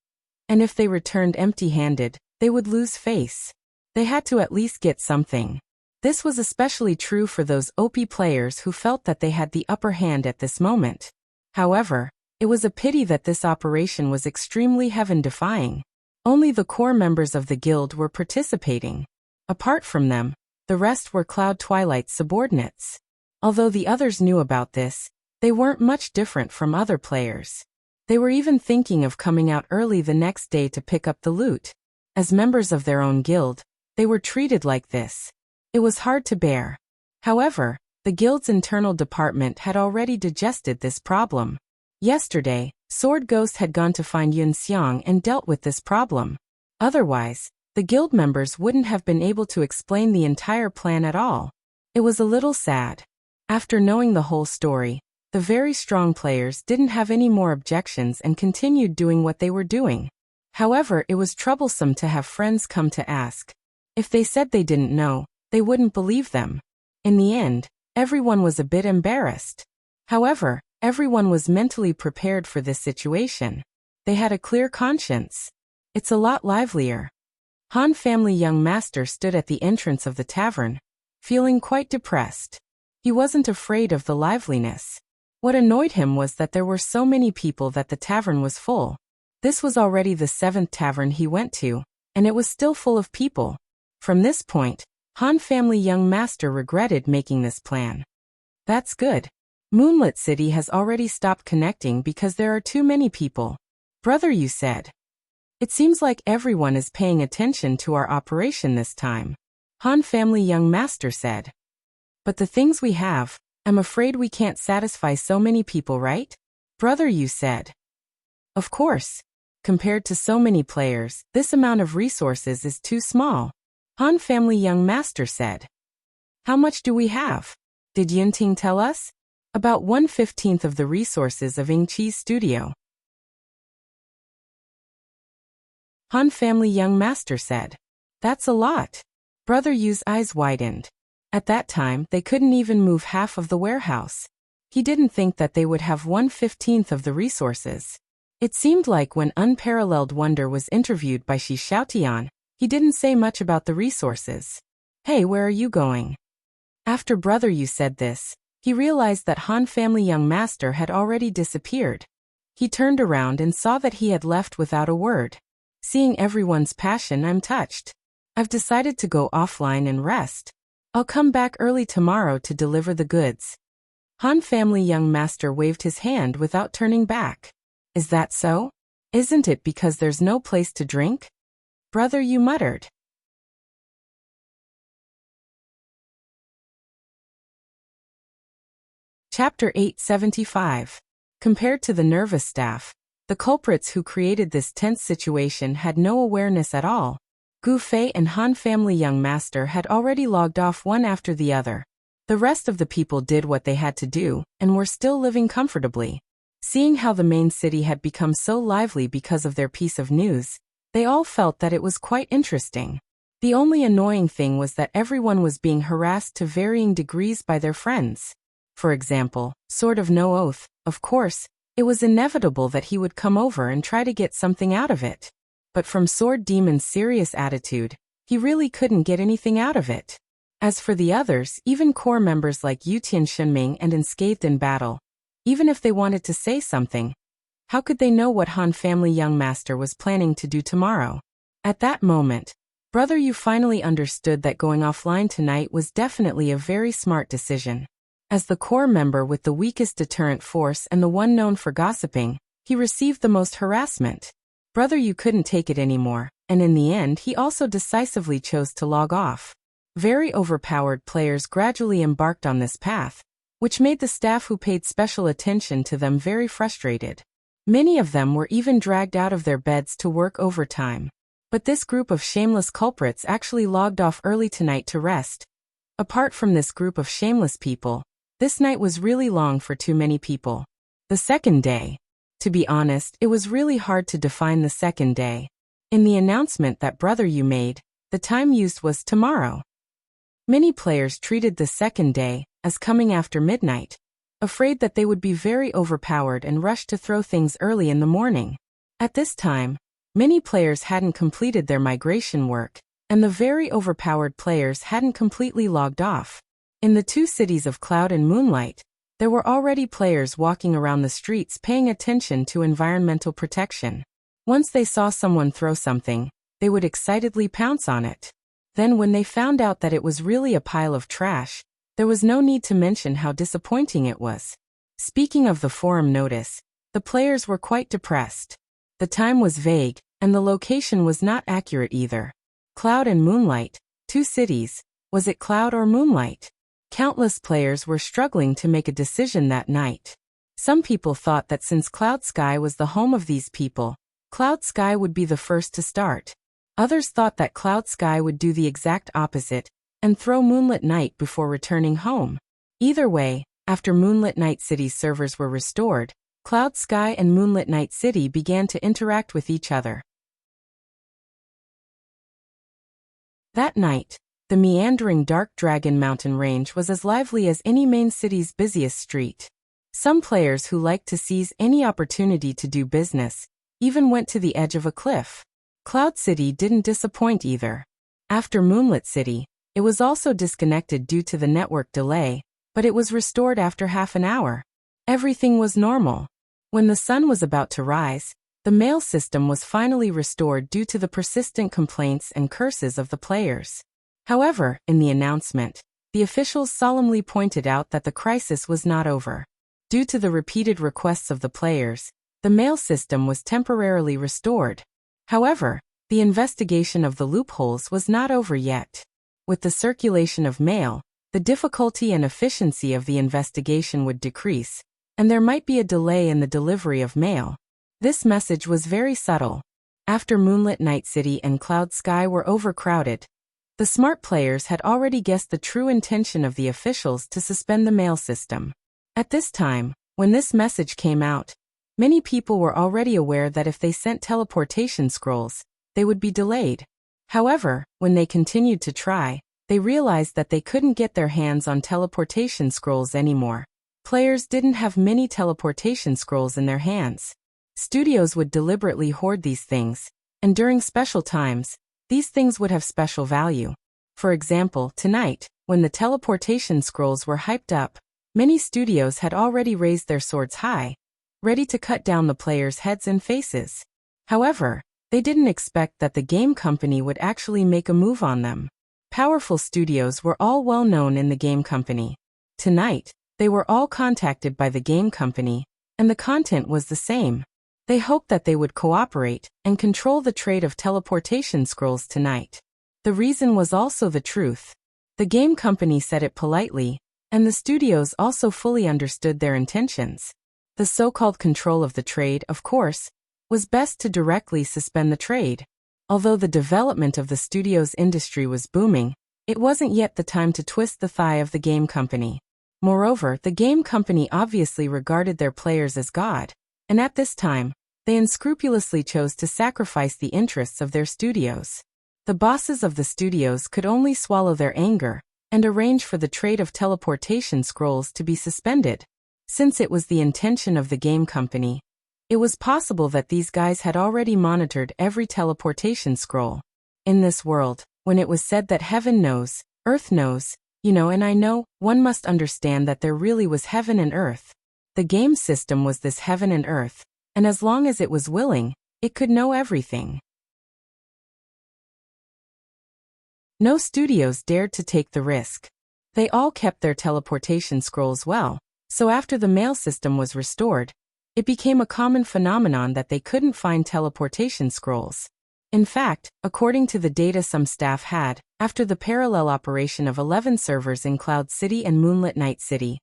and if they returned empty-handed, they would lose face. They had to at least get something. This was especially true for those OP players who felt that they had the upper hand at this moment. However, it was a pity that this operation was extremely heaven-defying. Only the core members of the guild were participating. Apart from them, the rest were Cloud Twilight's subordinates. Although the others knew about this, they weren't much different from other players. They were even thinking of coming out early the next day to pick up the loot. As members of their own guild, they were treated like this. It was hard to bear. However, the guild's internal department had already digested this problem. Yesterday, Sword Ghost had gone to find Yun Xiang and dealt with this problem. Otherwise, the guild members wouldn't have been able to explain the entire plan at all. It was a little sad. After knowing the whole story, the very strong players didn't have any more objections and continued doing what they were doing. However, it was troublesome to have friends come to ask. If they said they didn't know, they wouldn't believe them. In the end, everyone was a bit embarrassed. However, everyone was mentally prepared for this situation. They had a clear conscience. It's a lot livelier. Han Family Young Master stood at the entrance of the tavern, feeling quite depressed. He wasn't afraid of the liveliness. What annoyed him was that there were so many people that the tavern was full. This was already the 7th tavern he went to, and it was still full of people. From this point, Han Family Young Master regretted making this plan. That's good. Moonlit City has already stopped connecting because there are too many people. Brother, you said. It seems like everyone is paying attention to our operation this time. Han Family Young Master said. But the things we have, I'm afraid we can't satisfy so many people, right? Brother Yu said. Of course. Compared to so many players, this amount of resources is too small. Han family young master said. How much do we have? Did Yunting tell us? About 1/15 of the resources of Yingqi's studio. Han family young master said. That's a lot. Brother Yu's eyes widened. At that time, they couldn't even move half of the warehouse. He didn't think that they would have 1/15 of the resources. It seemed like when Unparalleled Wonder was interviewed by Shi Xiaotian, he didn't say much about the resources. Hey, where are you going? After Brother Yu said this, he realized that Han family young master had already disappeared. He turned around and saw that he had left without a word. Seeing everyone's passion, I'm touched. I've decided to go offline and rest. I'll come back early tomorrow to deliver the goods. Han family young master waved his hand without turning back. Is that so? Isn't it because there's no place to drink? Brother Yu muttered. Chapter 875. Compared to the nervous staff, the culprits who created this tense situation had no awareness at all. Gu Fei and Han family young master had already logged off one after the other. The rest of the people did what they had to do, and were still living comfortably. Seeing how the main city had become so lively because of their piece of news, they all felt that it was quite interesting. The only annoying thing was that everyone was being harassed to varying degrees by their friends. For example, Sword of No Oath, of course, it was inevitable that he would come over and try to get something out of it. But from Sword Demon's serious attitude, he really couldn't get anything out of it. As for the others, even core members like Yutian Shunming and Unscathed in Battle, even if they wanted to say something, how could they know what Han family young master was planning to do tomorrow? At that moment, Brother Yu finally understood that going offline tonight was definitely a very smart decision. As the core member with the weakest deterrent force and the one known for gossiping, he received the most harassment. Brother Yu couldn't take it anymore, and in the end he also decisively chose to log off. Very overpowered players gradually embarked on this path, which made the staff who paid special attention to them very frustrated. Many of them were even dragged out of their beds to work overtime. But this group of shameless culprits actually logged off early tonight to rest. Apart from this group of shameless people, this night was really long for too many people. The second day. To be honest, it was really hard to define the second day. In the announcement that Brother Yu made, the time used was tomorrow. Many players treated the second day as coming after midnight, afraid that they would be very overpowered and rushed to throw things early in the morning. At this time, many players hadn't completed their migration work, and the very overpowered players hadn't completely logged off. In the two cities of Cloud and Moonlight, there were already players walking around the streets paying attention to environmental protection. Once they saw someone throw something, they would excitedly pounce on it. Then when they found out that it was really a pile of trash, there was no need to mention how disappointing it was. Speaking of the forum notice, the players were quite depressed. The time was vague, and the location was not accurate either. Cloud and Moonlight, two cities, was it Cloud or Moonlight? Countless players were struggling to make a decision that night. Some people thought that since Cloud Sky was the home of these people, Cloud Sky would be the first to start. Others thought that Cloud Sky would do the exact opposite and throw Moonlit Night before returning home. Either way, after Moonlit Night City's servers were restored, Cloud Sky and Moonlit Night City began to interact with each other. That night, the meandering Dark Dragon Mountain Range was as lively as any main city's busiest street. Some players who liked to seize any opportunity to do business even went to the edge of a cliff. Cloud City didn't disappoint either. After Moonlit City, it was also disconnected due to the network delay, but it was restored after half an hour. Everything was normal. When the sun was about to rise, the mail system was finally restored due to the persistent complaints and curses of the players. However, in the announcement, the officials solemnly pointed out that the crisis was not over. Due to the repeated requests of the players, the mail system was temporarily restored. However, the investigation of the loopholes was not over yet. With the circulation of mail, the difficulty and efficiency of the investigation would decrease, and there might be a delay in the delivery of mail. This message was very subtle. After Moonlit Night City and Cloud Sky were overcrowded, the smart players had already guessed the true intention of the officials to suspend the mail system. At this time, when this message came out, many people were already aware that if they sent teleportation scrolls, they would be delayed. However, when they continued to try, they realized that they couldn't get their hands on teleportation scrolls anymore. Players didn't have many teleportation scrolls in their hands. Studios would deliberately hoard these things, and during special times, these things would have special value. For example, tonight, when the teleportation scrolls were hyped up, many studios had already raised their swords high, ready to cut down the players' heads and faces. However, they didn't expect that the game company would actually make a move on them. Powerful studios were all well known in the game company. Tonight, they were all contacted by the game company, and the content was the same. They hoped that they would cooperate and control the trade of teleportation scrolls tonight. The reason was also the truth. The game company said it politely, and the studios also fully understood their intentions. The so-called control of the trade, of course, was best to directly suspend the trade. Although the development of the studio's industry was booming, it wasn't yet the time to twist the thigh of the game company. Moreover, the game company obviously regarded their players as God, and at this time, they unscrupulously chose to sacrifice the interests of their studios. The bosses of the studios could only swallow their anger and arrange for the trade of teleportation scrolls to be suspended. Since it was the intention of the game company, it was possible that these guys had already monitored every teleportation scroll. In this world, when it was said that heaven knows, earth knows, and I know, one must understand that there really was heaven and earth. The game system was this heaven and earth, and as long as it was willing, it could know everything. No studios dared to take the risk. They all kept their teleportation scrolls well, so after the mail system was restored, it became a common phenomenon that they couldn't find teleportation scrolls. In fact, according to the data some staff had, after the parallel operation of 11 servers in Cloud City and Moonlit Night City,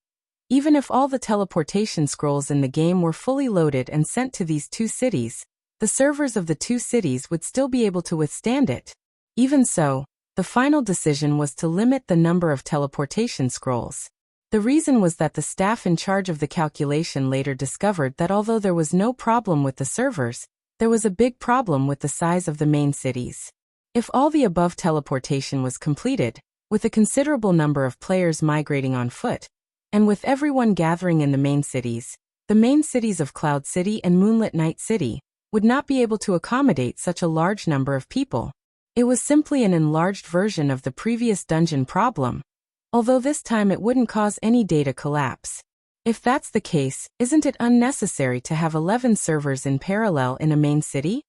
even if all the teleportation scrolls in the game were fully loaded and sent to these two cities, the servers of the two cities would still be able to withstand it. Even so, the final decision was to limit the number of teleportation scrolls. The reason was that the staff in charge of the calculation later discovered that although there was no problem with the servers, there was a big problem with the size of the main cities. If all the above teleportation was completed, with a considerable number of players migrating on foot, and with everyone gathering in the main cities of Cloud City and Moonlit Night City, would not be able to accommodate such a large number of people. It was simply an enlarged version of the previous dungeon problem, although this time it wouldn't cause any data collapse. If that's the case, isn't it unnecessary to have 11 servers in parallel in a main city?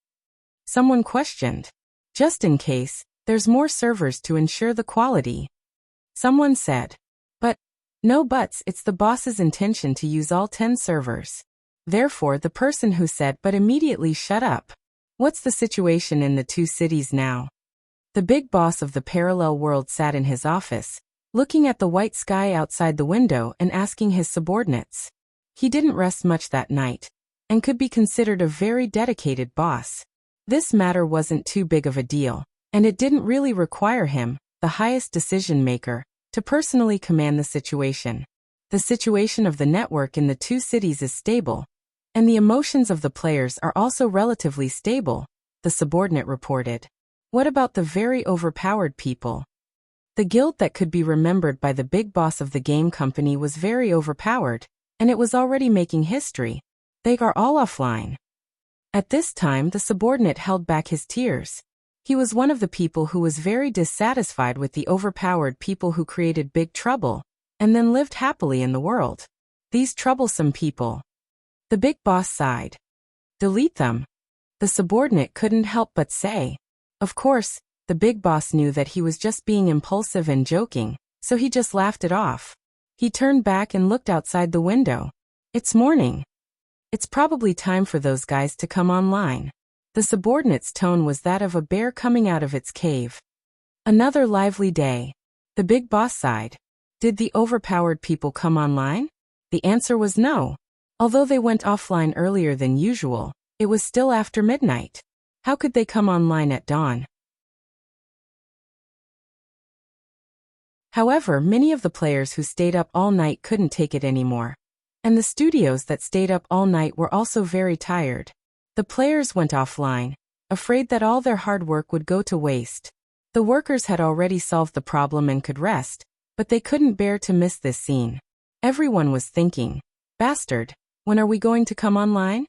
Someone questioned. Just in case, there's more servers to ensure the quality. Someone said. But, no buts, it's the boss's intention to use all 10 servers. Therefore the person who said but immediately shut up. What's the situation in the two cities now? The big boss of the parallel world sat in his office, looking at the white sky outside the window and asking his subordinates. He didn't rest much that night, and could be considered a very dedicated boss. This matter wasn't too big of a deal, and it didn't really require him, the highest decision-maker, to personally command the situation. The situation of the network in the two cities is stable, and the emotions of the players are also relatively stable, the subordinate reported. What about the very overpowered people? The guild that could be remembered by the big boss of the game company was very overpowered, and it was already making history. They are all offline. At this time the subordinate held back his tears. He was one of the people who was very dissatisfied with the overpowered people who created big trouble, and then lived happily in the world. These troublesome people. The big boss sighed. Delete them. The subordinate couldn't help but say. Of course, the big boss knew that he was just being impulsive and joking, so he just laughed it off. He turned back and looked outside the window. It's morning. It's probably time for those guys to come online. The subordinate's tone was that of a bear coming out of its cave. Another lively day. The big boss sighed. Did the overpowered people come online? The answer was no. Although they went offline earlier than usual, it was still after midnight. How could they come online at dawn? However, many of the players who stayed up all night couldn't take it anymore. And the studios that stayed up all night were also very tired. The players went offline, afraid that all their hard work would go to waste. The workers had already solved the problem and could rest, but they couldn't bear to miss this scene. Everyone was thinking, "Bastard, when are we going to come online?"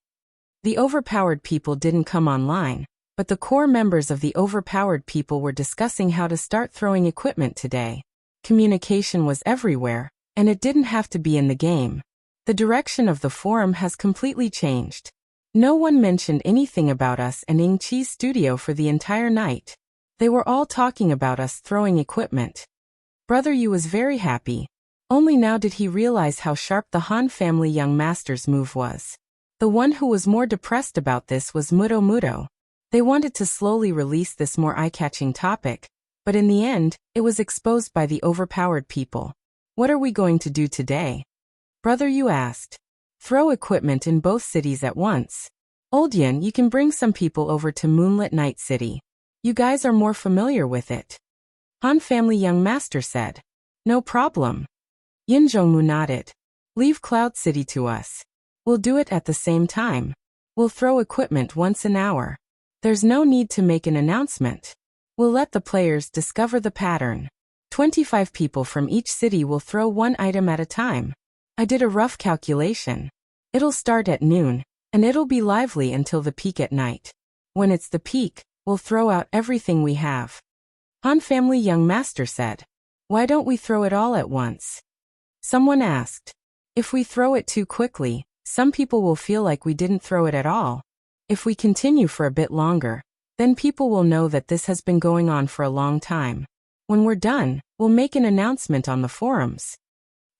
The overpowered people didn't come online, but the core members of the overpowered people were discussing how to start throwing equipment today. Communication was everywhere, and it didn't have to be in the game. The direction of the forum has completely changed. No one mentioned anything about us and Ing Chi's studio for the entire night. They were all talking about us throwing equipment. Brother Yu was very happy. Only now did he realize how sharp the Han family young master's move was. The one who was more depressed about this was Mudo Mudo. They wanted to slowly release this more eye-catching topic, but in the end, it was exposed by the overpowered people. What are we going to do today? Brother Yu asked. Throw equipment in both cities at once. Old Yin, you can bring some people over to Moonlit Night City. You guys are more familiar with it. Han family young master said. No problem. Yin Zhongmu nodded. Leave Cloud City to us. We'll do it at the same time. We'll throw equipment once an hour. There's no need to make an announcement. We'll let the players discover the pattern. 25 people from each city will throw one item at a time. I did a rough calculation. It'll start at noon, and it'll be lively until the peak at night. When it's the peak, we'll throw out everything we have. Han family young master said. Why don't we throw it all at once? Someone asked. If we throw it too quickly, some people will feel like we didn't throw it at all. If we continue for a bit longer, then people will know that this has been going on for a long time. When we're done, we'll make an announcement on the forums.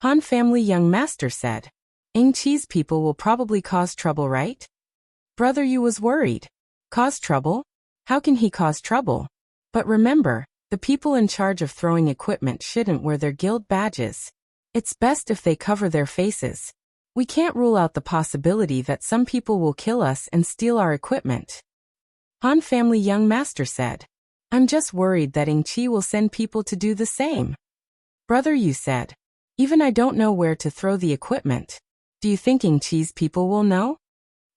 Han family young master said. Ing Chi's people will probably cause trouble, right? Brother Yu was worried. Cause trouble? How can he cause trouble? But remember, the people in charge of throwing equipment shouldn't wear their guild badges. It's best if they cover their faces. We can't rule out the possibility that some people will kill us and steal our equipment. Han family young master said. I'm just worried that Ing Chi will send people to do the same. Brother Yu said. Even I don't know where to throw the equipment. Do you think Ing Chi's people will know?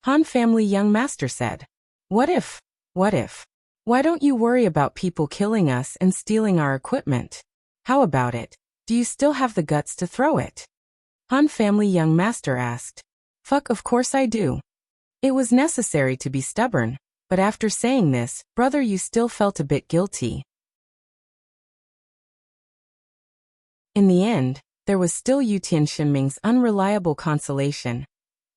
Han family young master said. What if? What if? Why don't you worry about people killing us and stealing our equipment? How about it? Do you still have the guts to throw it? Han family young master asked. Fuck, of course I do. It was necessary to be stubborn, but after saying this, Brother Yu still felt a bit guilty. In the end, there was still Yu Tianxinming's unreliable consolation.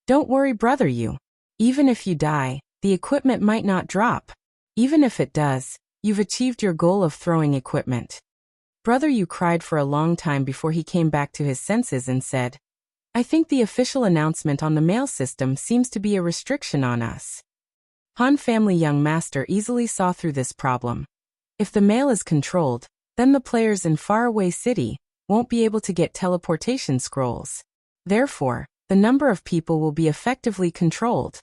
Don't worry, Brother Yu. Even if you die, the equipment might not drop. Even if it does, you've achieved your goal of throwing equipment. Brother Yu cried for a long time before he came back to his senses and said, I think the official announcement on the mail system seems to be a restriction on us. Han family young master easily saw through this problem. If the mail is controlled, then the players in faraway city won't be able to get teleportation scrolls. Therefore, the number of people will be effectively controlled.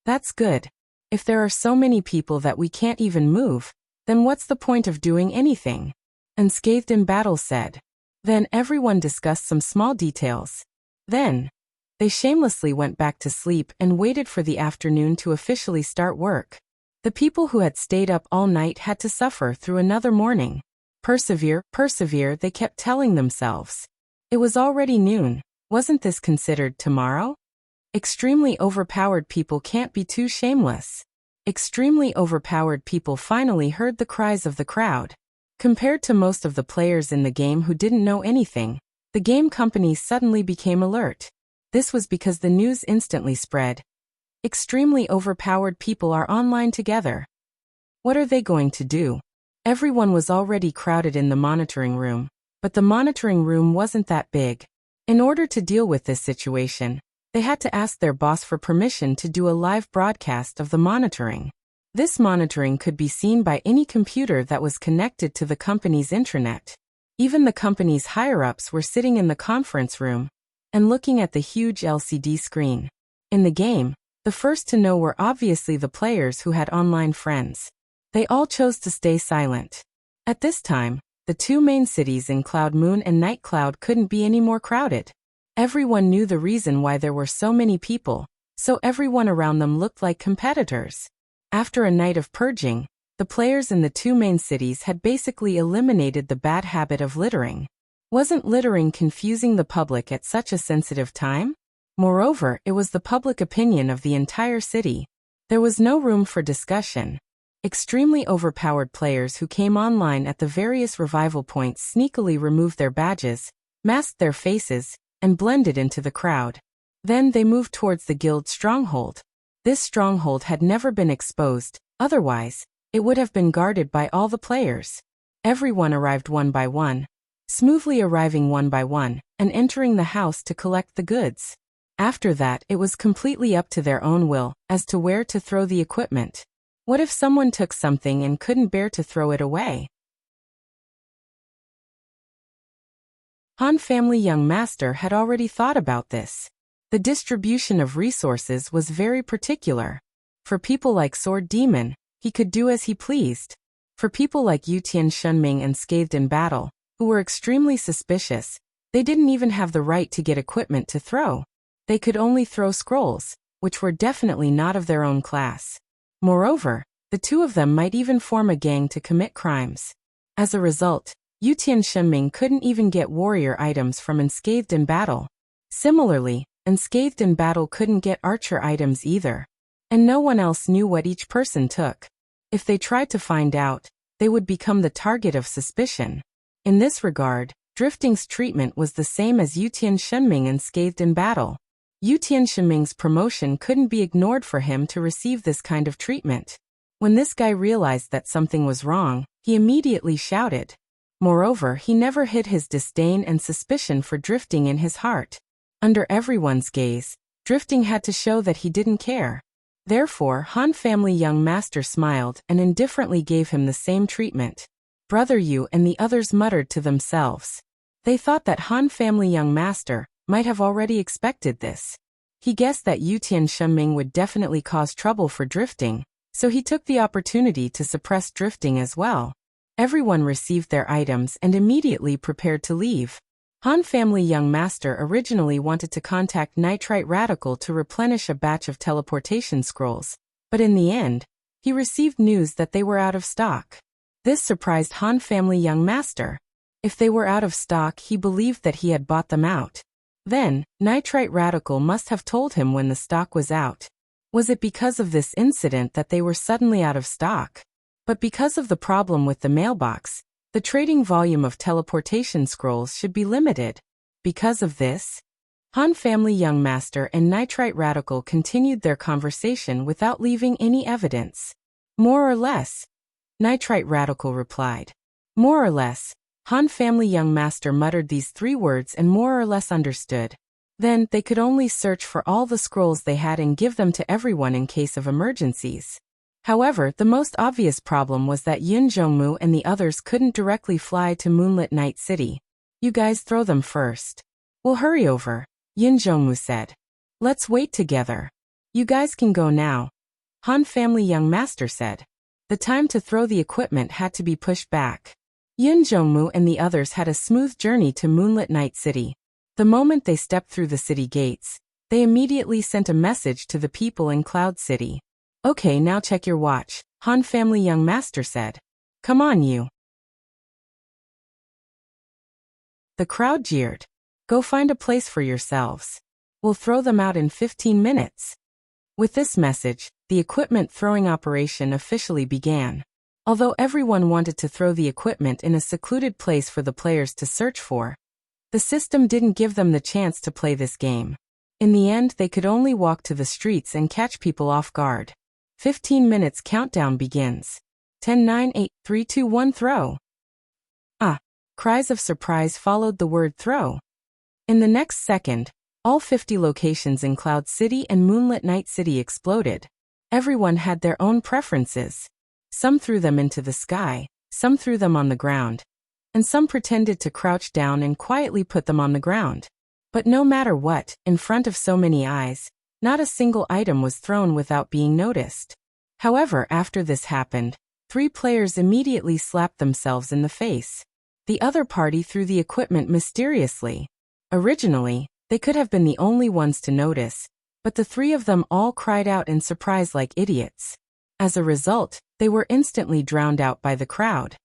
That's good. If there are so many people that we can't even move, then what's the point of doing anything? Unscathed in battle said. Then everyone discussed some small details. Then, they shamelessly went back to sleep and waited for the afternoon to officially start work. The people who had stayed up all night had to suffer through another morning. Persevere, persevere, they kept telling themselves. It was already noon. Wasn't this considered tomorrow? Extremely overpowered people can't be too shameless. Extremely overpowered people finally heard the cries of the crowd. Compared to most of the players in the game who didn't know anything, the game companies suddenly became alert. This was because the news instantly spread. Extremely overpowered people are online together. What are they going to do? Everyone was already crowded in the monitoring room, but the monitoring room wasn't that big. In order to deal with this situation, they had to ask their boss for permission to do a live broadcast of the monitoring. This monitoring could be seen by any computer that was connected to the company's intranet. Even the company's higher-ups were sitting in the conference room and looking at the huge LCD screen. In the game, the first to know were obviously the players who had online friends. They all chose to stay silent. At this time, the two main cities in Cloud Moon and Night Cloud couldn't be any more crowded. Everyone knew the reason why there were so many people, so everyone around them looked like competitors. After a night of purging, the players in the two main cities had basically eliminated the bad habit of littering. Wasn't littering confusing the public at such a sensitive time? Moreover, it was the public opinion of the entire city. There was no room for discussion. Extremely overpowered players who came online at the various revival points sneakily removed their badges, masked their faces, and blended into the crowd. Then they moved towards the guild stronghold. This stronghold had never been exposed, otherwise, it would have been guarded by all the players. Everyone arrived one by one, smoothly arriving one by one, and entering the house to collect the goods. After that, it was completely up to their own will as to where to throw the equipment. What if someone took something and couldn't bear to throw it away? Han family young master had already thought about this. The distribution of resources was very particular. For people like Sword Demon, he could do as he pleased. For people like Yutian Shunming and Scathed in Battle, who were extremely suspicious, they didn't even have the right to get equipment to throw. They could only throw scrolls, which were definitely not of their own class. Moreover, the two of them might even form a gang to commit crimes. As a result, Yutian Shunming couldn't even get warrior items from Unscathed in Battle. Similarly, Unscathed in Battle couldn't get archer items either. And no one else knew what each person took. If they tried to find out, they would become the target of suspicion. In this regard, Drifting's treatment was the same as Yutian Shunming Unscathed in Battle. Yutian Shunming's promotion couldn't be ignored for him to receive this kind of treatment. When this guy realized that something was wrong, he immediately shouted. Moreover, he never hid his disdain and suspicion for Drifting in his heart. Under everyone's gaze, Drifting had to show that he didn't care. Therefore, Han family young master smiled and indifferently gave him the same treatment. Brother Yu and the others muttered to themselves. They thought that Han family young master might have already expected this. He guessed that Yutian Shunming would definitely cause trouble for Drifting, so he took the opportunity to suppress Drifting as well. Everyone received their items and immediately prepared to leave. Han family young master originally wanted to contact Nitrite Radical to replenish a batch of teleportation scrolls, but in the end, he received news that they were out of stock. This surprised Han family young master. If they were out of stock, he believed that he had bought them out. Then, Nitrite Radical must have told him when the stock was out. Was it because of this incident that they were suddenly out of stock? But because of the problem with the mailbox, the trading volume of teleportation scrolls should be limited. Because of this, Han family young master and Nitrite Radical continued their conversation without leaving any evidence. More or less, Nitrite Radical replied. More or less, Han family young master muttered these three words and more or less understood. Then, they could only search for all the scrolls they had and give them to everyone in case of emergencies. However, the most obvious problem was that Yin Zhongmu and the others couldn't directly fly to Moonlit Night City. You guys throw them first. We'll hurry over, Yin Zhongmu said. Let's wait together. You guys can go now, Han family young master said. The time to throw the equipment had to be pushed back. Yin Zhongmu and the others had a smooth journey to Moonlit Night City. The moment they stepped through the city gates, they immediately sent a message to the people in Cloud City. Okay, now check your watch, Han family young master said. Come on you. The crowd jeered. Go find a place for yourselves. We'll throw them out in 15 minutes. With this message, the equipment throwing operation officially began. Although everyone wanted to throw the equipment in a secluded place for the players to search for, the system didn't give them the chance to play this game. In the end, they could only walk to the streets and catch people off guard. 15 minutes countdown begins. 10, 9, 8, 3, 2, 1, throw. Ah! Cries of surprise followed the word throw. In the next second, all 50 locations in Cloud City and Moonlit Night City exploded. Everyone had their own preferences. Some threw them into the sky, some threw them on the ground. and some pretended to crouch down and quietly put them on the ground. But no matter what, in front of so many eyes, not a single item was thrown without being noticed. However, after this happened, 3 players immediately slapped themselves in the face. The other party threw the equipment mysteriously. Originally, they could have been the only ones to notice, but the 3 of them all cried out in surprise like idiots. As a result, they were instantly drowned out by the crowd.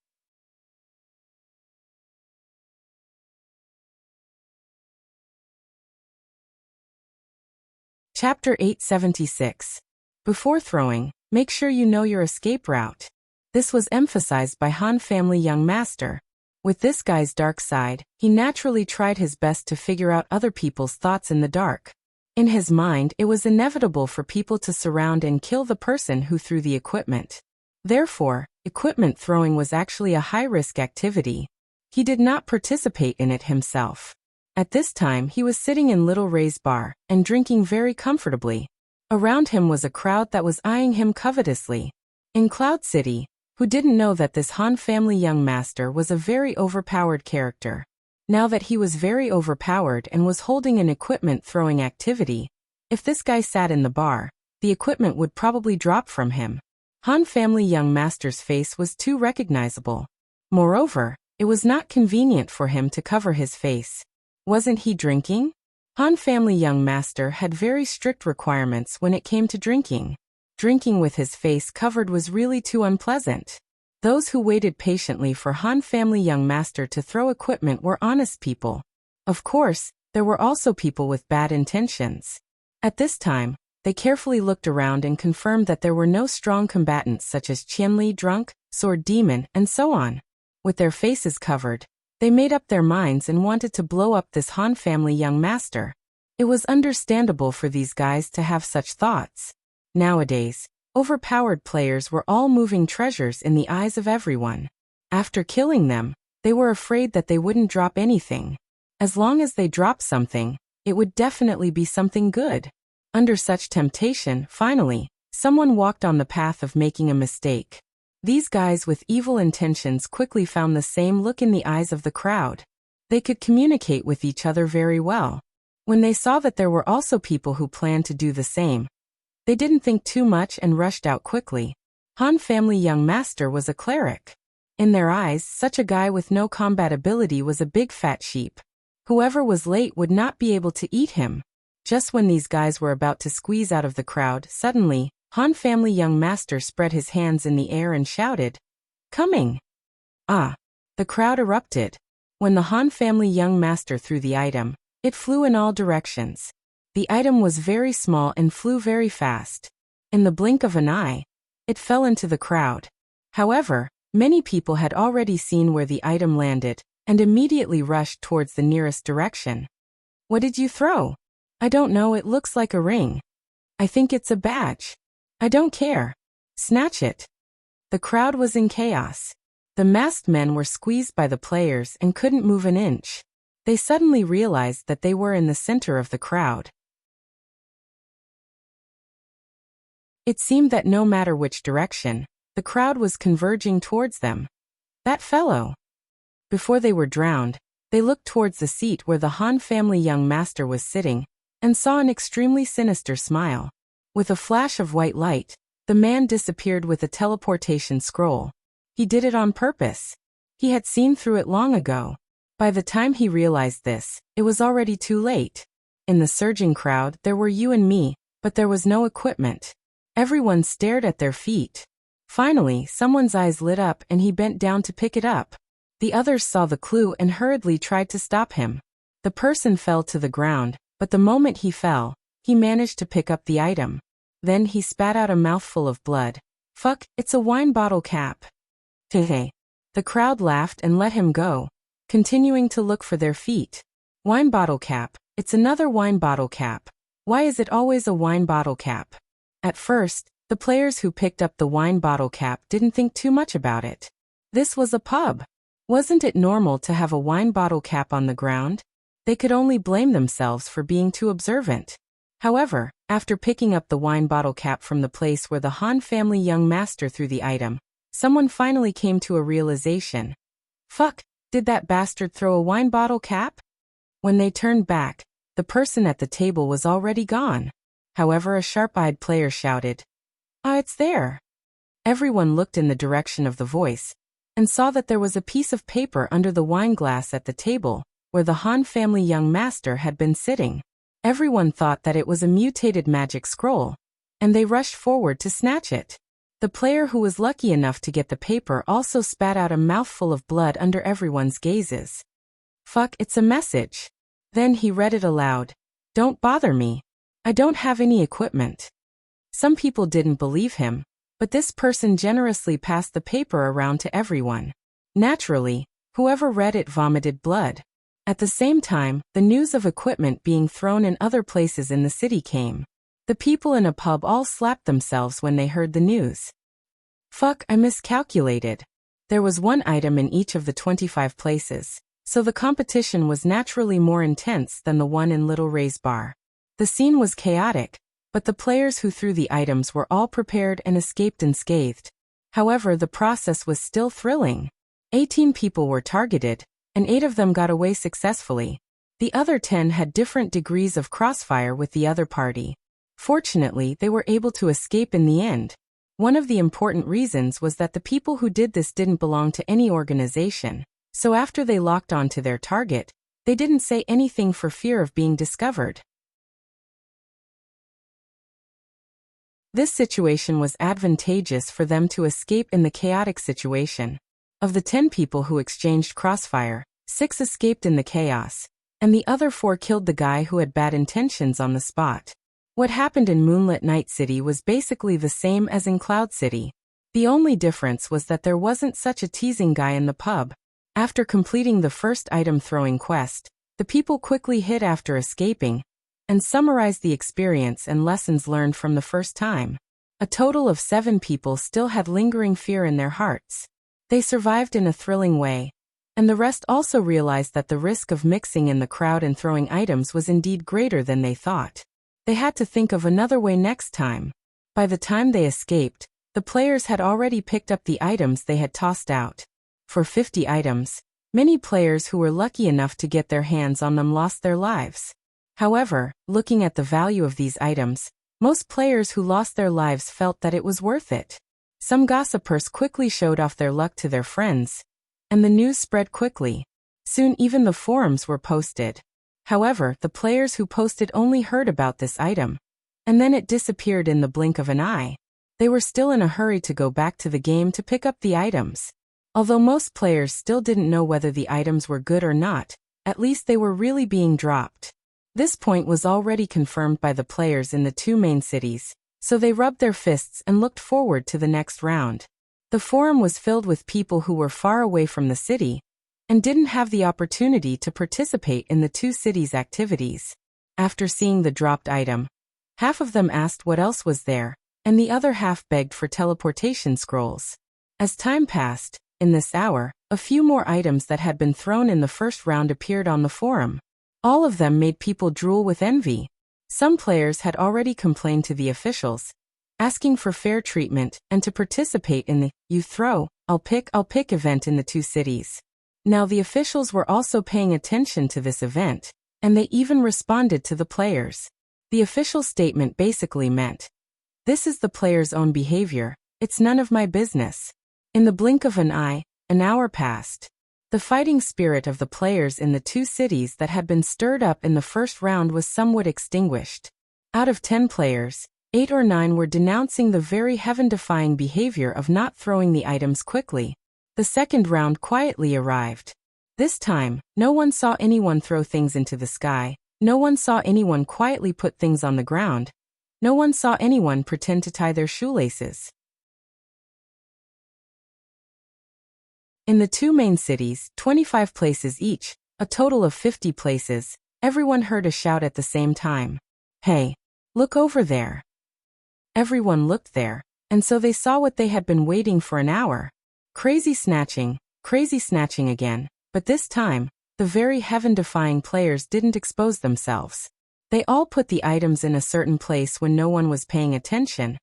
Chapter 876. Before throwing, make sure you know your escape route. This was emphasized by Han family young master. With this guy's dark side, he naturally tried his best to figure out other people's thoughts in the dark. In his mind, it was inevitable for people to surround and kill the person who threw the equipment. Therefore, equipment throwing was actually a high-risk activity. He did not participate in it himself. At this time he was sitting in Little Ray's bar, and drinking very comfortably. Around him was a crowd that was eyeing him covetously. In Cloud City, who didn't know that this Han family young master was a very overpowered character. Now that he was very overpowered and was holding an equipment throwing activity, if this guy sat in the bar, the equipment would probably drop from him. Han family young master's face was too recognizable. Moreover, it was not convenient for him to cover his face. Wasn't he drinking? Han family young master had very strict requirements when it came to drinking. Drinking with his face covered was really too unpleasant. Those who waited patiently for Han family young master to throw equipment were honest people. Of course, there were also people with bad intentions. At this time, they carefully looked around and confirmed that there were no strong combatants such as Qianli drunk, Sword Demon, and so on. With their faces covered, they made up their minds and wanted to blow up this Han family young master. It was understandable for these guys to have such thoughts. Nowadays, overpowered players were all moving treasures in the eyes of everyone. After killing them, they were afraid that they wouldn't drop anything. As long as they dropped something, it would definitely be something good. Under such temptation, finally, someone walked on the path of making a mistake. These guys with evil intentions quickly found the same look in the eyes of the crowd. They could communicate with each other very well. When they saw that there were also people who planned to do the same, they didn't think too much and rushed out quickly. Han family young master was a cleric. In their eyes, such a guy with no combat ability was a big fat sheep. Whoever was late would not be able to eat him. Just when these guys were about to squeeze out of the crowd, suddenly, Han family young master spread his hands in the air and shouted, "Coming!" Ah! The crowd erupted. When the Han family young master threw the item, it flew in all directions. The item was very small and flew very fast. In the blink of an eye, it fell into the crowd. However, many people had already seen where the item landed, and immediately rushed towards the nearest direction. "What did you throw?" "I don't know, it looks like a ring." "I think it's a badge." "I don't care. Snatch it." The crowd was in chaos. The masked men were squeezed by the players and couldn't move an inch. They suddenly realized that they were in the center of the crowd. It seemed that no matter which direction, the crowd was converging towards them. That fellow. Before they were drowned, they looked towards the seat where the Han family young master was sitting, and saw an extremely sinister smile. With a flash of white light, the man disappeared with a teleportation scroll. He did it on purpose. He had seen through it long ago. By the time he realized this, it was already too late. In the surging crowd, there were you and me, but there was no equipment. Everyone stared at their feet. Finally, someone's eyes lit up and he bent down to pick it up. The others saw the clue and hurriedly tried to stop him. The person fell to the ground, but the moment he fell, he managed to pick up the item. Then he spat out a mouthful of blood. "Fuck, it's a wine bottle cap." Hehe. The crowd laughed and let him go, continuing to look for their feet. "Wine bottle cap, it's another wine bottle cap. Why is it always a wine bottle cap?" At first, the players who picked up the wine bottle cap didn't think too much about it. This was a pub. Wasn't it normal to have a wine bottle cap on the ground? They could only blame themselves for being too observant. However, after picking up the wine bottle cap from the place where the Han family young master threw the item, someone finally came to a realization. "Fuck, Did that bastard throw a wine bottle cap? When they turned back, the person at the table was already gone. However, a sharp-eyed player shouted, "Ah, it's there." Everyone looked in the direction of the voice, and saw that there was a piece of paper under the wine glass at the table, where the Han family young master had been sitting. Everyone thought that it was a mutated magic scroll, and they rushed forward to snatch it. The player who was lucky enough to get the paper also spat out a mouthful of blood under everyone's gazes. "Fuck, it's a message." Then he read it aloud. "Don't bother me. I don't have any equipment." Some people didn't believe him, but this person generously passed the paper around to everyone. Naturally, whoever read it vomited blood. At the same time, the news of equipment being thrown in other places in the city came. The people in a pub all slapped themselves when they heard the news. Fuck, I miscalculated. There was one item in each of the 25 places, so the competition was naturally more intense than the one in Little Ray's bar. The scene was chaotic, but the players who threw the items were all prepared and escaped unscathed. However, the process was still thrilling. 18 people were targeted, and 8 of them got away successfully. The other 10 had different degrees of crossfire with the other party. Fortunately, they were able to escape in the end. One of the important reasons was that the people who did this didn't belong to any organization, so after they locked on to their target, they didn't say anything for fear of being discovered. This situation was advantageous for them to escape in the chaotic situation. Of the 10 people who exchanged crossfire, 6 escaped in the chaos, and the other 4 killed the guy who had bad intentions on the spot. What happened in Moonlit Night City was basically the same as in Cloud City. The only difference was that there wasn't such a teasing guy in the pub. After completing the first item-throwing quest, the people quickly hid after escaping, and summarized the experience and lessons learned from the first time. A total of 7 people still had lingering fear in their hearts. They survived in a thrilling way, and the rest also realized that the risk of mixing in the crowd and throwing items was indeed greater than they thought. They had to think of another way next time. By the time they escaped, the players had already picked up the items they had tossed out. For 50 items, many players who were lucky enough to get their hands on them lost their lives. However, looking at the value of these items, most players who lost their lives felt that it was worth it. Some gossipers quickly showed off their luck to their friends, and the news spread quickly. Soon even the forums were posted. However, the players who posted only heard about this item, and then it disappeared in the blink of an eye. They were still in a hurry to go back to the game to pick up the items. Although most players still didn't know whether the items were good or not, at least they were really being dropped. This point was already confirmed by the players in the 2 main cities, so they rubbed their fists and looked forward to the next round. The forum was filled with people who were far away from the city, and didn't have the opportunity to participate in the 2 cities' activities. After seeing the dropped item, half of them asked what else was there, and the other half begged for teleportation scrolls. As time passed, in this hour, a few more items that had been thrown in the first round appeared on the forum. All of them made people drool with envy. Some players had already complained to the officials, asking for fair treatment and to participate in the "you throw, I'll pick" event in the 2 cities. Now the officials were also paying attention to this event, and they even responded to the players. The official statement basically meant, "This is the player's own behavior, it's none of my business." In the blink of an eye, an hour passed. The fighting spirit of the players in the 2 cities that had been stirred up in the first round was somewhat extinguished. Out of 10 players, 8 or 9 were denouncing the very heaven-defying behavior of not throwing the items quickly. The second round quietly arrived. This time, no one saw anyone throw things into the sky, no one saw anyone quietly put things on the ground, no one saw anyone pretend to tie their shoelaces. In the 2 main cities, 25 places each, a total of 50 places, everyone heard a shout at the same time. "Hey, look over there." Everyone looked there, and so they saw what they had been waiting for an hour. Crazy snatching again, but this time, the very heaven-defying players didn't expose themselves. They all put the items in a certain place when no one was paying attention,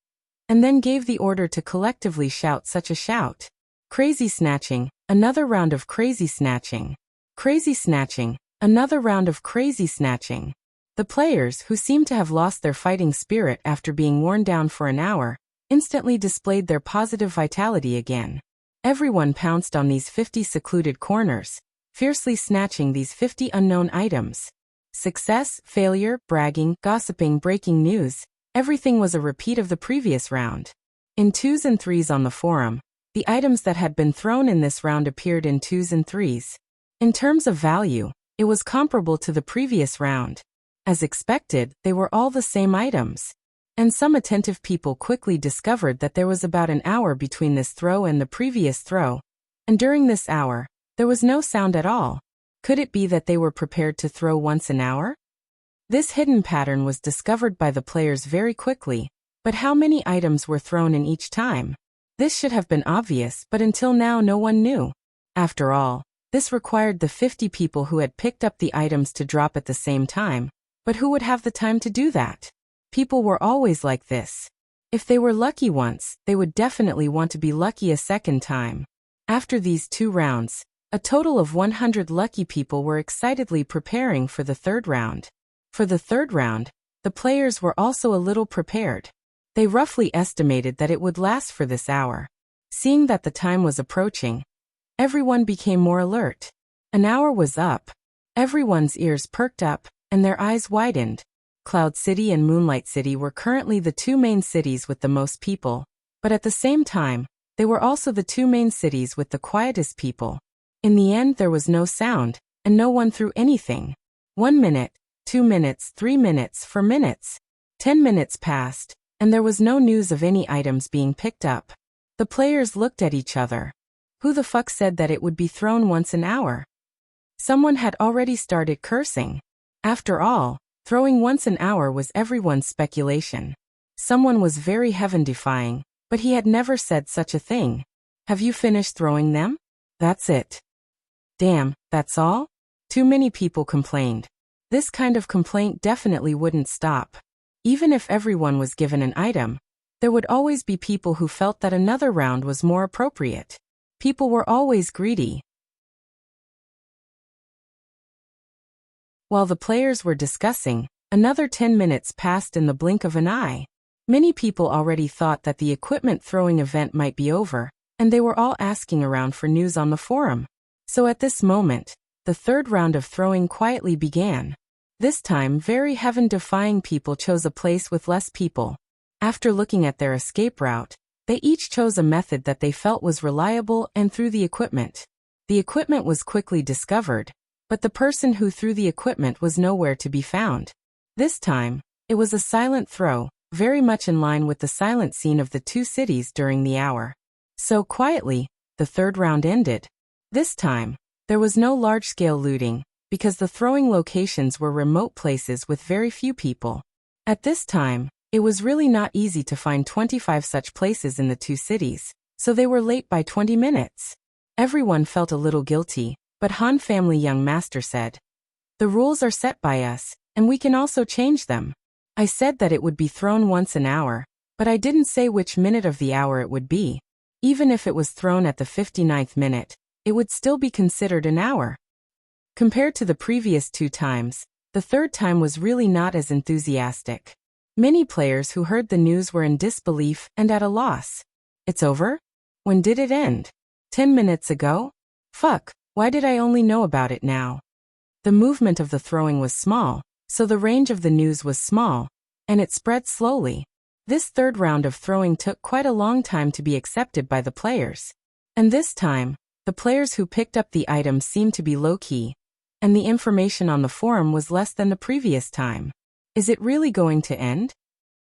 and then gave the order to collectively shout such a shout. Crazy snatching, another round of crazy snatching. Crazy snatching, another round of crazy snatching. The players, who seemed to have lost their fighting spirit after being worn down for an hour, instantly displayed their positive vitality again. Everyone pounced on these 50 secluded corners, fiercely snatching these 50 unknown items. Success, failure, bragging, gossiping, breaking news, everything was a repeat of the previous round. In 2s and 3s on the forum, the items that had been thrown in this round appeared in 2s and 3s. In terms of value, it was comparable to the previous round. As expected, they were all the same items. And some attentive people quickly discovered that there was about an hour between this throw and the previous throw. And during this hour, there was no sound at all. Could it be that they were prepared to throw once an hour? This hidden pattern was discovered by the players very quickly, but how many items were thrown in each time? This should have been obvious, but until now no one knew. After all, this required the 50 people who had picked up the items to drop at the same time. But who would have the time to do that? People were always like this. If they were lucky once, they would definitely want to be lucky a second time. After these 2 rounds, a total of 100 lucky people were excitedly preparing for the third round. For the third round, the players were also a little prepared. They roughly estimated that it would last for this hour. Seeing that the time was approaching, everyone became more alert. An hour was up. Everyone's ears perked up, and their eyes widened. Cloud City and Moonlight City were currently the 2 main cities with the most people, but at the same time, they were also the 2 main cities with the quietest people. In the end, there was no sound, and no one threw anything. 1 minute, 2 minutes, 3 minutes, 4 minutes. 10 minutes passed, and there was no news of any items being picked up. The players looked at each other. Who the fuck said that it would be thrown once an hour? Someone had already started cursing. After all, throwing once an hour was everyone's speculation. Someone was very heaven-defying, but he had never said such a thing. Have you finished throwing them? That's it. Damn, that's all? Too many people complained. This kind of complaint definitely wouldn't stop. Even if everyone was given an item, there would always be people who felt that another round was more appropriate. People were always greedy. While the players were discussing, another 10 minutes passed in the blink of an eye. Many people already thought that the equipment throwing event might be over, and they were all asking around for news on the forum. So at this moment, the third round of throwing quietly began. This time, very heaven-defying people chose a place with less people. After looking at their escape route, they each chose a method that they felt was reliable and threw the equipment. The equipment was quickly discovered, but the person who threw the equipment was nowhere to be found. This time, it was a silent throw, very much in line with the silent scene of the 2 cities during the hour. So quietly, the third round ended. This time, there was no large-scale looting, because the throwing locations were remote places with very few people. At this time, it was really not easy to find 25 such places in the 2 cities, so they were late by 20 minutes. Everyone felt a little guilty. But Han Family Young Master said, "The rules are set by us, and we can also change them. I said that it would be thrown once an hour, but I didn't say which minute of the hour it would be. Even if it was thrown at the 59th minute, it would still be considered an hour." Compared to the previous 2 times, the third time was really not as enthusiastic. Many players who heard the news were in disbelief and at a loss. It's over? When did it end? 10 minutes ago? Fuck. Why did I only know about it now? The movement of the throwing was small, so the range of the news was small, and it spread slowly. This third round of throwing took quite a long time to be accepted by the players. And this time, the players who picked up the items seemed to be low-key, and the information on the forum was less than the previous time. Is it really going to end?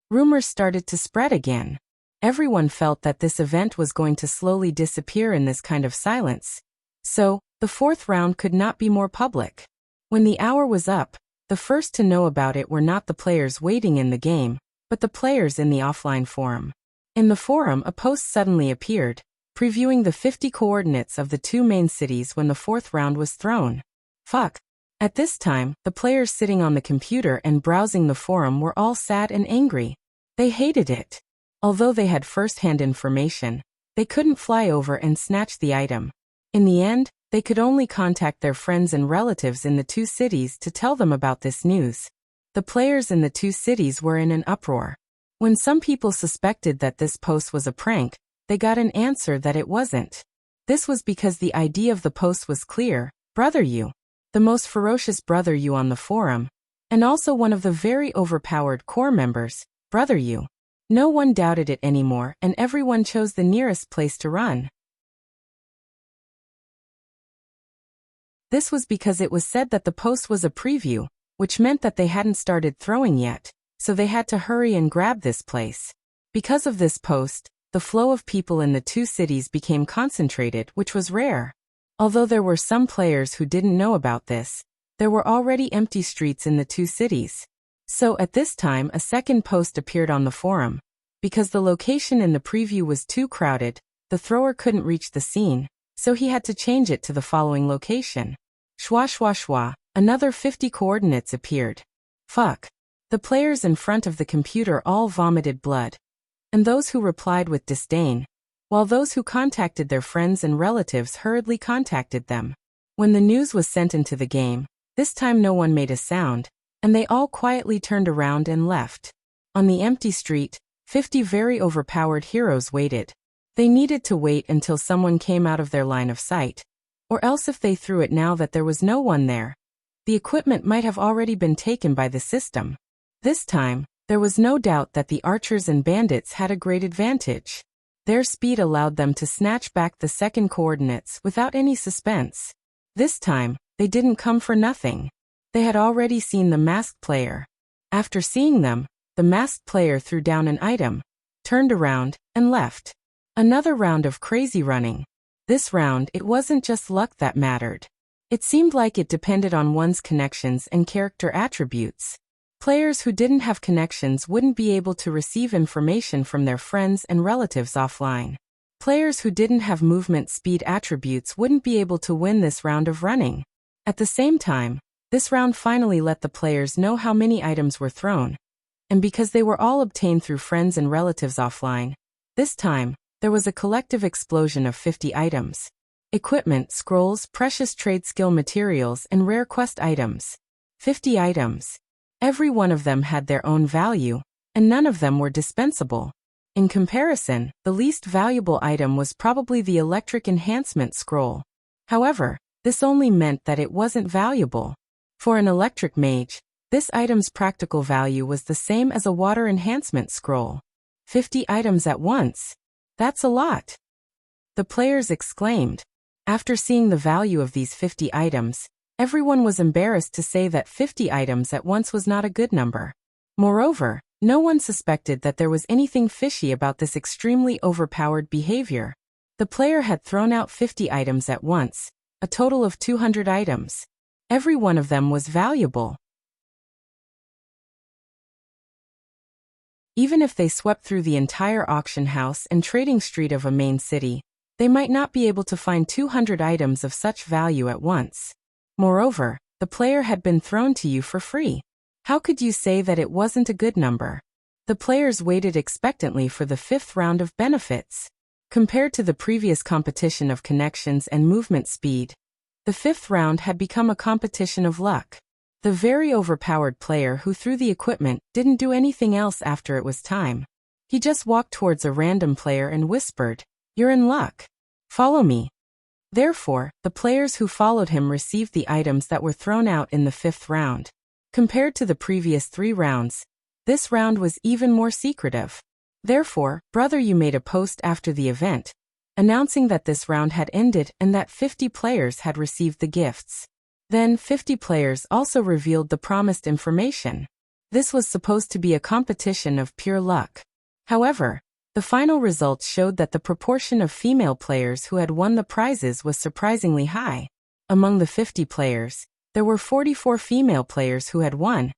Rumors started to spread again. Everyone felt that this event was going to slowly disappear in this kind of silence. So, the fourth round could not be more public. When the hour was up, the first to know about it were not the players waiting in the game, but the players in the offline forum. In the forum, a post suddenly appeared, previewing the 50 coordinates of the 2 main cities when the fourth round was thrown. Fuck. At this time, the players sitting on the computer and browsing the forum were all sad and angry. They hated it. Although they had first-hand information, They couldn't fly over and snatch the item. In the end, they could only contact their friends and relatives in the two cities to tell them about this news. The players in the two cities were in an uproar. When some people suspected that this post was a prank, they got an answer that it wasn't. This was because the idea of the post was clear: Brother Yu, the most ferocious Brother Yu on the forum, and also one of the very overpowered core members, Brother Yu. No one doubted it anymore, and everyone chose the nearest place to run. This was because it was said that the post was a preview, which meant that they hadn't started throwing yet, so they had to hurry and grab this place. Because of this post, the flow of people in the two cities became concentrated, which was rare. Although there were some players who didn't know about this, there were already empty streets in the two cities. So at this time a second post appeared on the forum. Because the location in the preview was too crowded, the thrower couldn't reach the scene, so he had to change it to the following location. Shwa shwa shwa, another 50 coordinates appeared. Fuck. The players in front of the computer all vomited blood. And those who replied with disdain, while those who contacted their friends and relatives hurriedly contacted them. When the news was sent into the game, this time no one made a sound, and they all quietly turned around and left. On the empty street, 50 very overpowered heroes waited. They needed to wait until someone came out of their line of sight, or else if they threw it now that there was no one there, the equipment might have already been taken by the system. This time, there was no doubt that the archers and bandits had a great advantage. Their speed allowed them to snatch back the second coordinates without any suspense. This time, they didn't come for nothing. They had already seen the masked player. After seeing them, the masked player threw down an item, turned around, and left. Another round of crazy running. This round, it wasn't just luck that mattered. It seemed like it depended on one's connections and character attributes. Players who didn't have connections wouldn't be able to receive information from their friends and relatives offline. Players who didn't have movement speed attributes wouldn't be able to win this round of running. At the same time, this round finally let the players know how many items were thrown. And because they were all obtained through friends and relatives offline, this time, there was a collective explosion of 50 items. Equipment, scrolls, precious trade skill materials, and rare quest items. 50 items. Every one of them had their own value, and none of them were dispensable. In comparison, the least valuable item was probably the electric enhancement scroll. However, this only meant that it wasn't valuable. For an electric mage, this item's practical value was the same as a water enhancement scroll. 50 items at once. That's a lot. The players exclaimed. After seeing the value of these 50 items, everyone was embarrassed to say that 50 items at once was not a good number. Moreover, no one suspected that there was anything fishy about this extremely overpowered behavior. The player had thrown out 50 items at once, a total of 200 items. Every one of them was valuable. Even if they swept through the entire auction house and trading street of a main city, they might not be able to find 200 items of such value at once. Moreover, the player had been thrown to you for free. How could you say that it wasn't a good number? The players waited expectantly for the fifth round of benefits. Compared to the previous competition of connections and movement speed, the fifth round had become a competition of luck. The very overpowered player who threw the equipment didn't do anything else after it was time. He just walked towards a random player and whispered, "You're in luck. Follow me." Therefore, the players who followed him received the items that were thrown out in the fifth round. Compared to the previous 3 rounds, this round was even more secretive. Therefore, Brother Yu made a post after the event, announcing that this round had ended and that 50 players had received the gifts. Then 50 players also revealed the promised information. This was supposed to be a competition of pure luck. However, the final results showed that the proportion of female players who had won the prizes was surprisingly high. Among the 50 players, there were 44 female players who had won,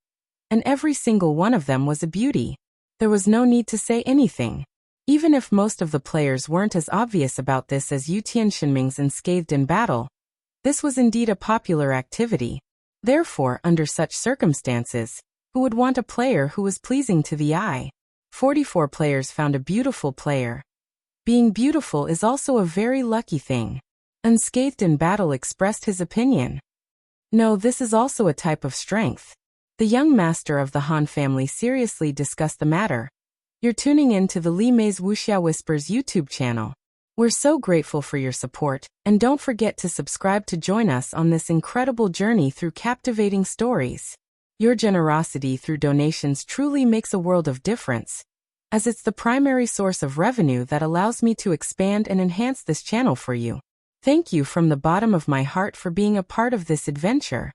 and every single one of them was a beauty. There was no need to say anything. Even if most of the players weren't as obvious about this as Yu Tianxinming's Unscathed in Battle, this was indeed a popular activity. Therefore, under such circumstances, who would want a player who was pleasing to the eye? 44 players found a beautiful player. Being beautiful is also a very lucky thing. Unscathed in battle expressed his opinion. No, this is also a type of strength. The young master of the Han family seriously discussed the matter. You're tuning in to the Li Mei's Wuxia Whispers YouTube channel. We're so grateful for your support, and don't forget to subscribe to join us on this incredible journey through captivating stories. Your generosity through donations truly makes a world of difference, as it's the primary source of revenue that allows me to expand and enhance this channel for you. Thank you from the bottom of my heart for being a part of this adventure.